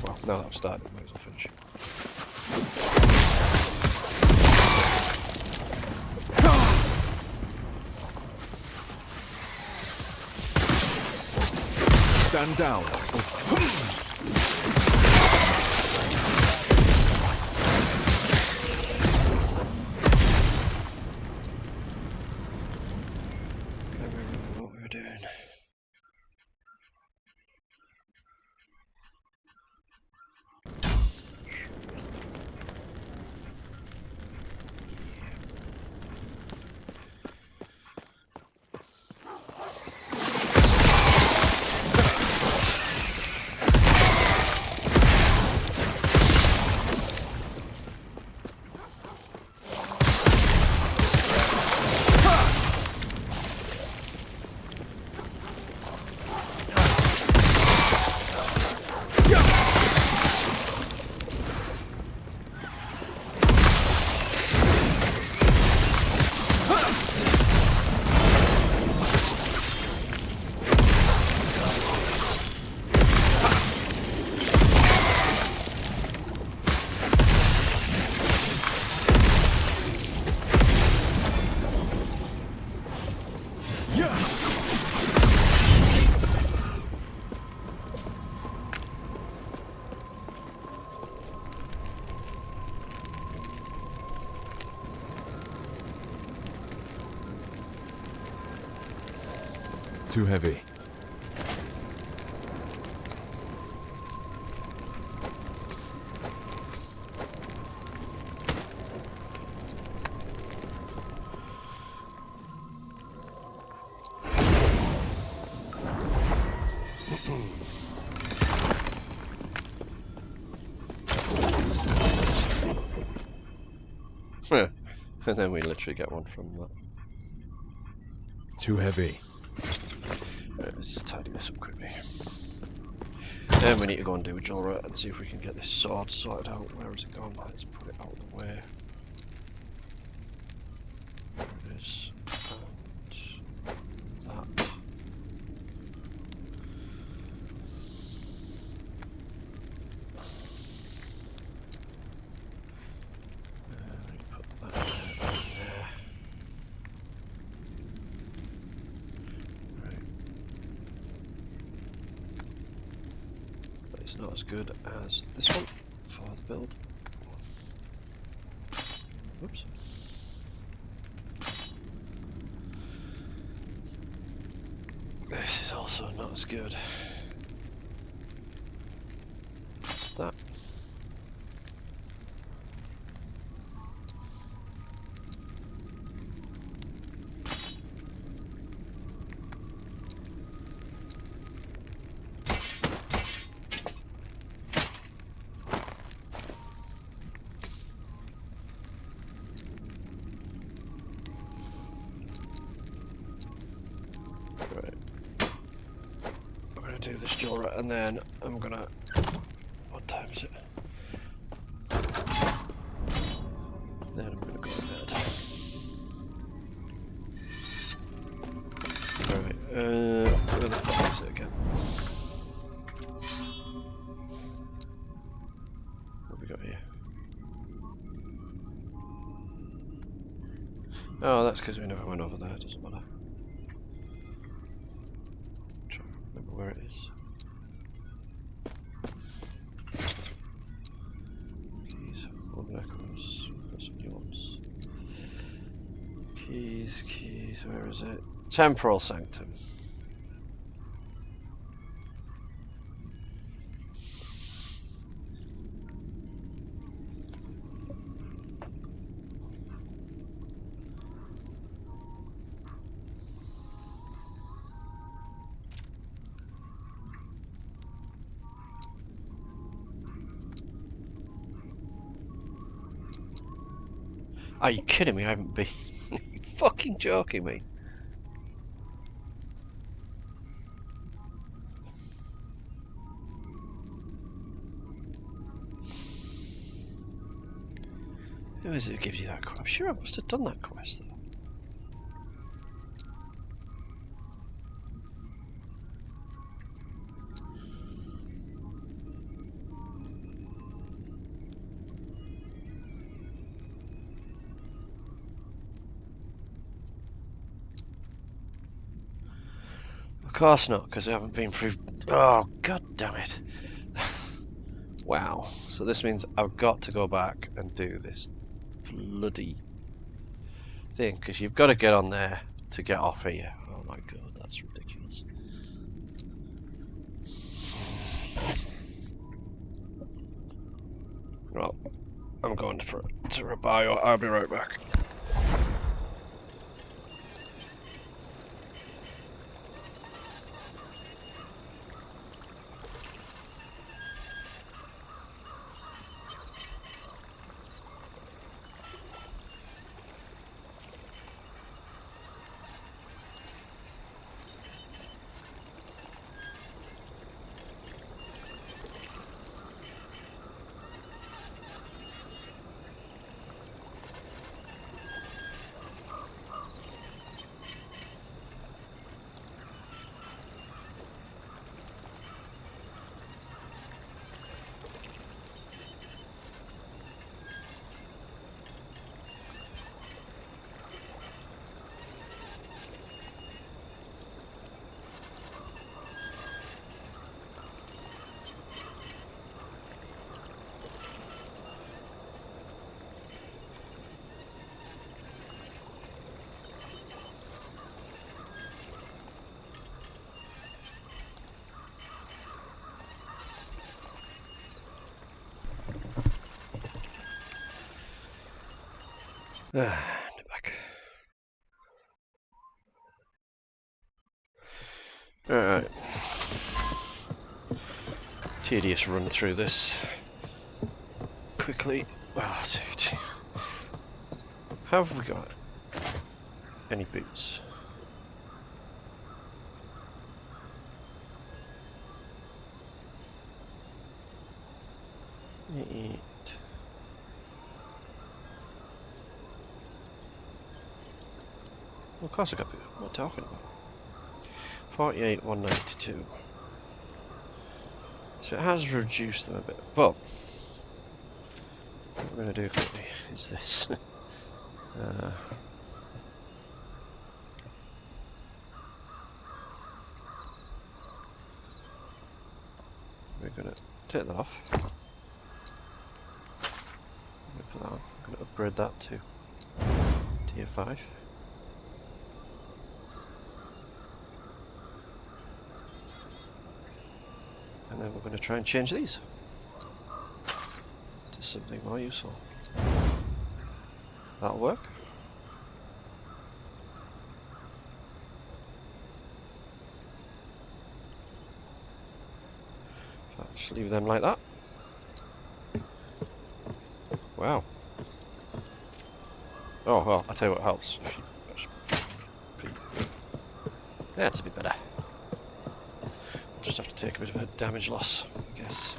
well, now that I've started, I might as well finish. Stand down. Can't remember what we were doing. Too heavy. And then we literally get one from that. Too heavy. Right, let's just tidy this up quickly. Then we need to go and do a Jolra and see if we can get this sword sorted out. Where has it gone? Let's put it out of the way. There it is. And that. Put that there. Right. But it's not as good as this one for the build. Whoops. This is also not as good. That. Right. I'm gonna do this Jolra and then I'm gonna. What time is it? Then I'm gonna go to bed. Alright, where the fuck is it again? What have we got here? Oh, that's because we never went over there, it doesn't matter. Try to remember where it is. Keys, Old Echoes, got some new ones. Keys, where is it? Temporal Sanctum. Are you kidding me? I haven't been. Are you fucking joking me? Who is it who gives you that quest? I'm sure I must have done that quest though. Of course not, because I haven't been through. Oh, god damn it. Wow. So this means I've got to go back and do this bloody thing, because you've got to get on there to get off here. Oh my god, that's ridiculous. Well, I'm going to Rabayo. I'll be right back. Back. Alright. Tedious run through this. Quickly. Oh, dude. Have we got any boots? Eat. Well, of course I got boots. What am I talking about? 48, 192. So it has reduced them a bit, but what we're going to do quickly is this. We're going to take that off. I'm going to put that on. I'm going to upgrade that to tier 5. And then we're going to try and change these to something more useful. That'll work. So I'll just leave them like that. Wow. Oh well, I'll tell you what helps. Yeah, it's a bit better. Just have to take a bit of a damage loss, I guess.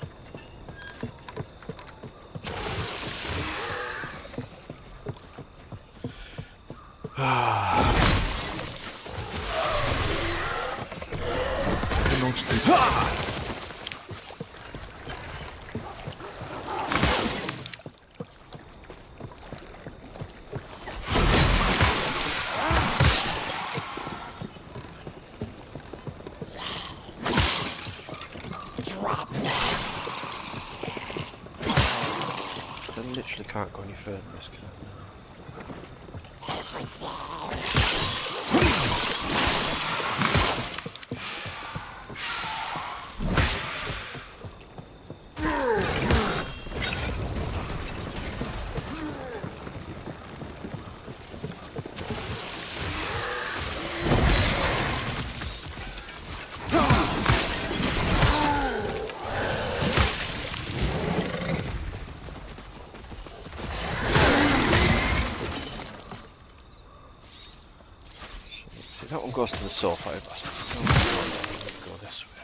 I literally can't go any further than this, can I? That one goes to the sofa, bastard. Go this way.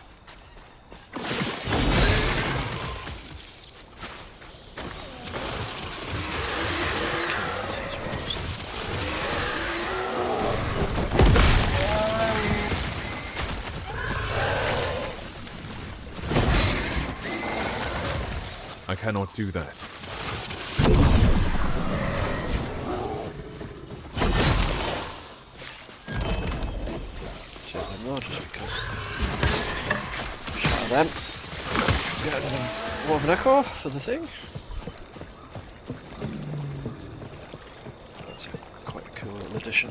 I cannot do that. No, just because shot them. Get more of an echo for the thing. That's quite a cool little addition.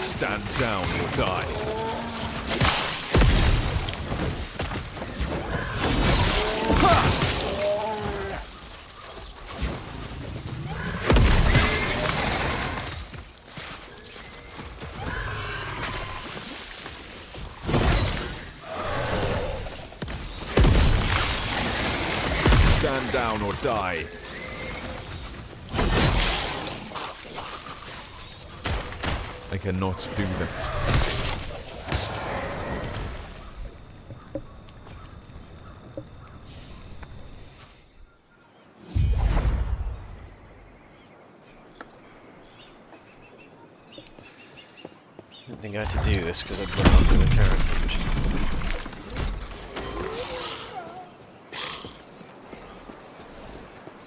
Stand down or die. Stand down or die. I cannot do that. didn't think I had to do this because I've got under the character, which is a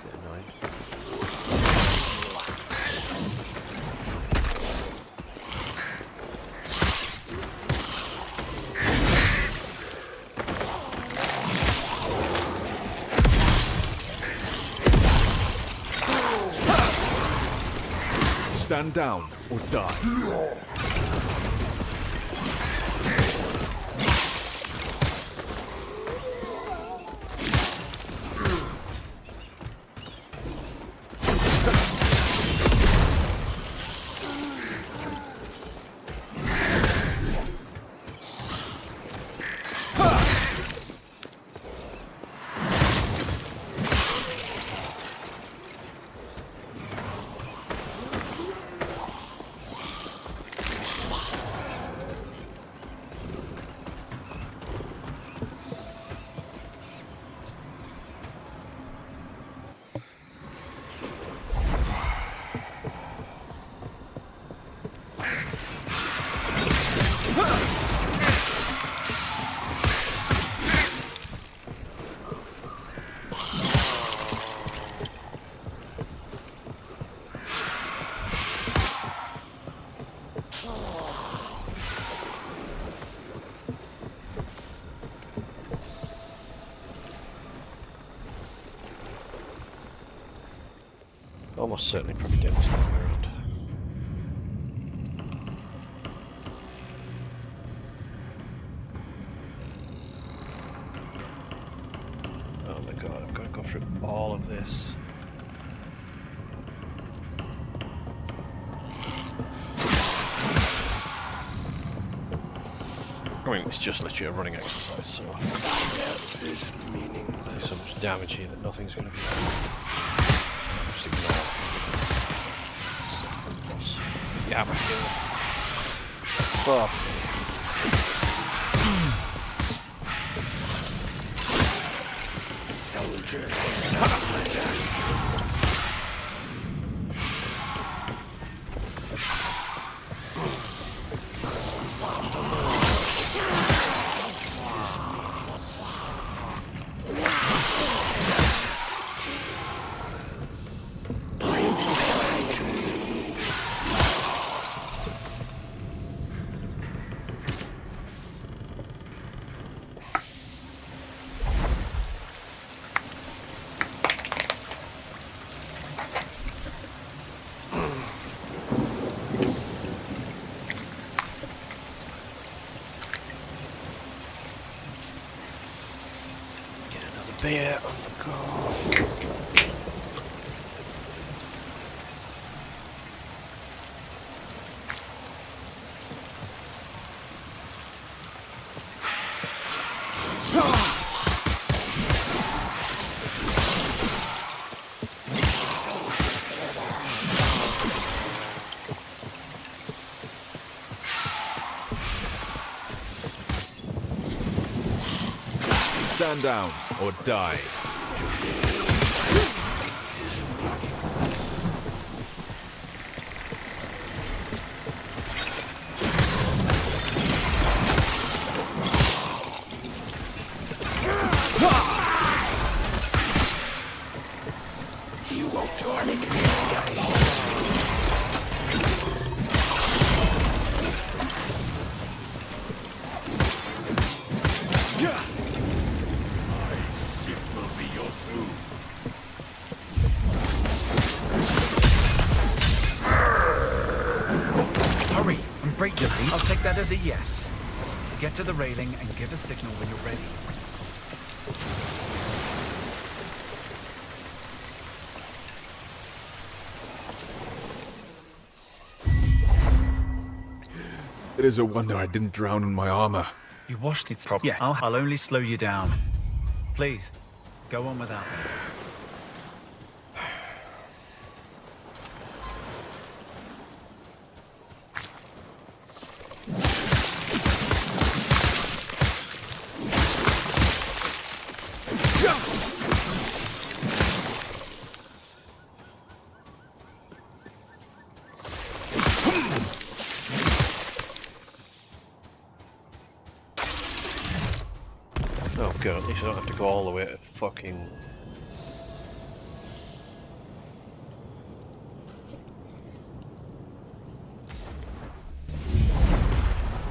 bit annoying. Stand down or die. Almost certainly probably doing this the wrong way around. Oh my god, I've got to go through all of this. I mean, it's just literally a running exercise, so there's so much damage here that nothing's going to be. Just ignore it. Yeah, I'm kidding. Fuck. Beer on the go. Stand down or die. You won't do anything. Hurry and break the lead. I'll take that as a yes. Get to the railing and give a signal when you're ready. It is a wonder I didn't drown in my armor. You washed it properly. Yeah, I'll only slow you down. Please, go on without me. good. At least I don't have to go all the way to fucking...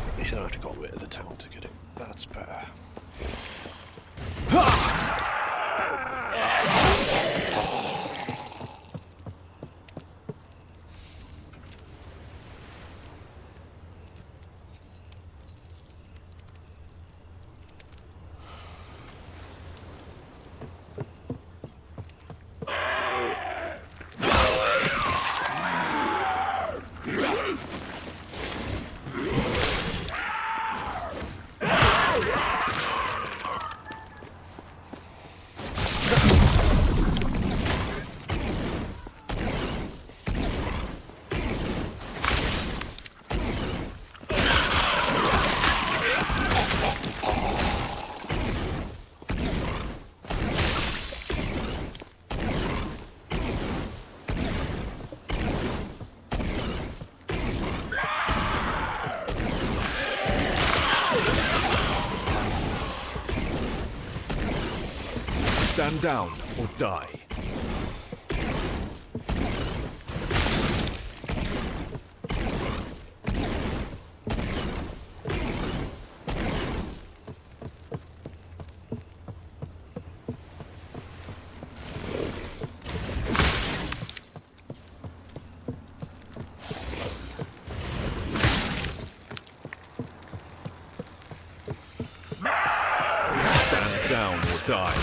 At least I don't have to go all the way to the town to get it. That's better. Stand down or die. Stand down or die.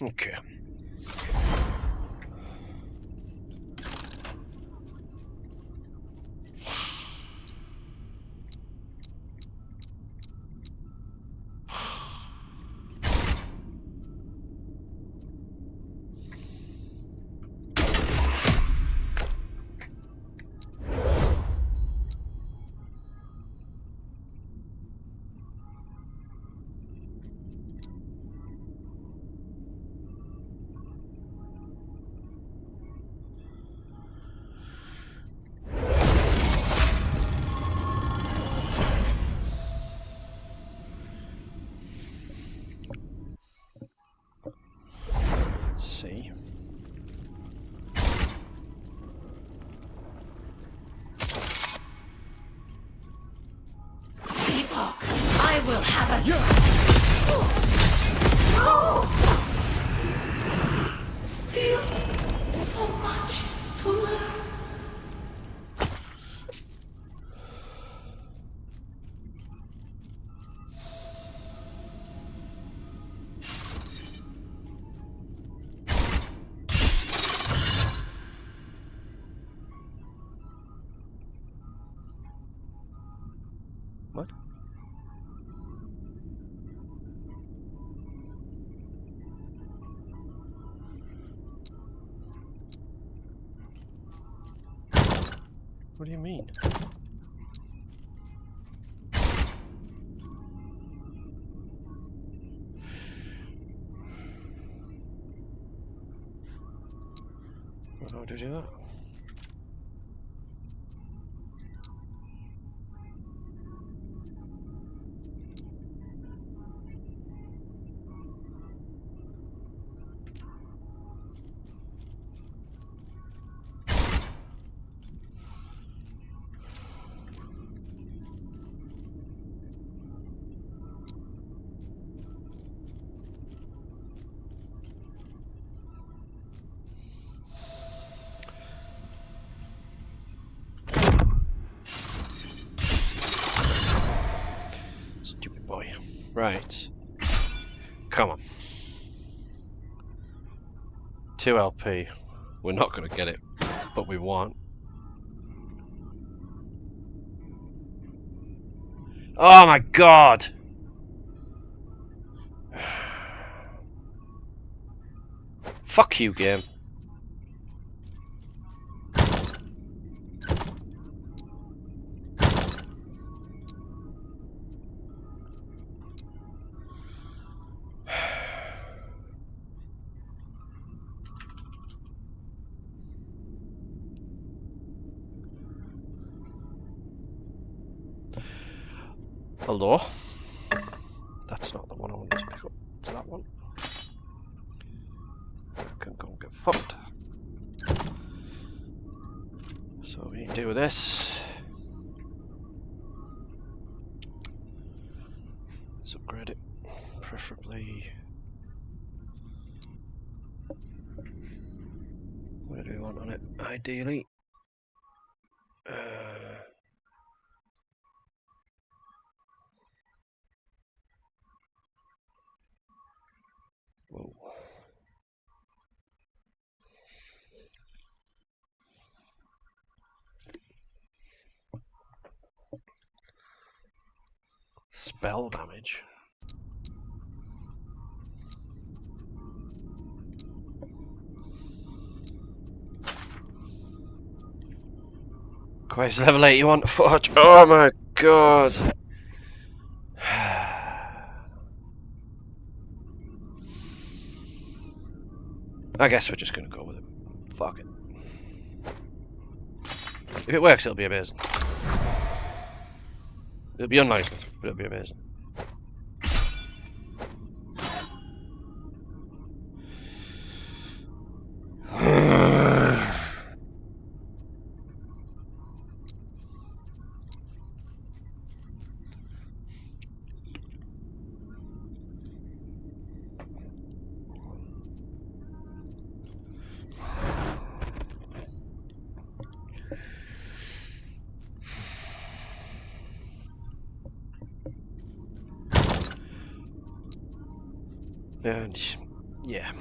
Okay. See. Epoch, I will have it. Still so much to learn. What? What do you mean? How do you do that? Right. Come on. 2 LP. We're not going to get it, but we want. Oh my god! Fuck you, game. Hello? That's not the one I wanted to pick up. It's that one. I can go and get fucked. So we need to do with this. Let's upgrade it. Preferably. Where do we want on it? Ideally. Whoa. Spell damage. Quest level 8 you want to forge? Oh my god! I guess we're just gonna go with it. Fuck it. If it works, it'll be amazing. It'll be unlikely, but it'll be amazing. And yeah.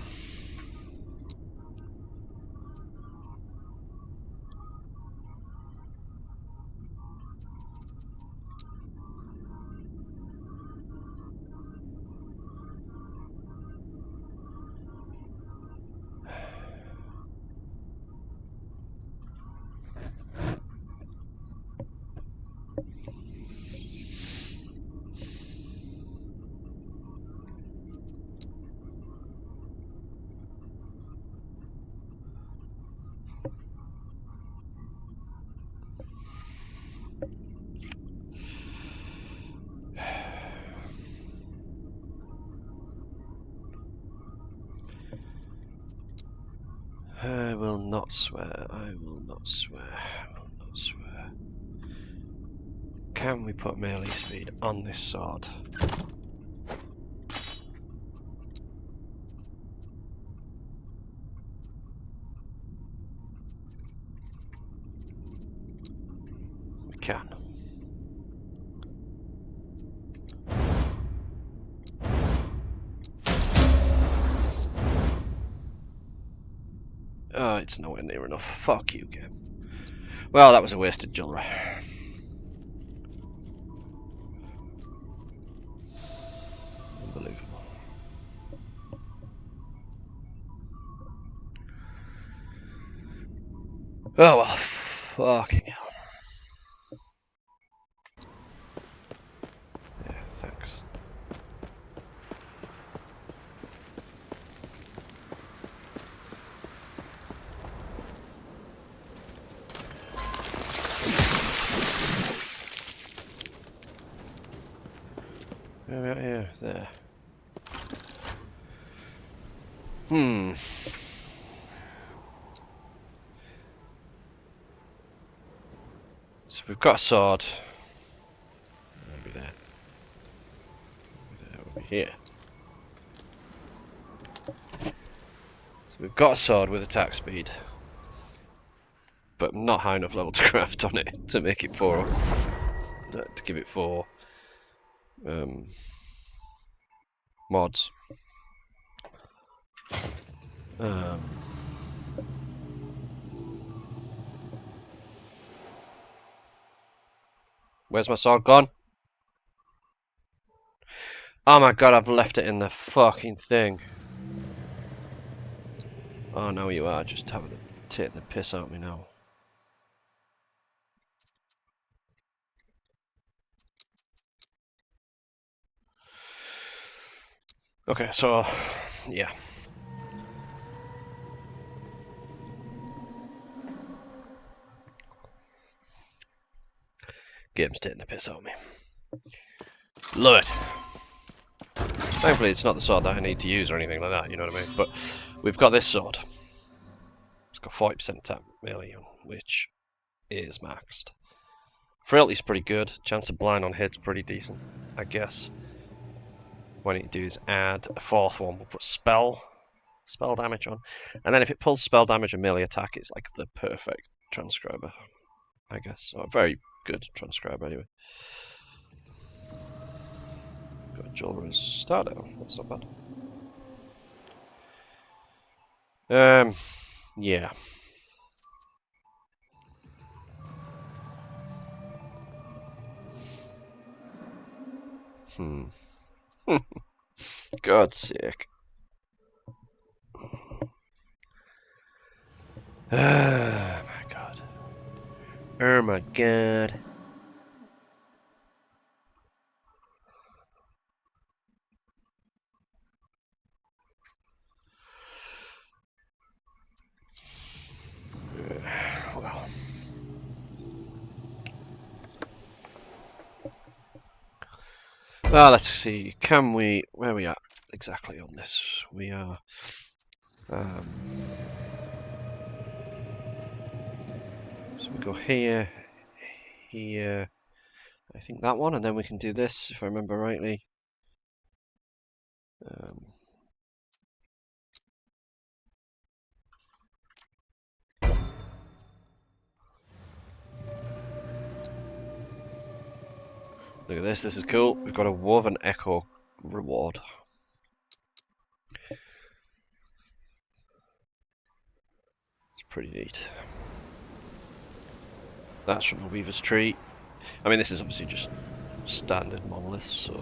I will not swear, I will not swear, I will not swear. Can we put melee speed on this sword? We can. Oh, it's nowhere near enough. Fuck you, game. Well, that was a wasted jewelry. Unbelievable. Oh well, fucking hell. Yeah, thanks. Right here, there. So we've got a sword. Maybe there. Maybe there, over here. So we've got a sword with attack speed, but not high enough level to craft on it to make it 4. To give it 4. mods. Where's my sword gone? Oh my god, I've left it in the fucking thing. Oh no, you are just taking the piss out of me now. Okay, so yeah. Game's taking the piss out of me. Love it. Thankfully, it's not the sword that I need to use or anything like that, you know what I mean? But we've got this sword. It's got 40% attack melee, which is maxed. Frailty's pretty good. Chance of blind on hit's pretty decent, I guess. What I need to do is add a fourth one. We'll put spell damage on. And then if it pulls spell damage and melee attack, it's like the perfect transcriber, I guess. Or a very good transcriber, anyway. Got Jolra's Stardown. That's not bad. Yeah. God's sake. Oh my god. Oh my god. Well, let's see. Can we? Where are we at exactly on this? We are. So we go here, here. I think that one, and then we can do this if I remember rightly. Look at this. This is cool. We've got a Woven Echo reward. It's pretty neat. That's from the Weaver's Tree. I mean, this is obviously just standard monoliths, so.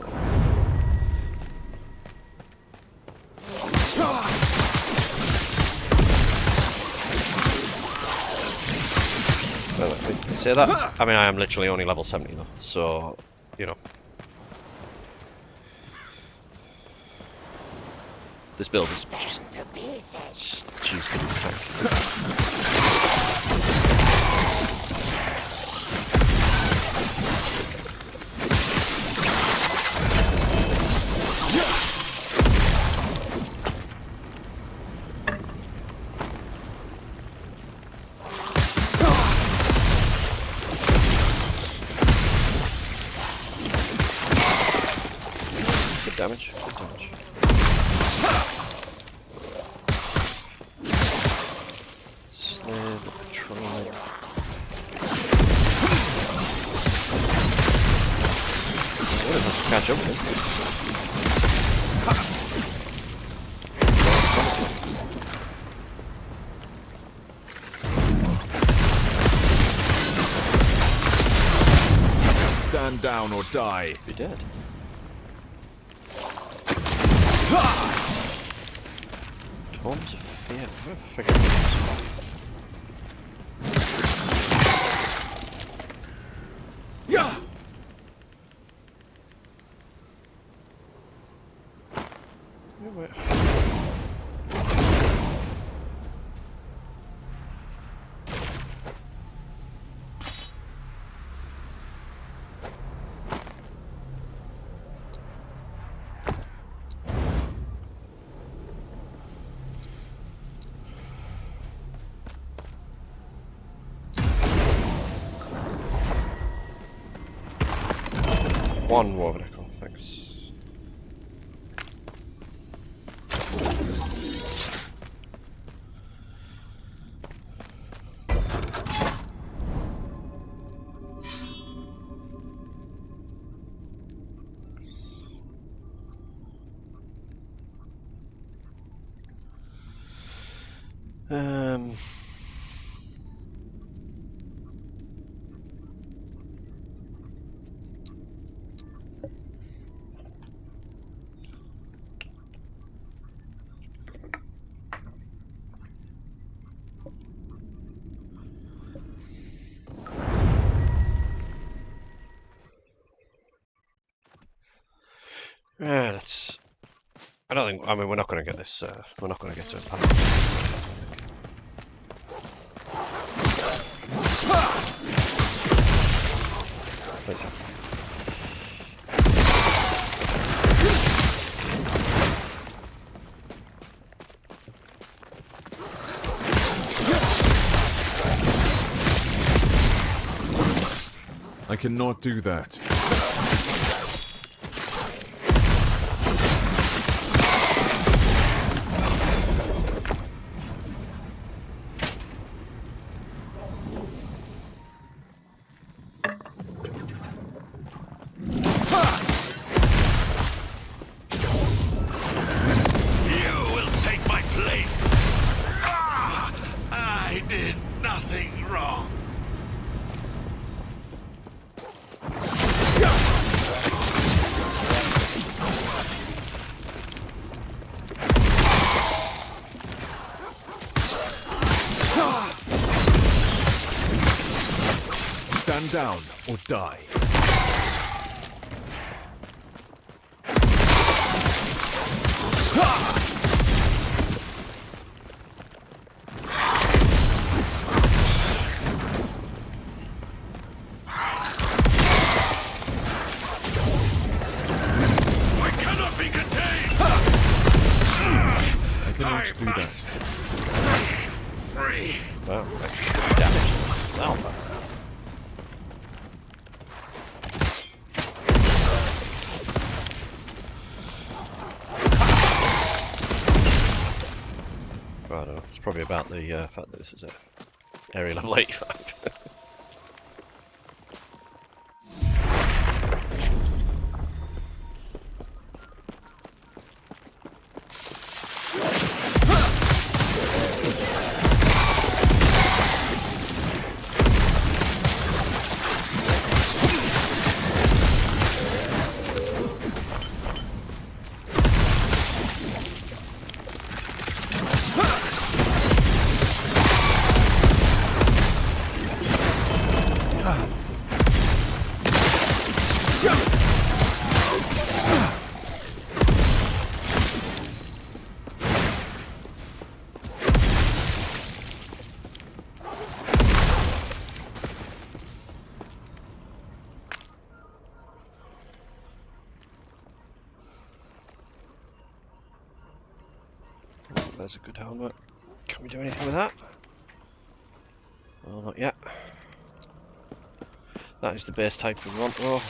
Well, I say that. I mean, I am literally only level 70 though, so you know. This build is just stupid. Good damage. Good damage. Catch up with him. Stand down or die. Be dead. Tomes of Fear. I've never figured this out. Yeah. One Woven Echo, thanks. Um. Yeah, that's. I don't think. I mean, we're not going to get this. We're not going to get to it. Wait a second. I cannot do that. You will take my place. Ah, I did nothing wrong. Stand down or die. I cannot be contained. I cannot I do that. must break free. Wow, actually, damage. Wow. Right, it's probably about the fact that this is a area level 85. There's a good helmet. Can we do anything with that? Well, not yet. That is the base type we want though.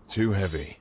Too heavy.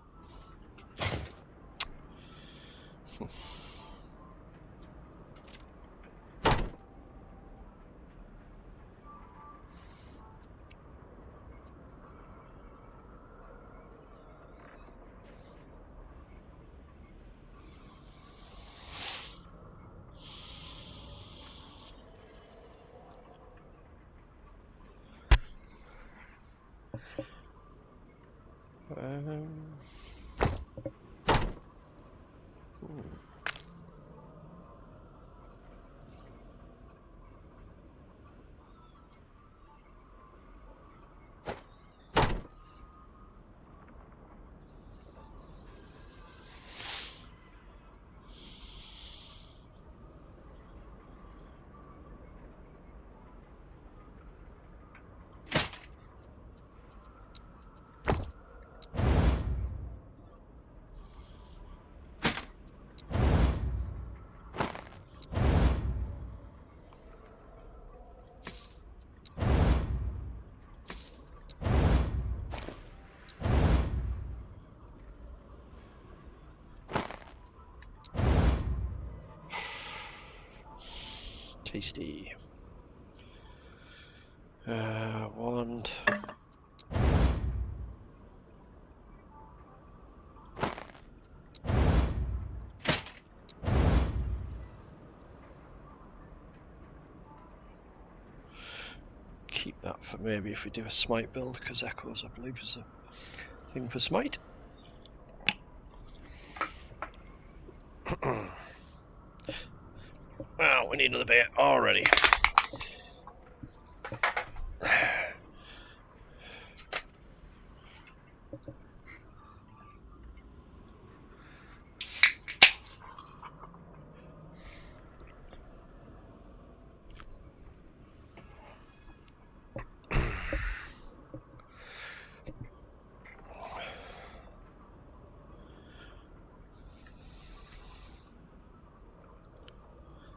Tasty. Wand. Keep that for maybe if we do a smite build, because echoes, I believe, is a thing for smite. Well, we need another bit already.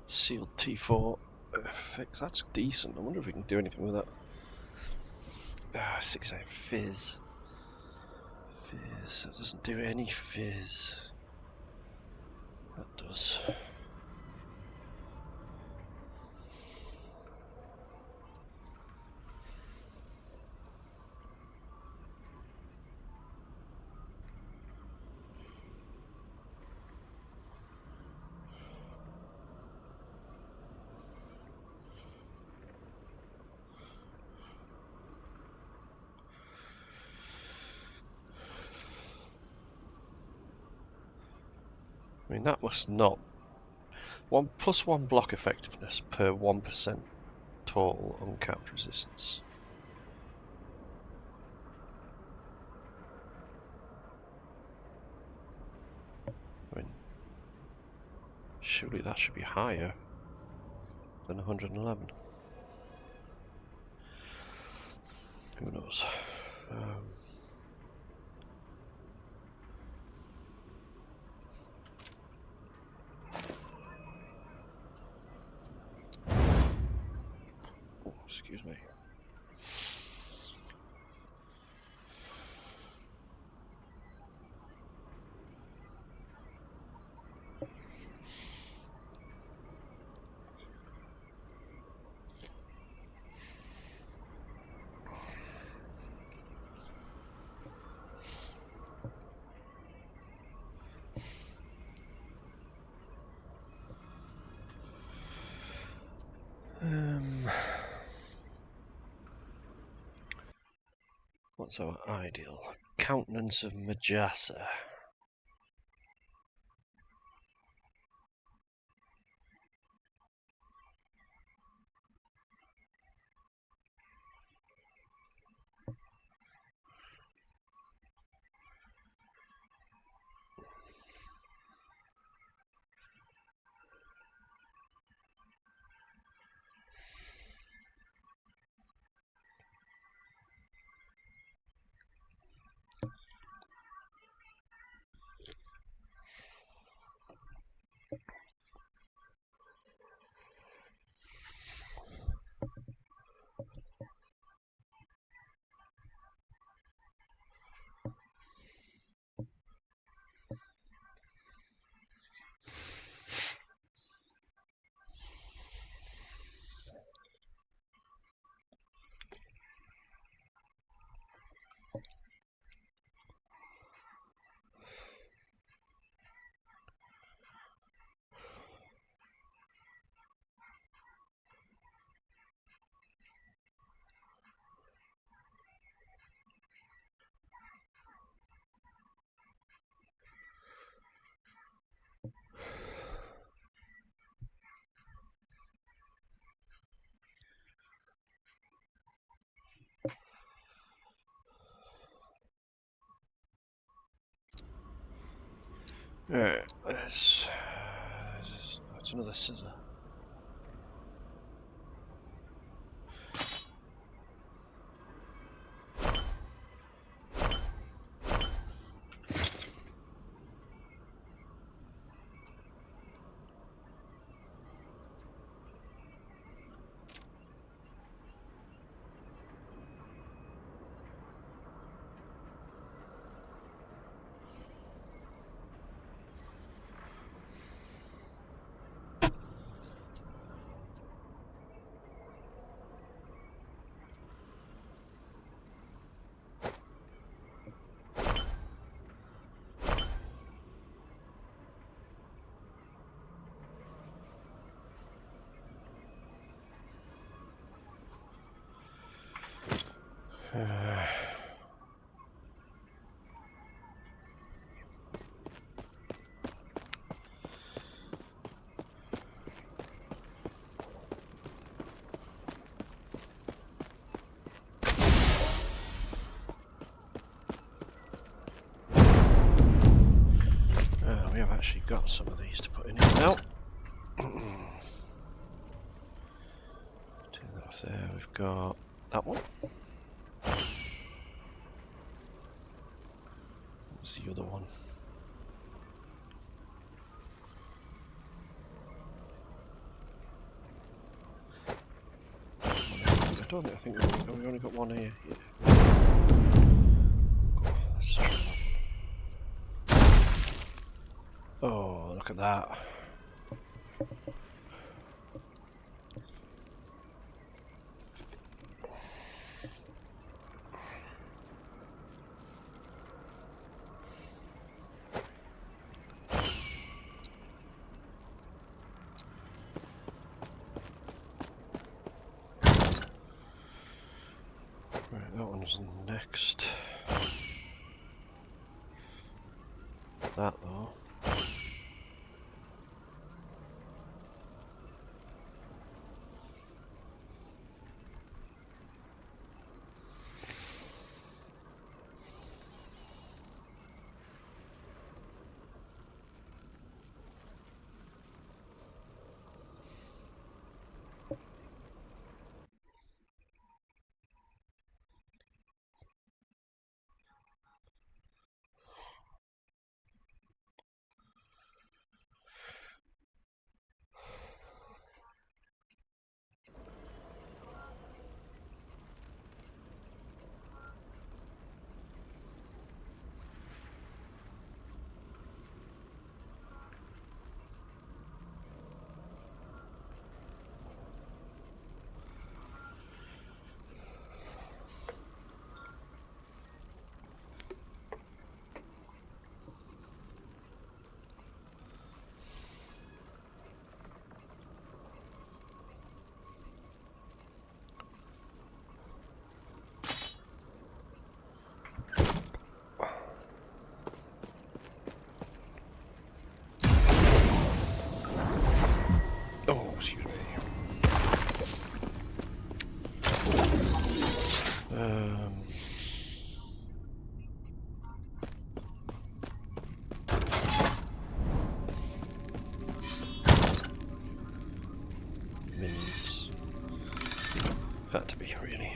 Sealed T4 fix, that's decent. I wonder if we can do anything with that. 6-8 fizz. Fizz, that doesn't do any fizz. That does. I mean, that must not. 1+1 block effectiveness per 1% total uncapped resistance. I mean, surely that should be higher than 111. Who knows? Oh, excuse me. What's our ideal? Countenance of Majasa. Alright, that's another scissor. We have actually got some of these to put in here now. Turn that off there. We've got that one. What's the other one? I don't think we only got one here. Yeah. Let's try that one. Oh, look at that. Right, that one's next. That though. Oh, excuse me. Minions. Had to be, really.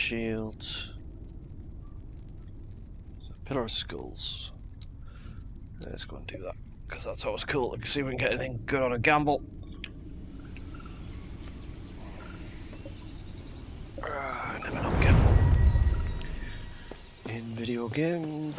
shield. Pillar of skulls. Let's go and do that, because that's always cool. Let's see if we can get anything good on a gamble. Never not gamble in video games.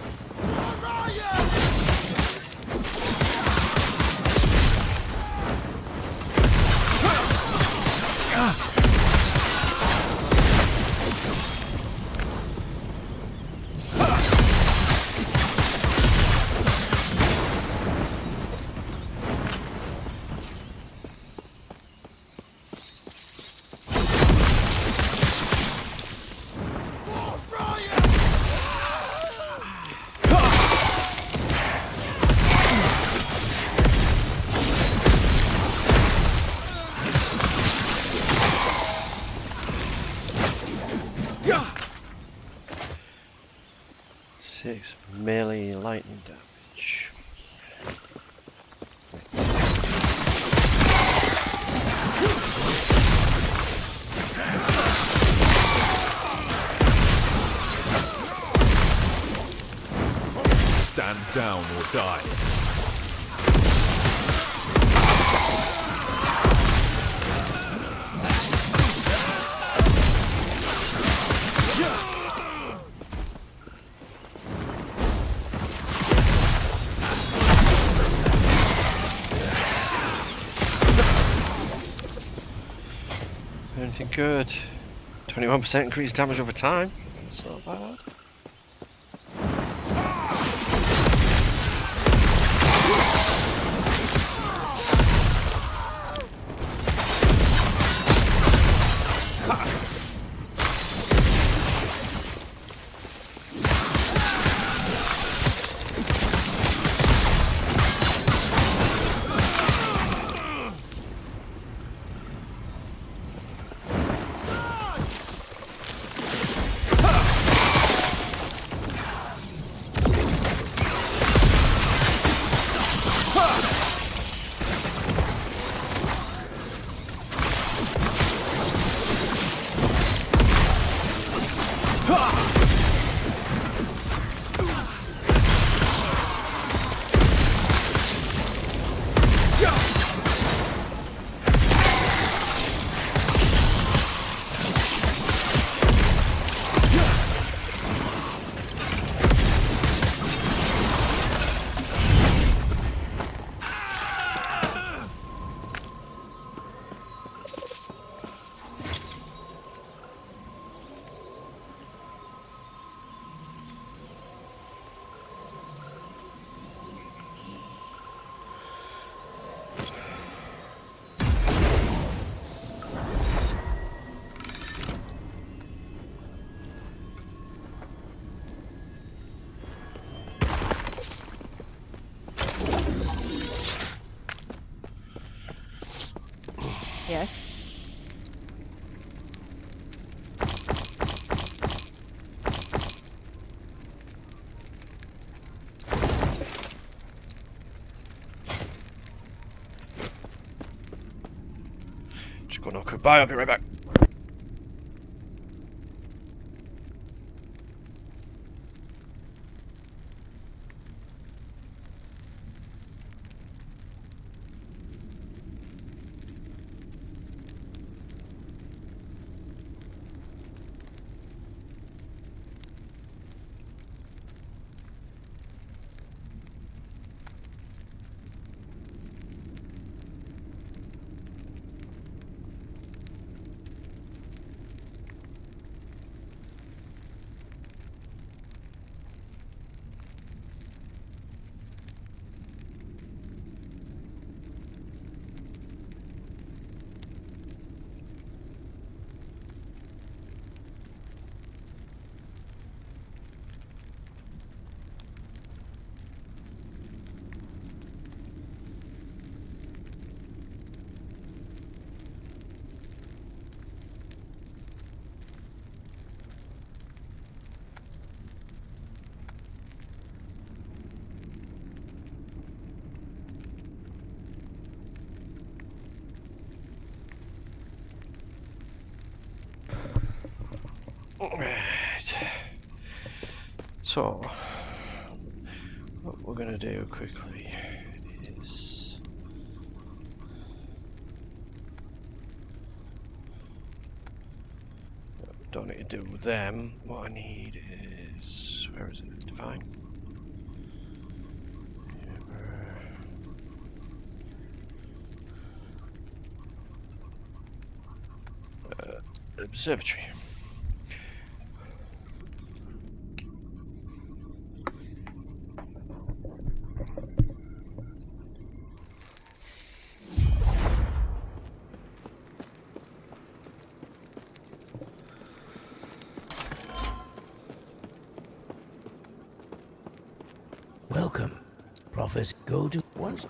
Melee lightning damage. Stand down or die. Anything good? 21% increased damage over time. That's not bad. Yes? Just go knock goodbye, I'll be right back. Right. So, what we're going to do quickly is... Don't need to do them. What I need is... Where is it? Divine. Observatory. Welcome. Prophet, go to once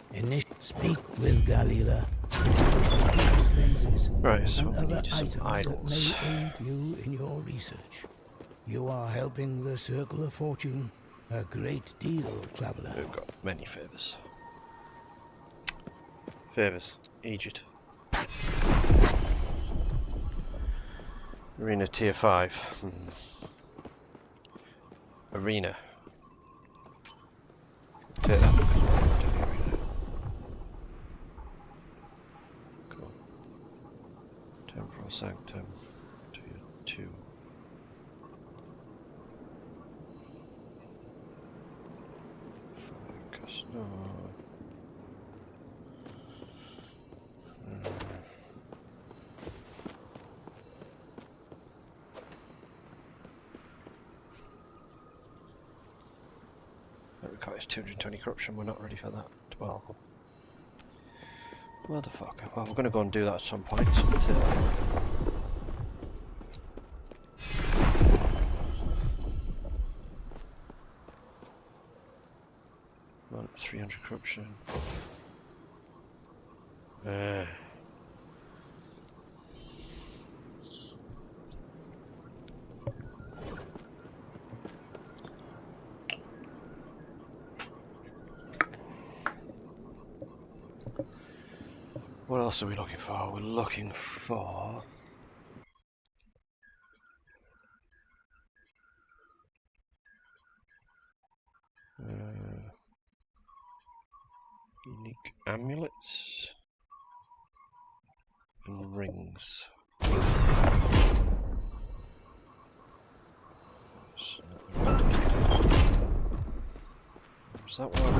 speak with Galila. Lenses Right, so and we other need some items that idols. may aid you in your research. You are helping the Circle of Fortune a great deal, traveler. We've got many favours. Favours. Egypt. Arena tier 5. Arena. Take that. Cool. Temporal Sanctum. Tier 2. Focus. No. That requires 220 corruption. We're not ready for that. Well, motherfucker. Well, we're going to go and do that at some point. Want 300 corruption. What else are we looking for? We're looking for... unique amulets and rings. Is that one?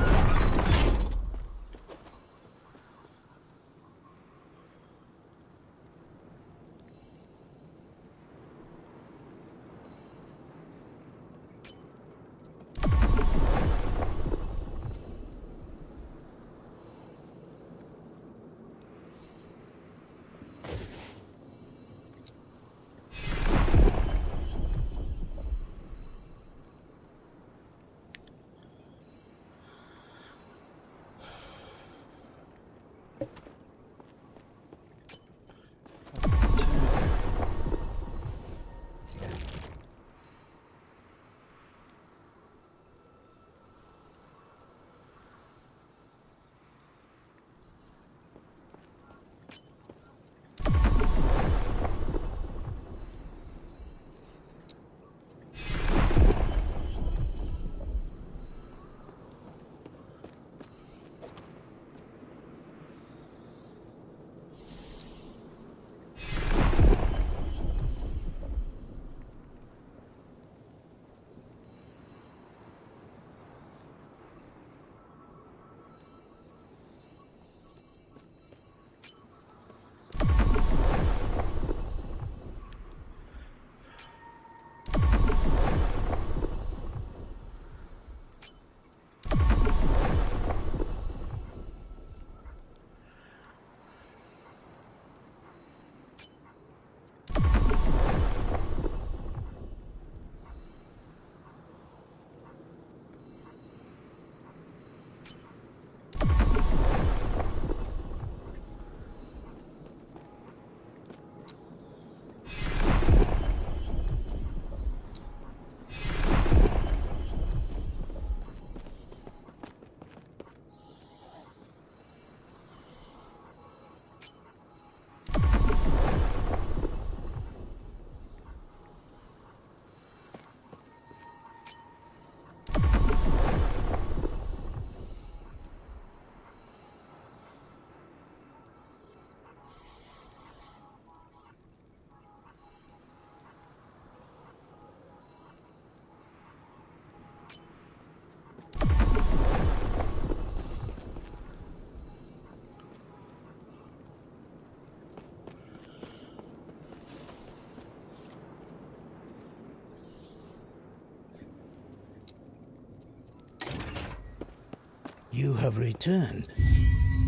You have returned.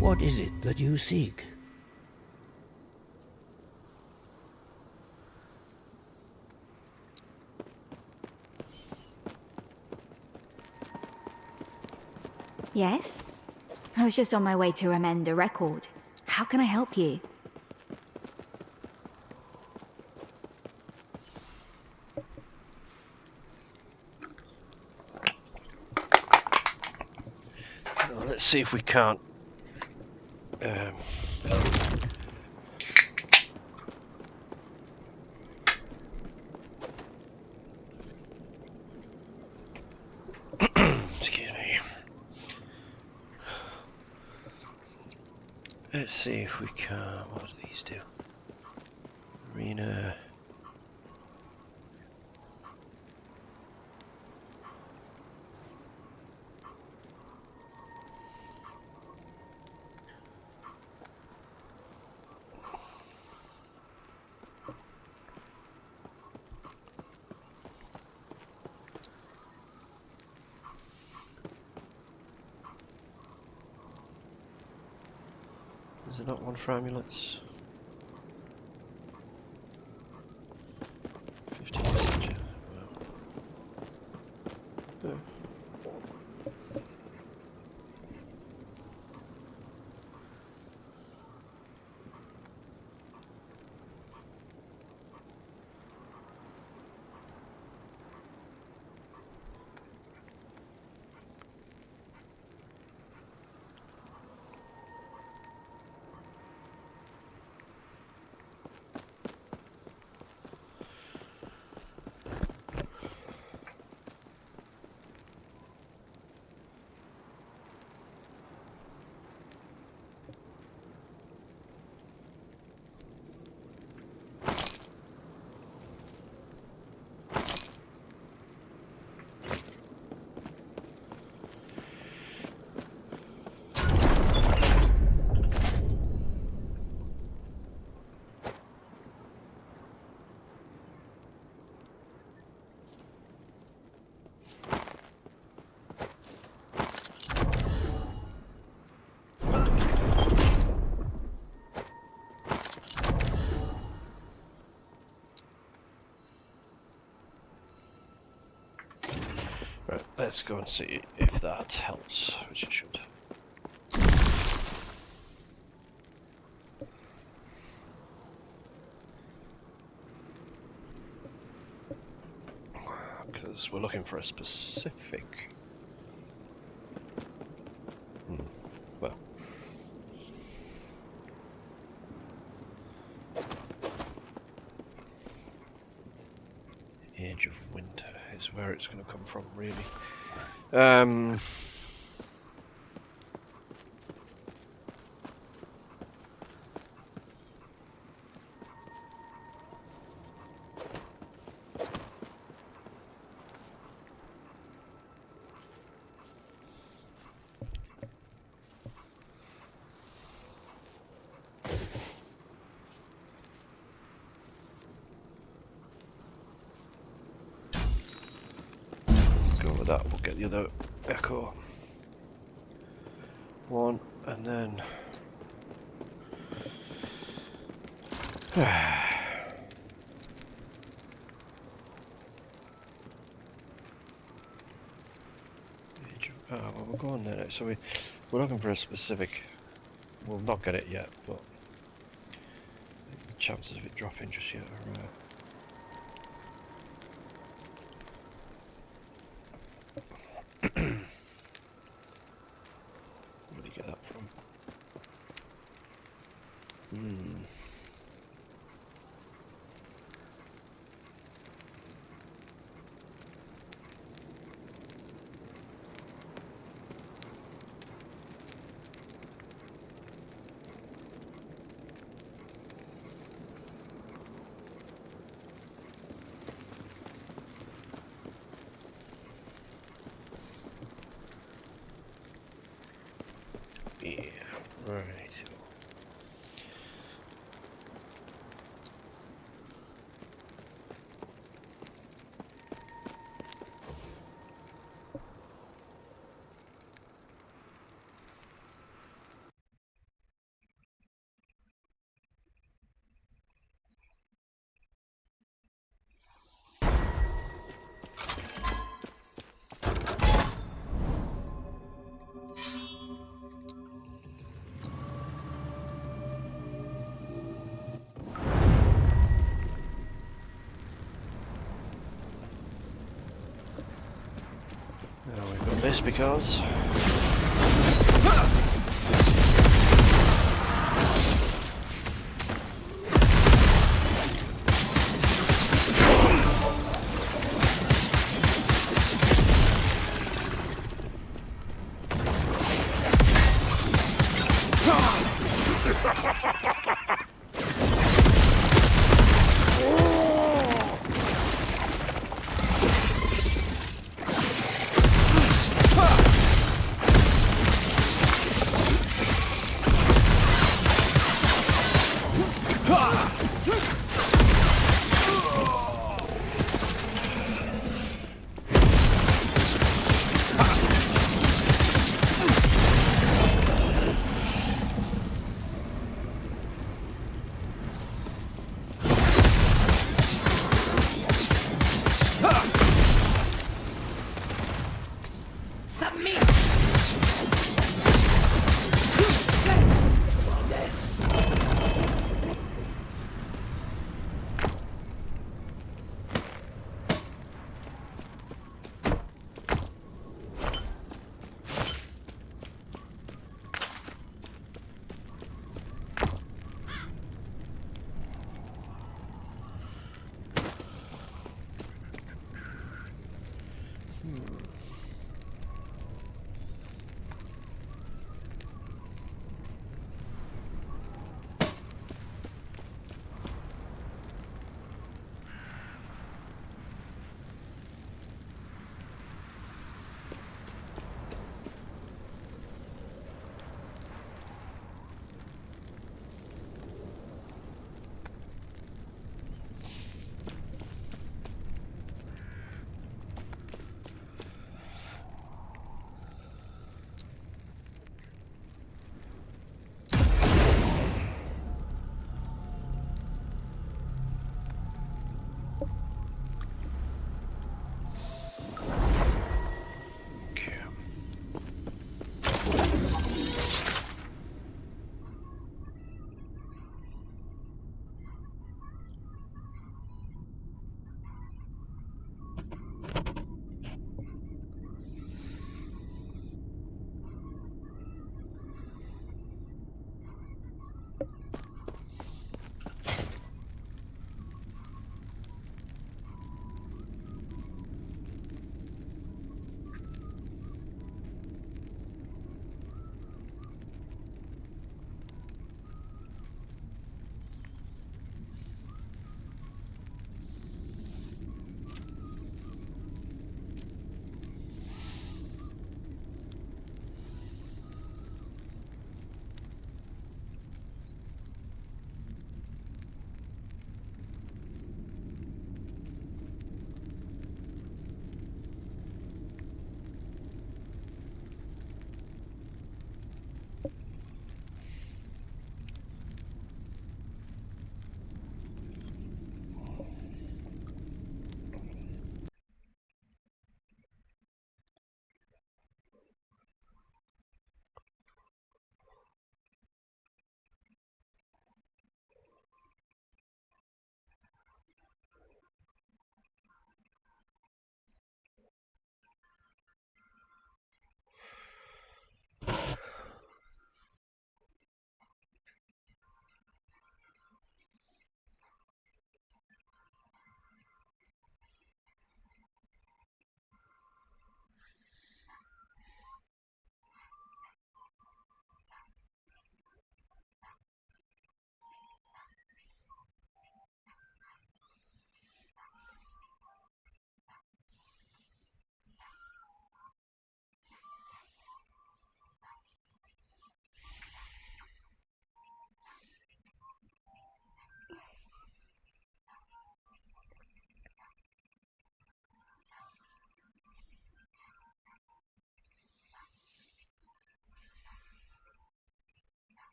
What is it that you seek? Yes? I was just on my way to amend a record. How can I help you? Well, let's see if we can't. Excuse me. Let's see if we can. What do these do? Arena. Is there not one for amulets? 15 message. Well. Right, let's go and see if that helps, which it should. Because we're looking for a specific... well... Age of Winter is where it's going to come from, really. Go with that, we'll get the other echo. One, and then... well, we'll go on there now. So we're looking for a specific... We'll not get it yet, but... the chances of it dropping just yet are... where did you get that from? Yeah, right. just because.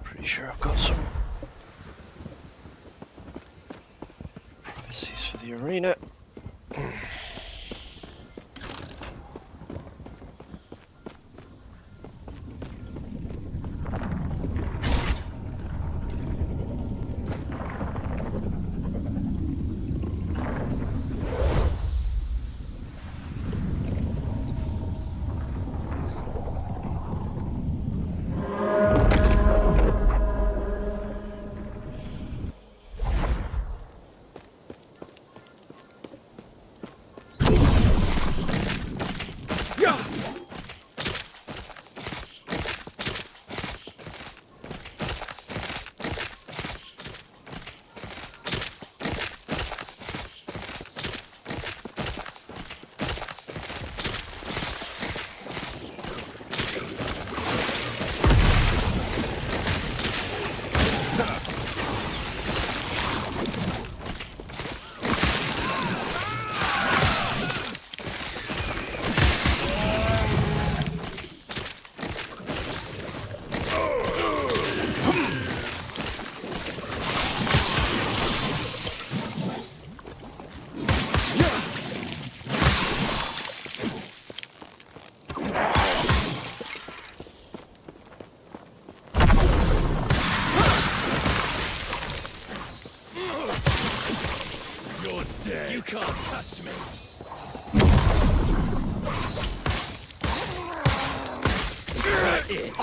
Pretty sure I've got some privacies for the arena. You can't touch me. Is that it?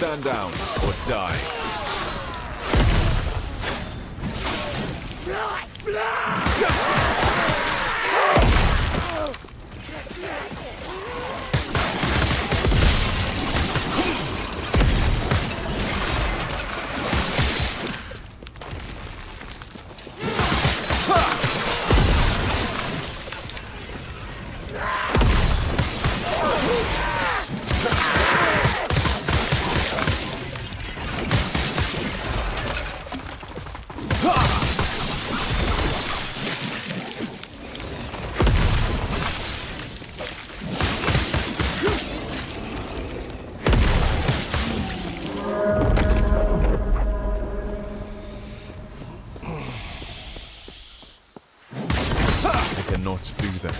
Stand down or die. I cannot do that.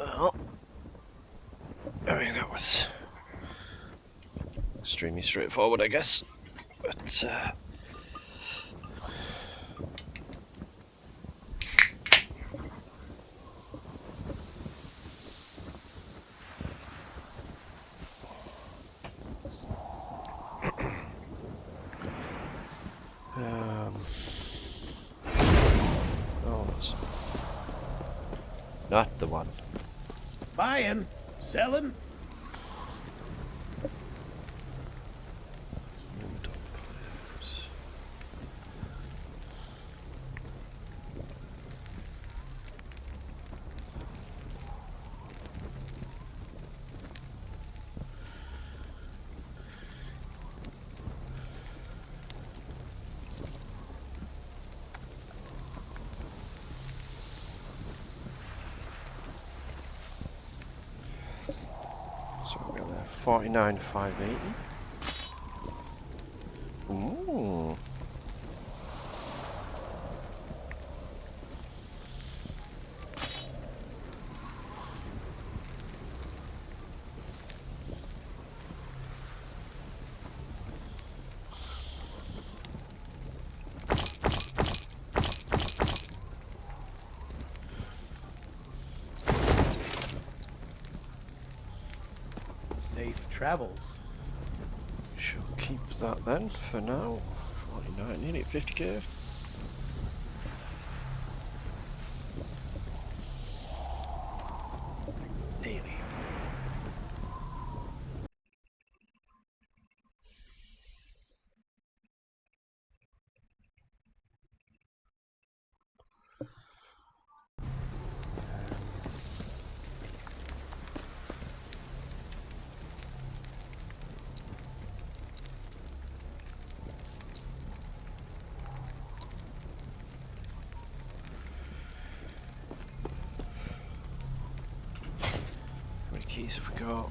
Well, I mean, that was extremely straightforward, I guess. But, oh, that's not the one. Buying? Selling? So we're there, 49,580. Ooh. Safe travels. Shall keep that then for now. 49, nearly 50k. Nearly. How many keys have we got?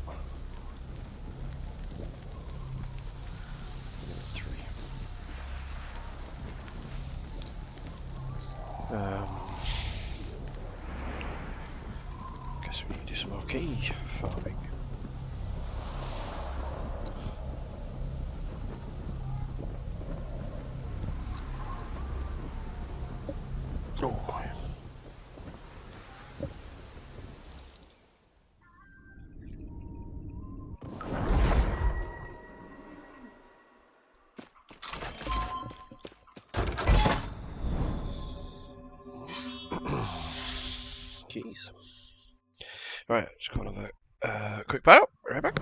3. Guess we need to do some more key farming. Oh. Keys. Right, just going to have a quick bow. Right back.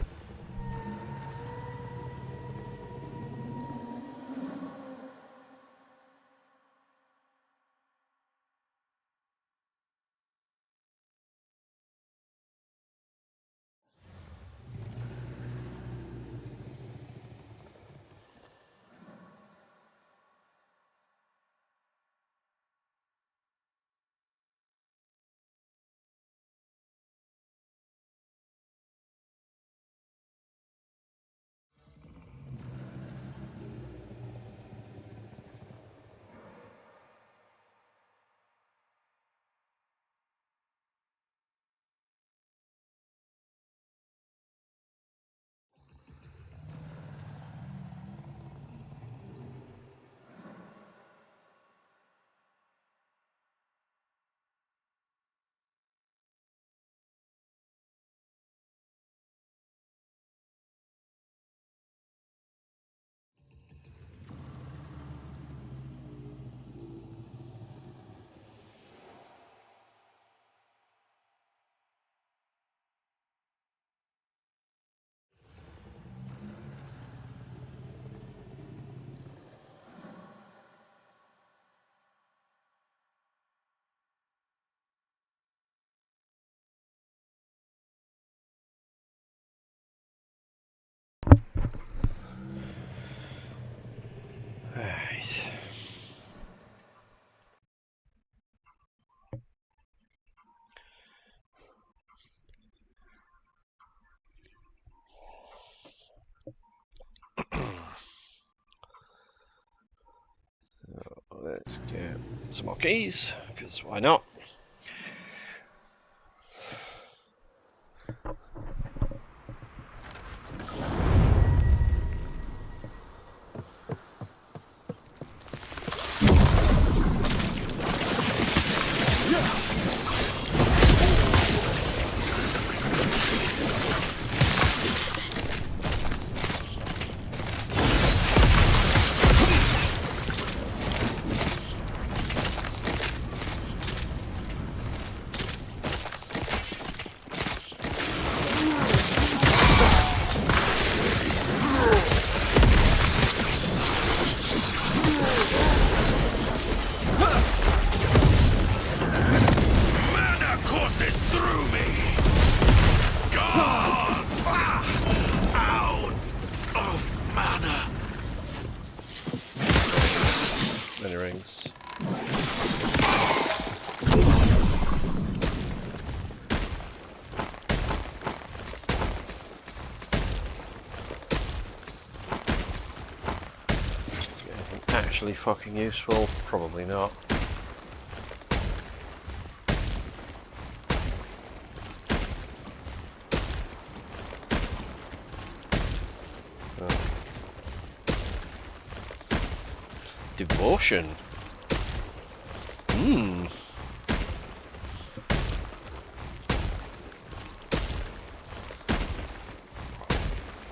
Right. Let's get some more keys, because why not? Mana courses through me. God, out of mana. Many rings. Anything actually fucking useful? Probably not. Devotion. Hmm.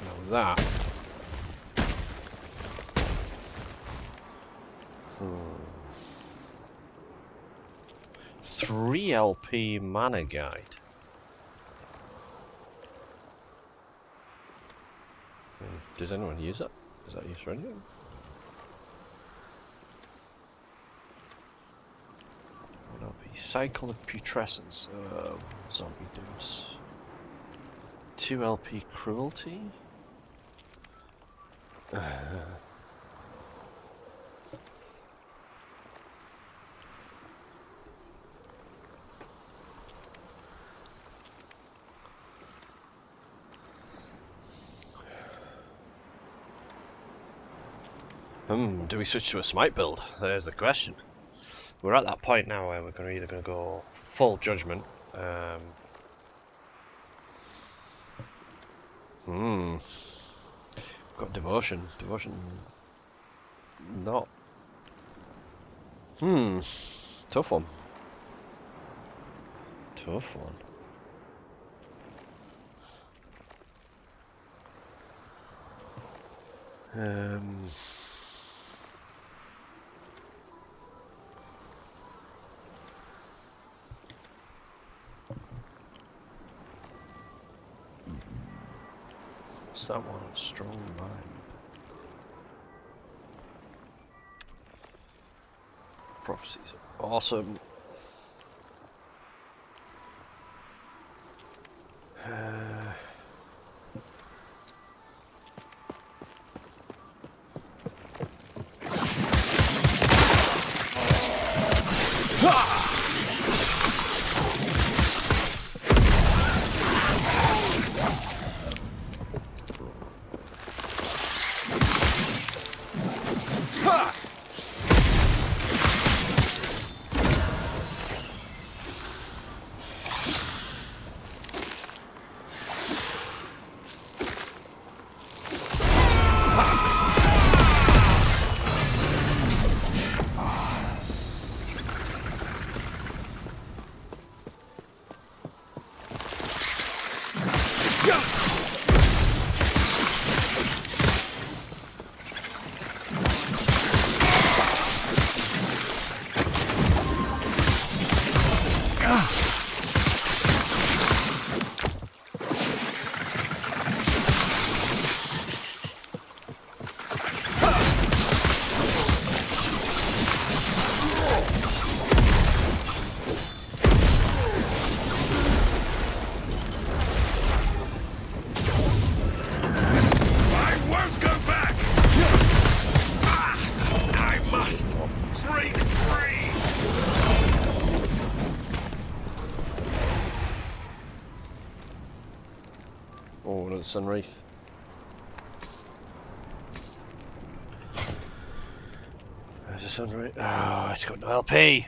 Now that. 3 LP mana guide. Does anyone use it? Is that used for anything? Cycle of putrescence. Zombie dudes. 2 LP cruelty. Do we switch to a smite build? There's the question. We're at that point now where we're either going to go full judgment. Got devotion. Devotion. Not. Tough one. Tough one. What's that one? Strong mind. Prophecies are awesome. the Sun Wreath. There's the Sun Wreath. Oh, it's got no LP.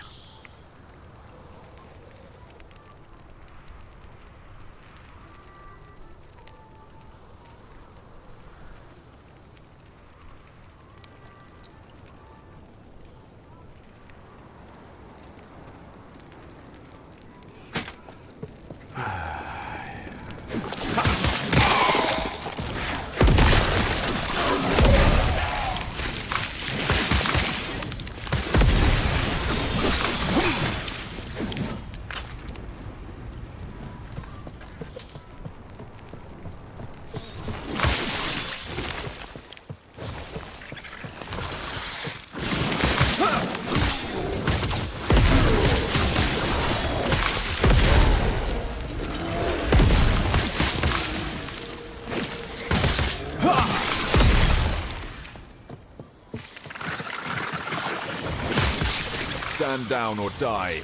Stand down or die.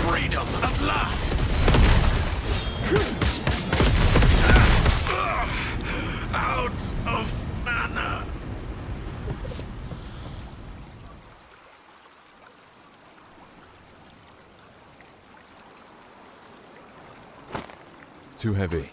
Freedom at last! Out of mana! Too heavy.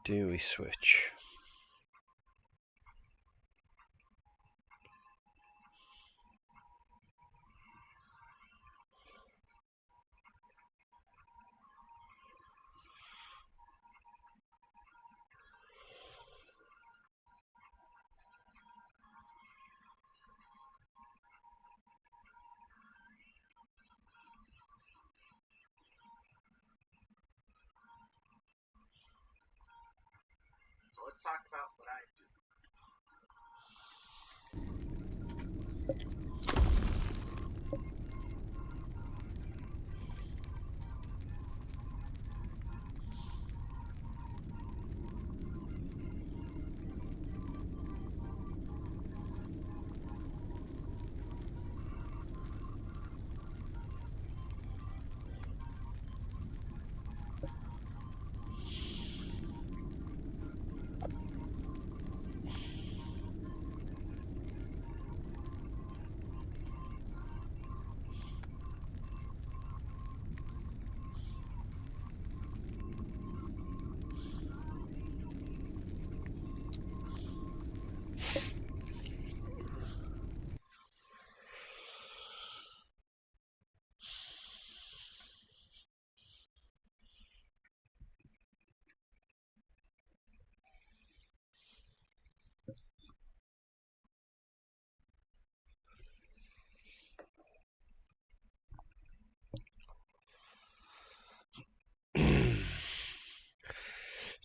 Do we switch? So let's talk about what I do.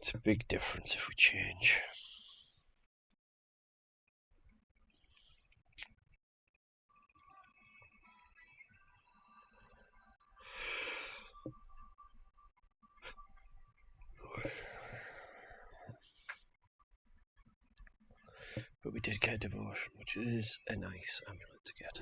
It's a big difference if we change. But we did get devotion, which is a nice amulet to get.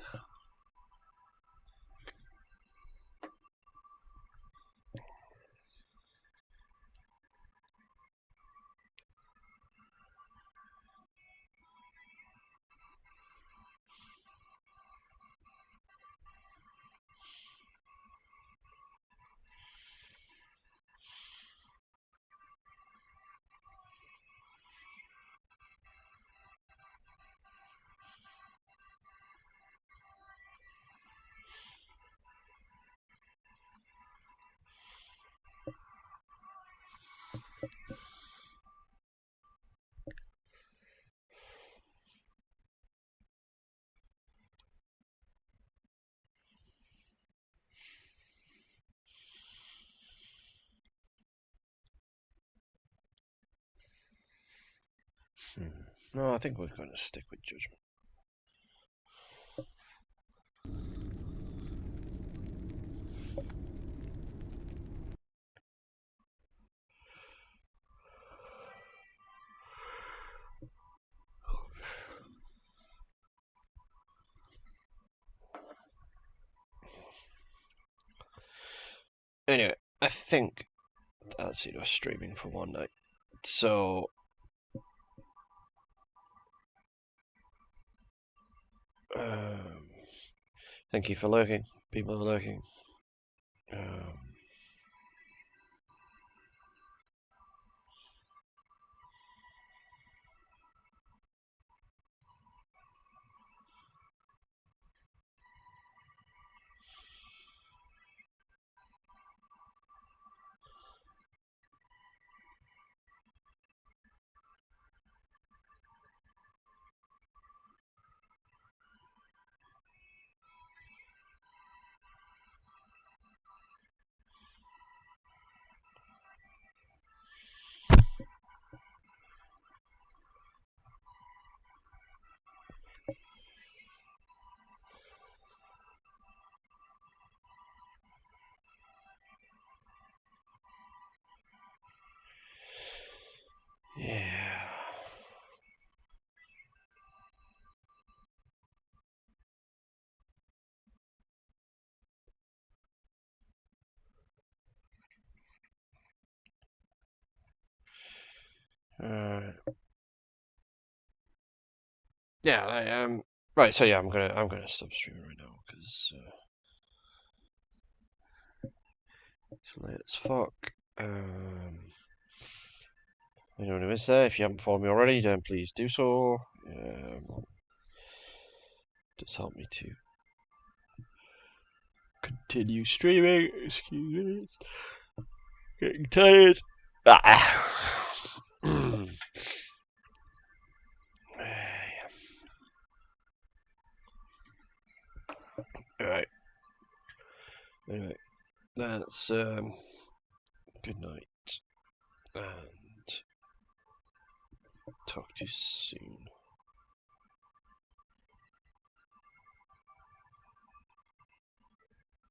No, I think we're going to stick with Judgement. Anyway, I think that's it. We're streaming for one night. So thank you for lurking. People are lurking. Yeah. Yeah, I right. So yeah, I'm gonna stop streaming right now because it's late as fuck. Anyone who is there, if you haven't followed me already, then please do so. Does help me to continue streaming. Excuse me, it's getting tired. Alright. Anyway, that's good night, and talk to you soon.